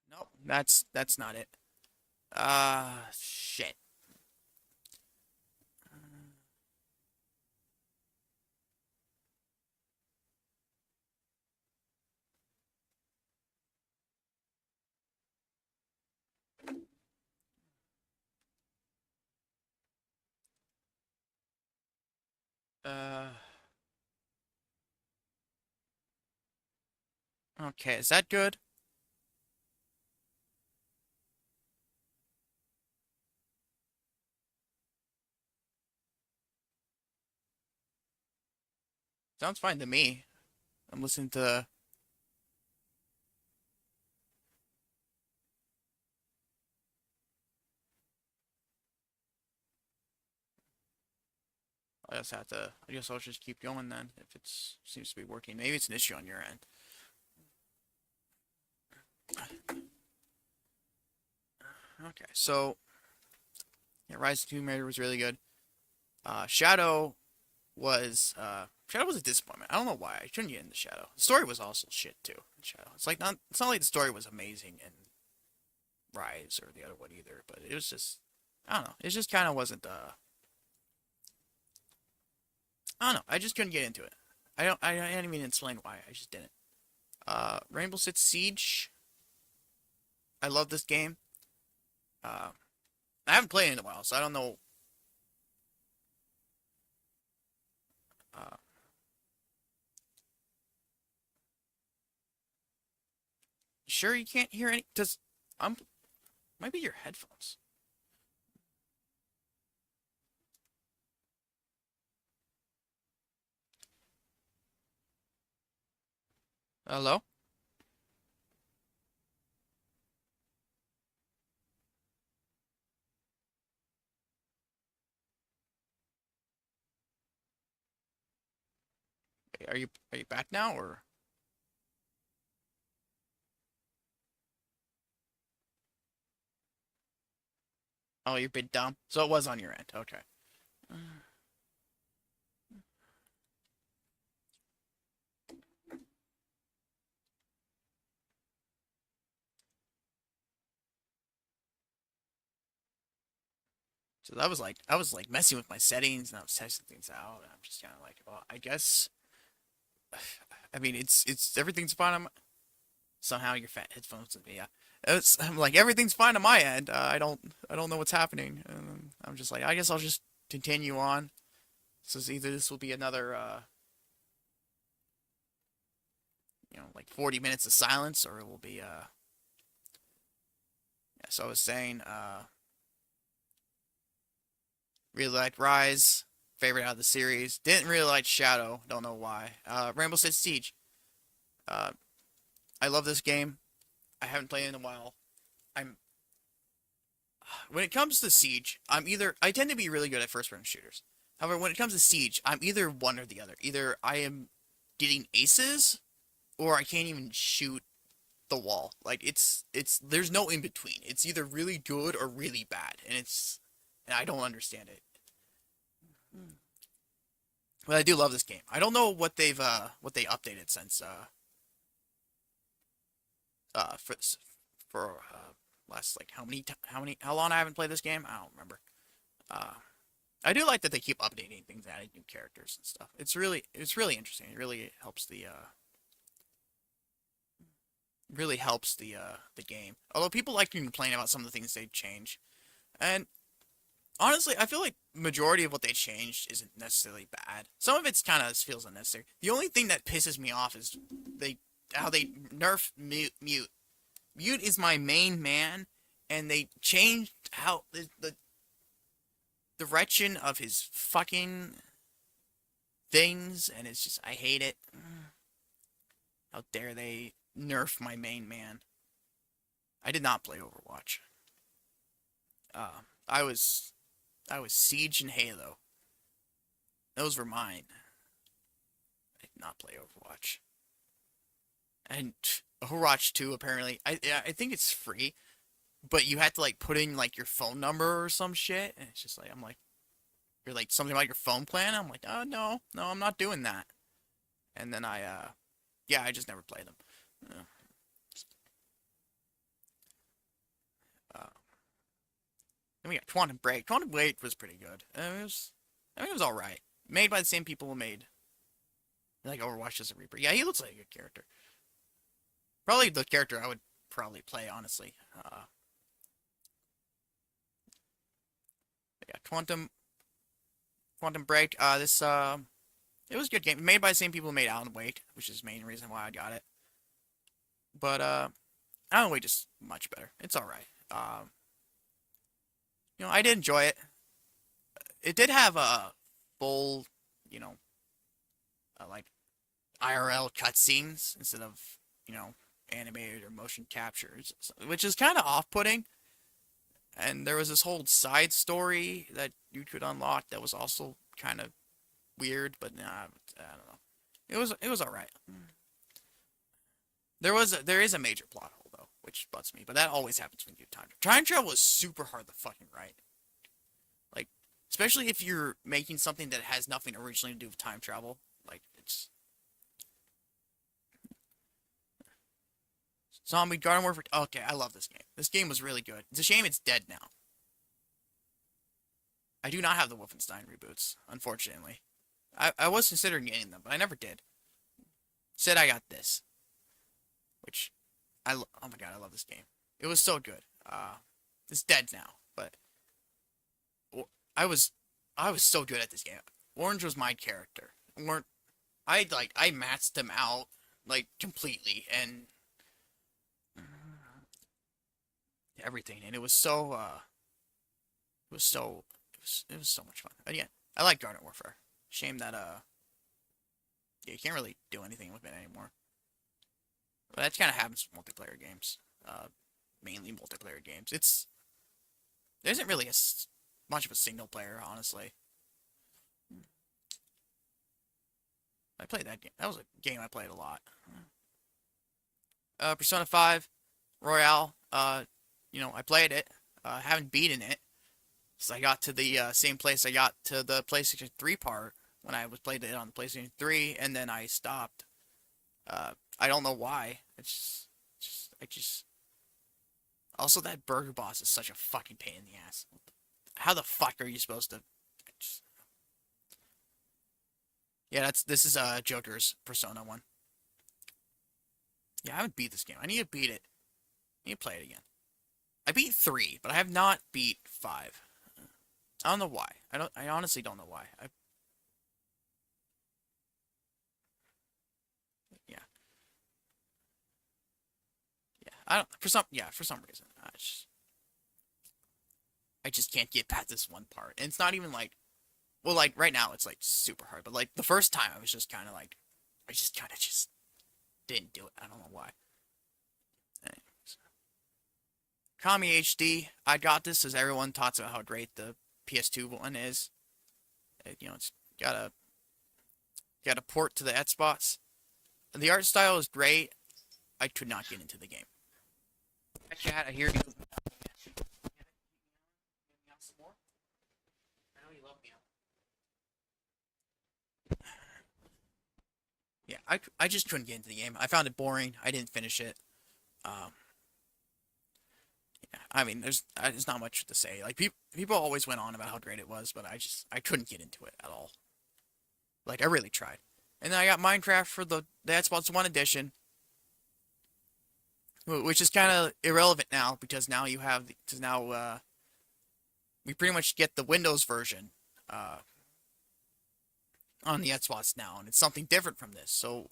Nope. That's not it. Shit. Uh, okay, is that good? Sounds fine to me. I'm listening to. I just have to. I guess I'll just keep going then. If it seems to be working, maybe it's an issue on your end. Okay, so yeah, Rise of Tomb Raider was really good. Shadow Shadow was a disappointment. I don't know why. I shouldn't get into Shadow. The story was also shit too. In Shadow. It's not like the story was amazing in Rise or the other one either, but it was just I don't know. It just kind of wasn't I don't know. I just couldn't get into it. I didn't even explain why. I just didn't. Rainbow Six Siege. I love this game. Uh, I haven't played it in a while, so I don't know. Uh, sure you can't hear any? Does might be your headphones. Hello? Are you back now or? Oh, you're a bit dumb. So it was on your end. Okay. So I was like messing with my settings and I was testing things out. And I'm just kind of like, well, I guess. I mean, it's everything's fine. Somehow your fat headphones with me. Yeah, I'm like everything's fine on my end. I don't know what's happening. And I'm just like I guess I'll just continue on. So either this will be another like 40 minutes of silence, or it will be yeah. So I was saying really liked Rise, favorite out of the series. Didn't really like Shadow, don't know why. Rainbow Six Siege. Uh, I love this game. I haven't played it in a while. I'm when it comes to Siege, I tend to be really good at first-person shooters. However, when it comes to Siege, I'm either one or the other. Either I am getting aces, or I can't even shoot the wall. Like it's there's no in between. It's either really good or really bad, and I don't understand it. But I do love this game. I don't know what they updated since uh for for last like how long I haven't played this game. I don't remember. Uh, I do like that they keep updating things, adding new characters and stuff. It's really interesting. It really helps the game. Although people like to complain about some of the things they change, and honestly, I feel like majority of what they changed isn't necessarily bad. Some of it's kind of feels unnecessary. The only thing that pisses me off is they how they nerf mute. Mute is my main man, and they changed how the direction of his fucking things, and it's just I hate it. How dare they nerf my main man? I did not play Overwatch. Uh, I was Siege and Halo. Those were mine. I did not play Overwatch. And Overwatch 2 apparently I think it's free, but you had to like put in like your phone number or some shit, and it's just like I'm like you're like something about your phone plan. I'm like, oh no, I'm not doing that. And then I just never played them. Uh, then we got Quantum Break. Quantum Break was pretty good. I mean, it was all right. Made by the same people who made like Overwatch as a Reaper. Yeah, he looks like a good character. Probably the character I would probably play, honestly. Yeah, Quantum Break. It was a good game. Made by the same people who made Alan Wake, which is the main reason why I got it. But Alan Wake is much better. It's all right. I did enjoy it. It did have a full, you know, like IRL cutscenes instead of, you know, animated or motion captures, which is kind of off-putting. And there was this whole side story that you could unlock that was also kind of weird, but nah, I don't know. It was all right. There is a major plot hole though, which butts me, but that always happens when you do time travel. Time travel is super hard to fucking write. Like, especially if you're making something that has nothing originally to do with time travel. Like, it's Zombie Garden Warfare. Okay, I love this game. This game was really good. It's a shame it's dead now. I do not have the Wolfenstein reboots, unfortunately. I was considering getting them, but I never did. Said I got this, which oh my god, I love this game. It was so good. It's dead now, but I was I was so good at this game. Orange was my character. I maxed him out like completely and everything, and it was so much fun. But yeah, I like Garden Warfare. Shame that yeah, you can't really do anything with it anymore. But that kind of happens with multiplayer games. Mainly multiplayer games. There isn't really much of a single player, honestly. I played that game. That was a game I played a lot. Persona 5 Royale. I played it. Haven't beaten it. So I got to the same place I got to the PlayStation 3 part when I was played it on the PlayStation 3, and then I stopped. I don't know why. I just. Also, that burger boss is such a fucking pain in the ass. How the fuck are you supposed to? Just... Yeah, this is Joker's Persona 1. Yeah, I haven't beat this game. I need to beat it. I need to play it again. I beat 3, but I have not beat 5. I don't know why. I honestly don't know why. Yeah. Yeah. I don't for some reason. I just can't get past this one part. And it's not even like well, like right now it's like super hard, but like the first time I was just kind of like I just kind of just didn't do it. I don't know why. Anyways. Kami HD, I got this as everyone talks about how great the PS2 one is. It's got a port to the Xbox. The art style is great. I could not get into the game. Chat, I hear you. I know you love me. I just couldn't get into the game. I found it boring. I didn't finish it. Um, yeah, I mean, there's not much to say. Like people always went on about how great it was, but I couldn't get into it at all. Like I really tried. And then I got Minecraft for the Xbox One edition, which is kind of irrelevant now because now you have because now we pretty much get the Windows version uh, on the Xbox now, and it's something different from this. So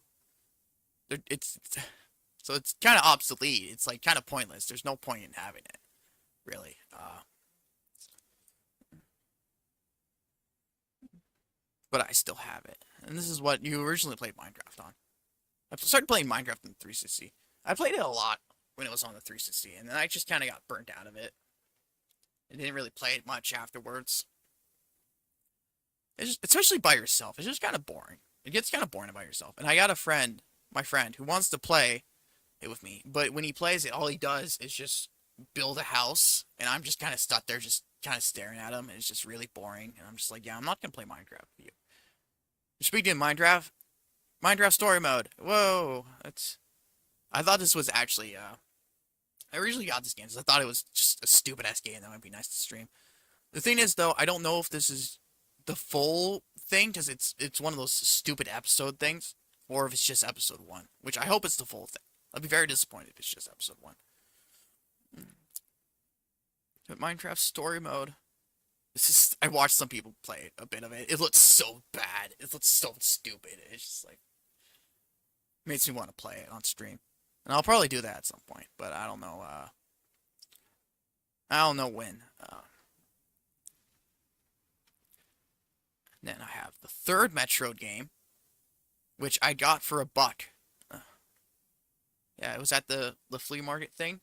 it's so it's kind of obsolete. It's like kind of pointless. There's no point in having it, really. But I still have it, and this is what you originally played Minecraft on. I started playing Minecraft on the 360. I played it a lot when it was on the 360, and then I just kind of got burnt out of it. I didn't really play it much afterwards. It's just, especially by yourself. It's just kind of boring. It gets kind of boring by yourself. And I got a friend, my friend, who wants to play it with me, but when he plays it, all he does is just build a house, and I'm just kind of stuck there, just kind of staring at him, and it's just really boring. And I'm just like, yeah, I'm not gonna play Minecraft with you. Speaking of Minecraft, Minecraft story mode. Whoa, that's. I thought this was actually. I originally got this game because I thought it was just a stupid ass game that might be nice to stream. The thing is, though, I don't know if this is the full thing because it's one of those stupid episode things, or if it's just episode one, which I hope it's the full thing. I'll be very disappointed if it's just episode one. But Minecraft story mode. This is. I watched some people play a bit of it. It looks so bad. It looks so stupid. It's just like makes me want to play it on stream, and I'll probably do that at some point. But I don't know. I don't know when. Then I have the third Metroid game, which I got for $1. Yeah, it was at the flea market thing.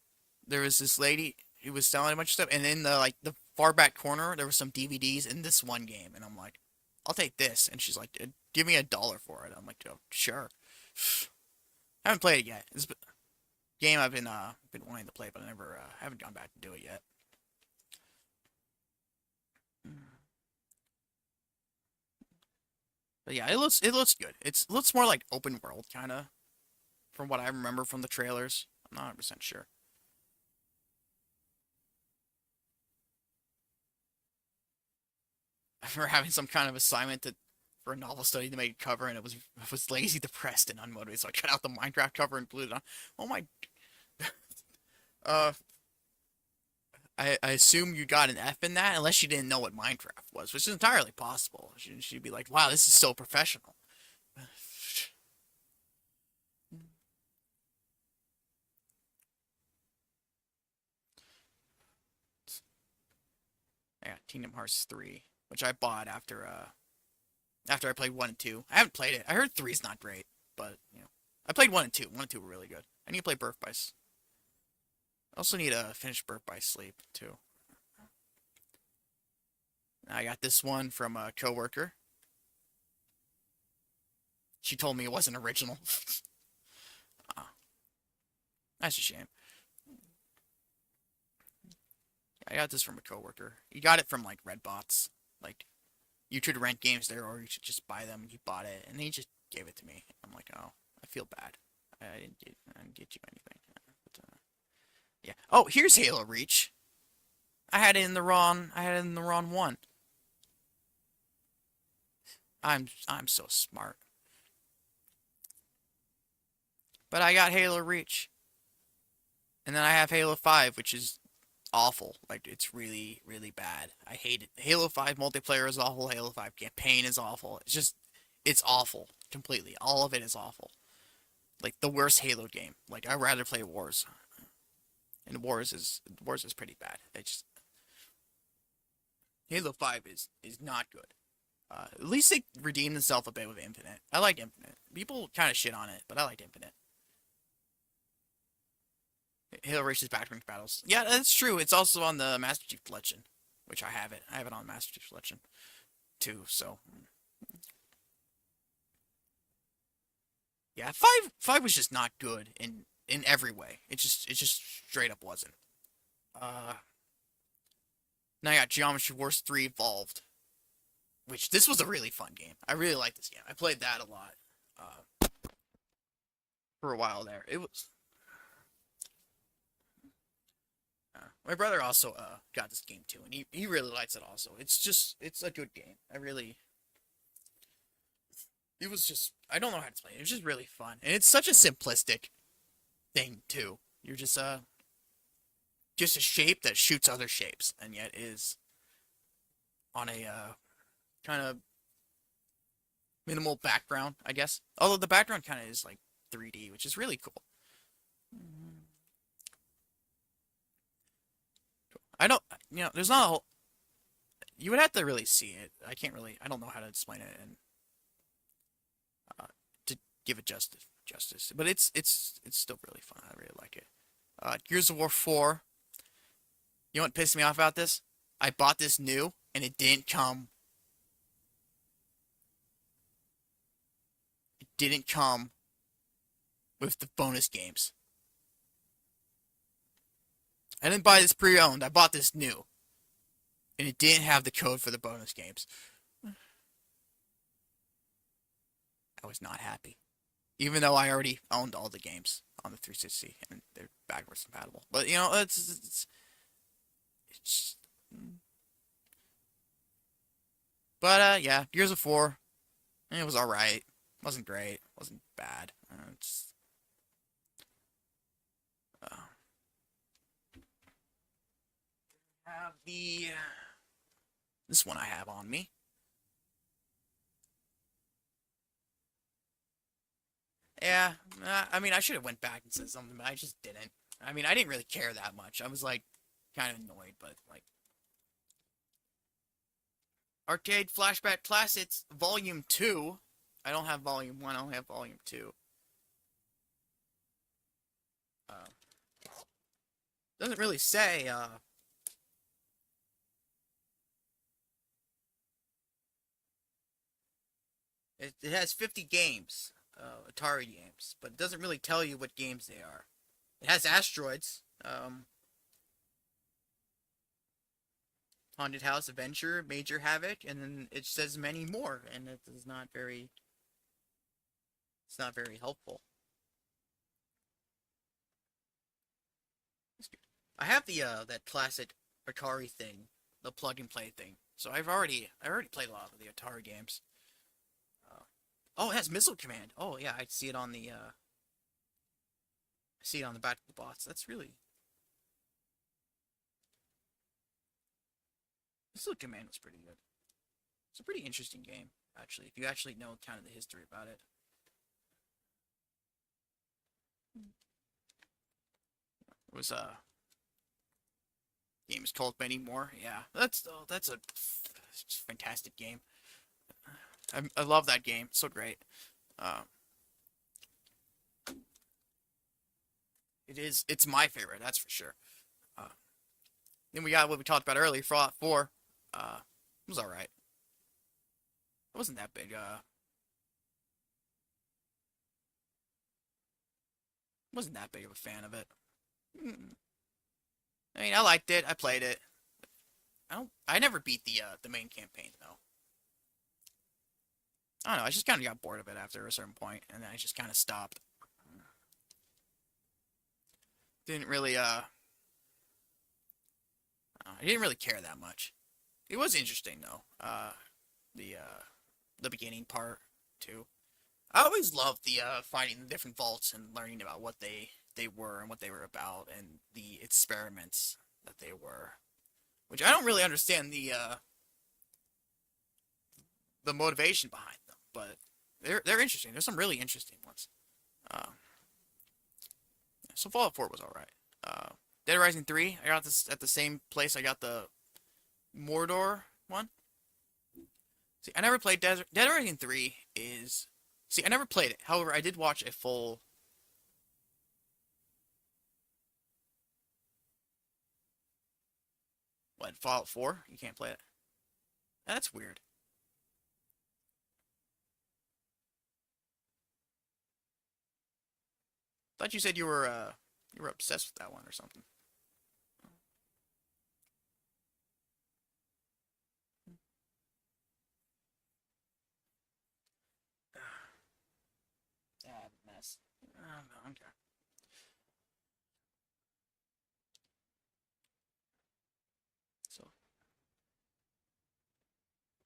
There was this lady who was selling a bunch of stuff, and in the far back corner there were some DVDs in this one game, and I'm like, I'll take this, and she's like, give me $1 for it. I'm like, oh, sure. I haven't played it yet. It's a game I've been wanting to play, but I never haven't gone back to do it yet. But yeah, it looks good. It looks more like open world kind of, from what I remember from the trailers. I'm not 100% sure. I remember having some kind of assignment for a novel study to make a cover, and it was lazy, depressed, and unmotivated. So I cut out the Minecraft cover and glued it on. Oh my! Uh, I assume you got an F in that, unless you didn't know what Minecraft was, which is entirely possible. She'd be like, "Wow, this is so professional." I got Kingdom Hearts 3, which I bought after I played 1 and 2. I haven't played it. I heard 3 is not great, but I played 1 and 2. 1 and 2 were really good. I need to play Birth by. I also need to finish Birth by Sleep too. I got this one from a coworker. She told me it wasn't original. Ah, that's a shame. I got this from a coworker. He got it from like Redbots. Like you could rent games there, or you should just buy them. He bought it, and he just gave it to me. I'm like, oh, I feel bad. I didn't get you anything. But, yeah. Oh, here's Halo Reach. I had it in the wrong. I had it in the wrong one. I'm so smart. But I got Halo Reach, and then I have Halo 5, which is awful. Like it's really, really bad. I hate it. Halo 5 multiplayer is awful. Halo 5 campaign is awful. It's awful completely. All of it is awful. Like the worst Halo game. Like I'd rather play Wars, and Wars is pretty bad. Halo 5 is not good. At least they redeemed themselves a bit with Infinite. I like Infinite. People kind of shit on it, but I like Infinite. Halo Reach's background battles. Yeah, that's true. It's also on the Master Chief Collection, which I have it. I have it on Master Chief Collection too. So yeah, five was just not good in every way. It just straight up wasn't. Uh, Now I got Geometry Wars 3 Evolved, which this was a really fun game. I really like this game. I played that a lot. for a while there. It was. My brother also got this game too, and he really likes it also. It's a good game. It was just I don't know how to explain it. It was just really fun, and it's such a simplistic thing too. You're just a shape that shoots other shapes, and yet is on a kind of minimal background, I guess. Although the background kind of is like 3D, which is really cool. I don't, there's not a whole. You would have to really see it. I can't really. I don't know how to explain it and to give it justice. But it's still really fun. I really like it. Gears of War 4. You know what pissed me off about this? I bought this new and it didn't come. It didn't come with the bonus games. I didn't buy this pre-owned. I bought this new, and it didn't have the code for the bonus games. I was not happy, even though I already owned all the games on the 360 and they're backwards compatible. But it's but yeah, Gears of 4. It was all right. Wasn't great. Wasn't bad. Uh, have the this one I have on me. Yeah, I mean, I should have went back and said something, but I just didn't. I mean, I didn't really care that much. I was like, kind of annoyed, but like, Arcade Flashback Classics Volume 2. I don't have Volume 1, I only have Volume 2. Uh, doesn't really say, it has 50 games, Atari games, but it doesn't really tell you what games they are. It has Asteroids, Haunted House Adventure, Major Havoc, and then it says many more, and it is not very, it's not very helpful. I have the that classic Atari thing, the plug and play thing. So I already played a lot of the Atari games. Uh, oh, it has Missile Command. Oh yeah, I see it on the I see it on the back of the box. That's really Missile Command was pretty good. It's a pretty interesting game actually, if you actually know kind of the history about it. It was game is called Many More. Yeah, that's a fantastic game. I love that game. It's so great. Uh, it's my favorite. That's for sure. Uh, then we got what we talked about earlier. Fallout 4. It was all right. It wasn't that big. Wasn't that big of a fan of it. Mm. I mean, I liked it. I played it. I don't. I never beat the main campaign though. I don't know. I just kind of got bored of it after a certain point, and then I just kind of stopped. Didn't really I didn't really care that much. It was interesting though. The beginning part too. I always loved the finding the different vaults and learning about what they were and what they were about and the experiments that they were. Which I don't really understand the motivation behind them, but they're interesting. There's some really interesting ones. Uh, so Fallout 4 was all right. Dead Rising 3, I got this at the same place I got the Mordor one. See, I never played Dead Rising 3 is... See, I never played it. However, I did watch a full... What, Fallout 4? You can't play it? That's weird. Thought you said you were obsessed with that one or something. Ah, mess. Okay. So,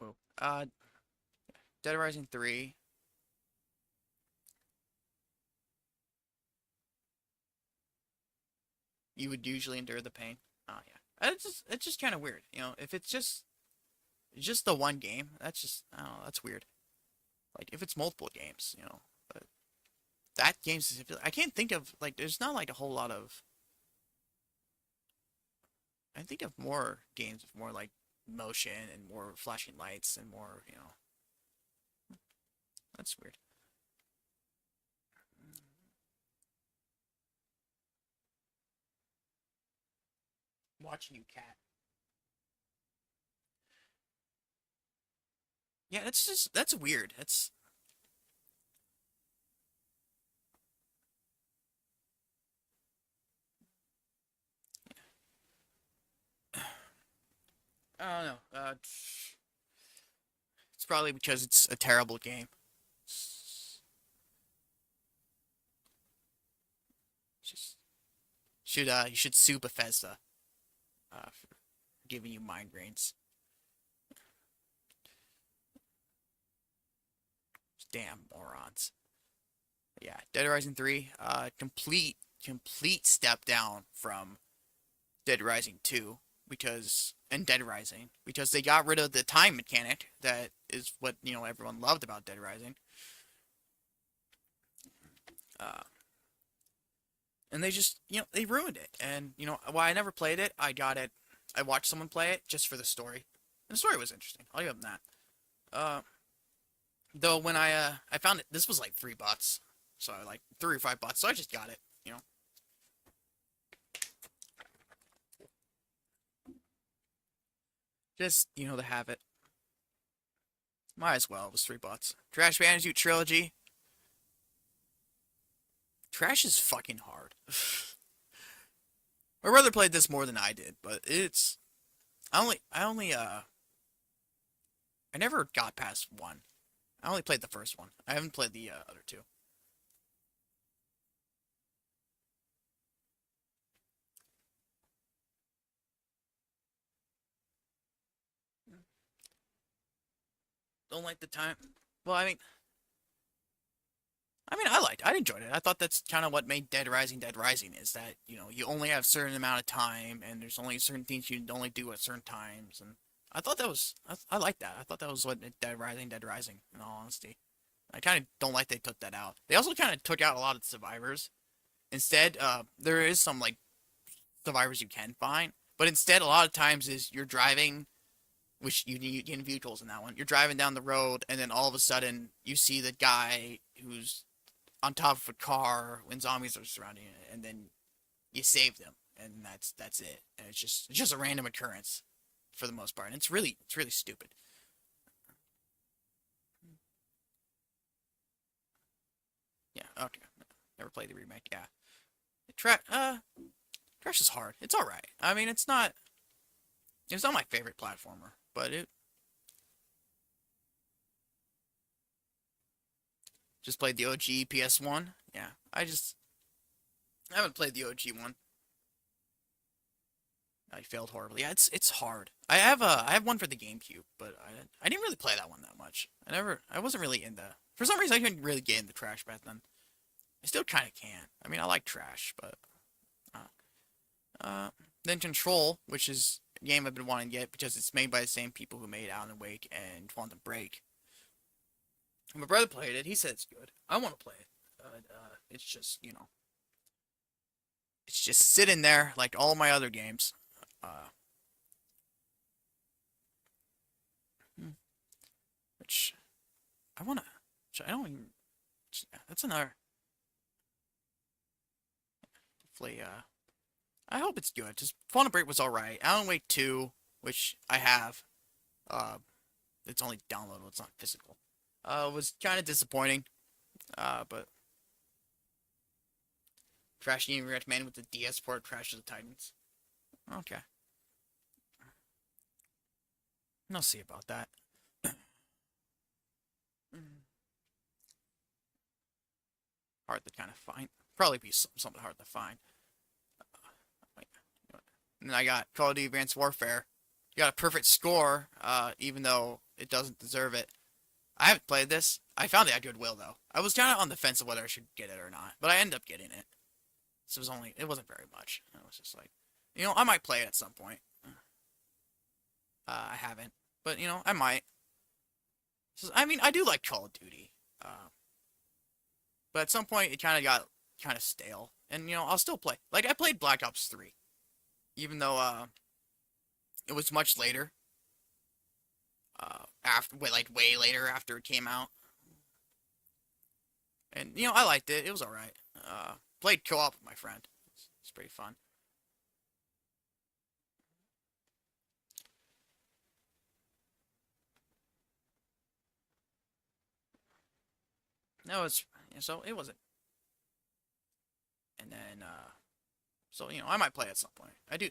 well, Dead Rising 3. You would usually endure the pain. Oh yeah. It's just kind of weird, if it's just the one game, that's just I don't know, that's weird. Like if it's multiple games, but that game specifically, I can't think of like there's not like a whole lot of. I think of more games with more like motion and more flashing lights and more, that's weird. Watching you cat. Yeah, that's weird. That's I don't know. It's probably because it's a terrible game. Just you should sue Bethesda for giving you migraines. Damn morons. Yeah, Dead Rising 3, complete step down from Dead Rising 2 and Dead Rising because they got rid of the time mechanic that is what, everyone loved about Dead Rising. Uh and they just, they ruined it. And, while I never played it, I watched someone play it just for the story. And the story was interesting. I'll give them that. Though when I found it, this was like $3. So like $3 or $5, so I just got it. Just, to have it. Might as well, it was $3. Crash Bandicoot Trilogy. Trash is fucking hard. My brother played this more than I did, but I never got past one. I only played the first one. I haven't played the other two. Don't like the time. Well, I enjoyed it. I thought that's kind of what made Dead Rising is that, you only have a certain amount of time and there's only certain things you can only do at certain times. And I thought I liked that. I thought that was what made Dead Rising, in all honesty. I kind of don't like they took that out. They also kind of took out a lot of survivors. Instead, there is some, like, survivors you can find, but instead, a lot of times is you're driving, which you need in vehicles in that one. You're driving down the road, and then all of a sudden, you see the guy who's on top of a car when zombies are surrounding it, and then you save them, and that's it. And it's just a random occurrence for the most part, and it's really stupid. Yeah, okay. Never played the remake. Yeah, Trash is hard. It's all right. I mean, it's not my favorite platformer, but it just played the OG PS1. Yeah, I haven't played the OG one. I failed horribly. Yeah, it's hard. I have one for the GameCube, but I didn't really play that one that much. I wasn't really into. For some reason, I couldn't really get into Trash back then. I still kind of can. I mean, I like Trash, but uh, uh, then Control, which is a game I've been wanting to get because it's made by the same people who made Alan Wake and Quantum Break. My brother played it. He said it's good. I want to play it. It's just, it's just sitting there like all my other games. Uh, hmm, which I want to. I don't even. That's another. Hopefully, I hope it's good. Just Quantum Break was alright. Alan Wake 2, which I have. Uh, it's only downloadable. It's not physical. Was kind of disappointing. But Crash Team recommended with the DS port Crash of the Titans. Okay. I'll see about that. Hard to kind of find. Probably be something hard to find. And then I got Call of Duty Advanced Warfare. You got a perfect score, even though it doesn't deserve it. I haven't played this. I found it at Goodwill though. I was kind of on the fence of whether I should get it or not, but I ended up getting it. So it wasn't very much. I was just like, I might play it at some point. I haven't, but I might. So, I mean, I do like Call of Duty, but at some point it kind of got kind of stale, and I'll still play. Like I played Black Ops 3, even though it was much later. After way later after it came out, and I liked it. It was all right. Played co-op with my friend. It's pretty fun. No, it's so it wasn't. And then so I might play at some point. I do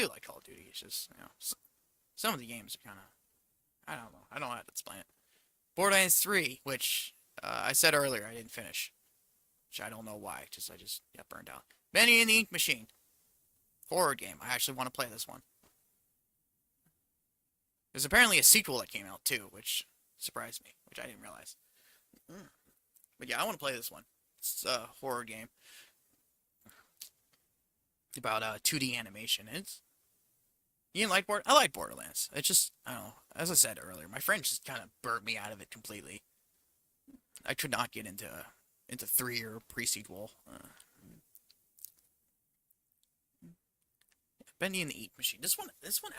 like Call of Duty. It's just some of the games are kind of I don't know. I don't know how to explain it. Borderlands 3, which I said earlier I didn't finish, which I don't know why. I just got burned out. Benny and the Ink Machine, horror game. I actually want to play this one. There's apparently a sequel that came out too, which surprised me, which I didn't realize. But yeah, I want to play this one. It's a horror game. It's about 2D animation. You didn't like I like Borderlands. It's just I don't know. As I said earlier, my friend just kind of burnt me out of it completely. I could not get into 3 or pre-sequel. Bendy and the Eat Machine. This one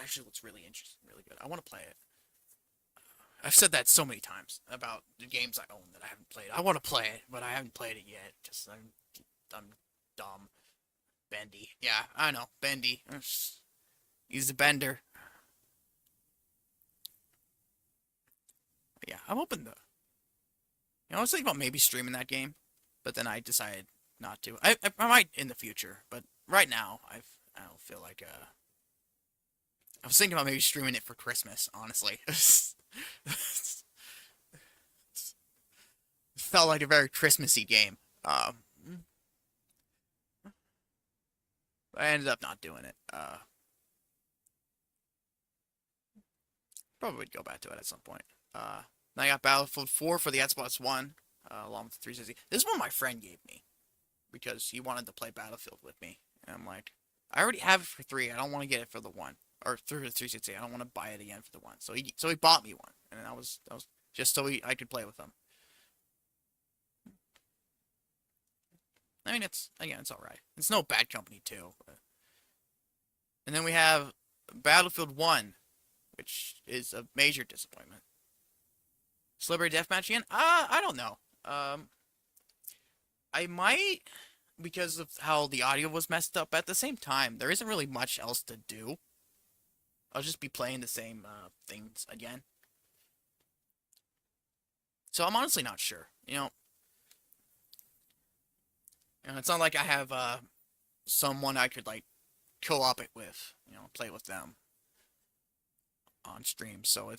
actually looks really interesting, really good. I want to play it. I've said that so many times about the games I own that I haven't played. I want to play it, but I haven't played it yet. Just I'm dumb. Bendy. Yeah, I know. Bendy. He's a bender. But yeah, I'm open to. I was thinking about maybe streaming that game, but then I decided not to. I might in the future, but right now I don't feel like I was thinking about maybe streaming it for Christmas. Honestly, felt like a very Christmassy game. I ended up not doing it. Probably would go back to it at some point. Then I got Battlefield 4 for the Xbox One, along with the 360. This one my friend gave me because he wanted to play Battlefield with me, and I'm like, I already have it for 3. I don't want to get it for the one or through the 360. I don't want to buy it again for the one. So he bought me one, and that was just so I could play with him. I mean, it's all right. It's no bad company too. And then we have Battlefield 1, which is a major disappointment. Celebrity Deathmatch again? I don't know. I might because of how the audio was messed up. At the same time, there isn't really much else to do. I'll just be playing the same things again. So I'm honestly not sure. It's not like I have someone I could like co-op it with, play with them on stream. So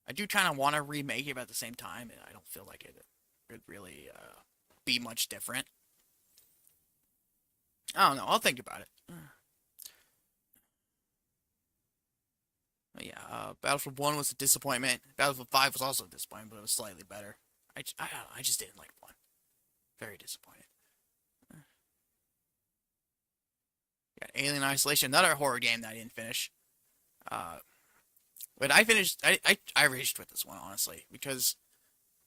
I do kind of want to remake it, but at the same time, I don't feel like it would really be much different. I don't know. I'll think about it. But yeah, Battlefield 1 was a disappointment. Battlefield 5 was also a disappointment, but it was slightly better. I just didn't like 1. Very disappointed. Got Alien Isolation, another horror game that I didn't finish. But I finished. I raged with this one, honestly, because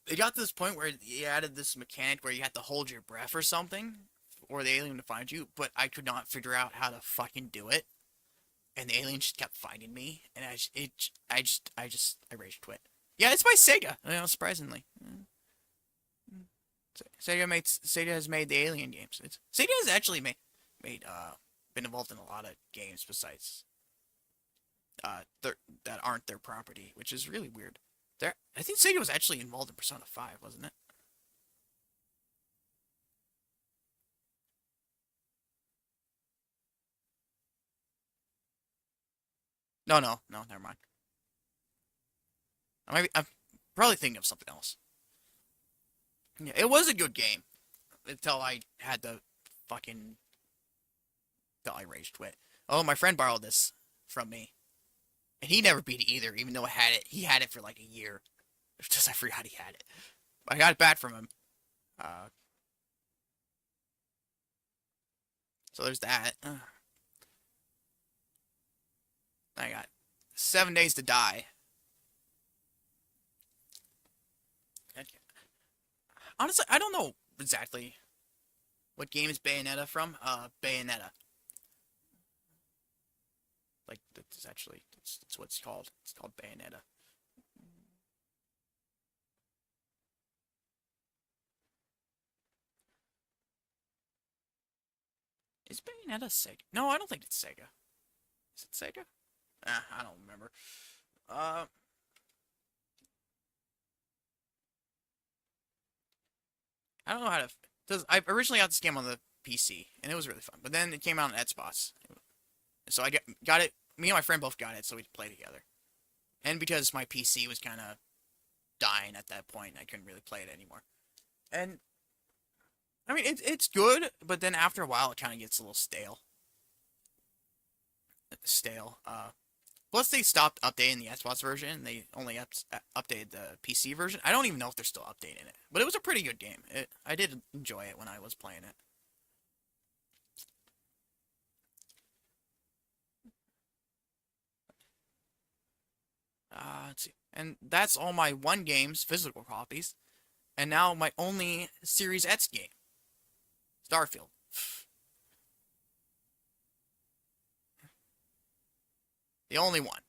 it got to this point where he added this mechanic where you had to hold your breath or something, or the alien to find you, but I could not figure out how to fucking do it, and the alien just kept finding me, and I raged quit. Yeah, it's by Sega, surprisingly. Sega has made the Alien games. Sega has actually been involved in a lot of games besides that aren't their property, which is really weird. I think Sega was actually involved in Persona 5, wasn't it? No, no, no, never mind. I'm probably thinking of something else. Yeah, it was a good game until I had the fucking until I rage quit. Oh, my friend borrowed this from me, and he never beat it either, even though I had it. He had it for like a year. Just I forgot he had it. I got it back from him. Uh, so there's that. I got 7 days to die. Honestly, I don't know exactly what game is Bayonetta from. Bayonetta. Like, that's actually, that's what it's called. It's called Bayonetta. Is Bayonetta Sega? No, I don't think it's Sega. Is it Sega? I don't remember. Uh, I don't know how to. Cause I originally got this game on the PC, and it was really fun. But then it came out on Xbox, so I got it. Me and my friend both got it, so we could play together. And because my PC was kind of dying at that point, I couldn't really play it anymore. And I mean, it's good, but then after a while, it kind of gets a little stale. Stale. Plus, they stopped updating the Xbox version. They only updated the PC version. I don't even know if they're still updating it. But it was a pretty good game. I did enjoy it when I was playing it. Let's see. And that's all my one games, physical copies. And now my only Series X game, Starfield. The only one.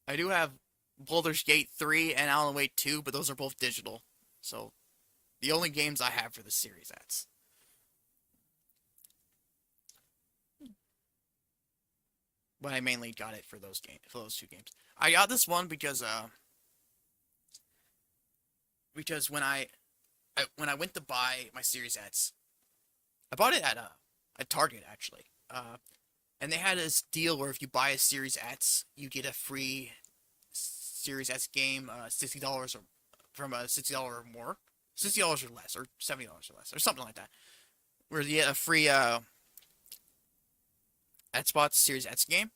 I do have Baldur's Gate 3 and Alan Wake 2, but those are both digital. So, the only games I have for the Series X. But I mainly got it for those two games. I got this one because when I went to buy my Series X, I bought it at Target actually. And they had this deal where if you buy a Series X, you get a free Series S game, $60 or from a $60 or more, $60 or less, or $70 or less, or something like that. Where you get a free Xbox Series X game.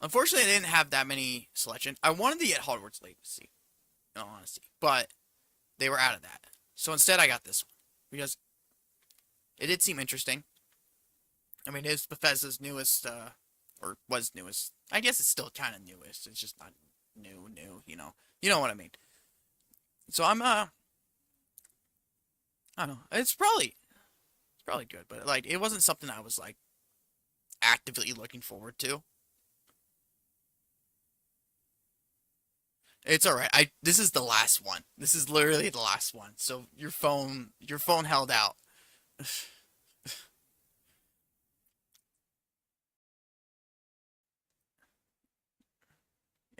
Unfortunately, they didn't have that many selection. I wanted to get Hogwarts Legacy, in all honesty, but they were out of that. So instead, I got this one because it did seem interesting. I mean, it's Bethesda's newest, or was newest. I guess it's still kind of newest. It's just not new. You know what I mean. So I don't know. It's probably good, but like, it wasn't something I was like actively looking forward to. It's all right. This is the last one. This is literally the last one. So your phone held out.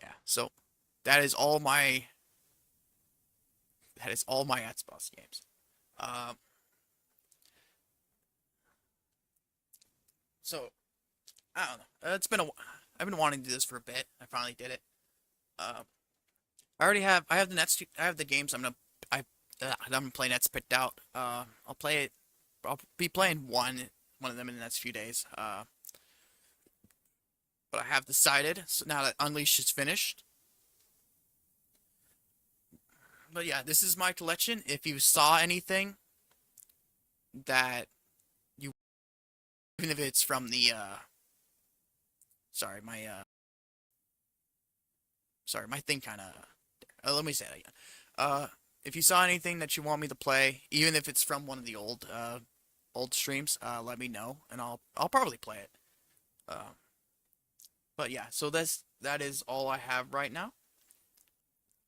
Yeah. So that is all my that is all my Xbox games. Um. So I don't know. I've been wanting to do this for a bit. I finally did it. Uh, I have the nets. I have the games. I'm playing nets picked out. I'll play it. I'll be playing one of them in the next few days. But I have decided. So now that Unleash is finished. But yeah, this is my collection. If you saw anything that you, even if it's from the sorry, my thing kind of. Let me say that again. If you saw anything that you want me to play, even if it's from one of the old streams, let me know, and I'll probably play it. Uh, but yeah, so that is all I have right now.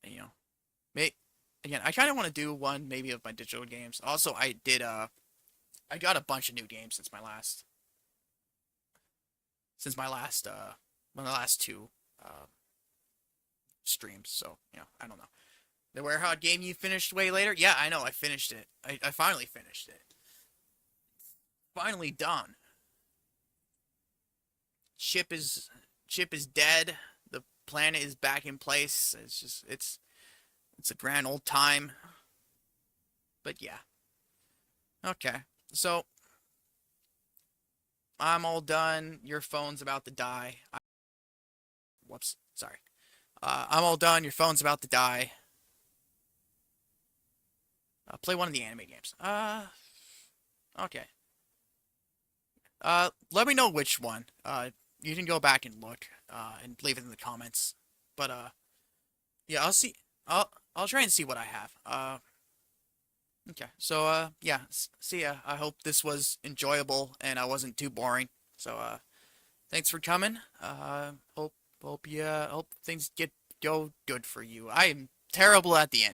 And, may, again, I kind of want to do one maybe of my digital games. Also, I got a bunch of new games since my last two uh streams. So I don't know. The Warehouse game you finished way later? Yeah, I know. I finished it. I finally finished it. Finally done. Ship is ship is dead. The planet is back in place. It's a grand old time. But yeah. Okay. So I'm all done. Your phone's about to die. Whoops. Sorry. I'm all done. Your phone's about to die. Play one of the anime games. Okay. Let me know which one. You can go back and look, and leave it in the comments. But, yeah, I'll see. I'll try and see what I have. Okay. So, yeah, see ya. I hope this was enjoyable and I wasn't too boring. So, thanks for coming. Hope things go good for you. I am terrible at the end.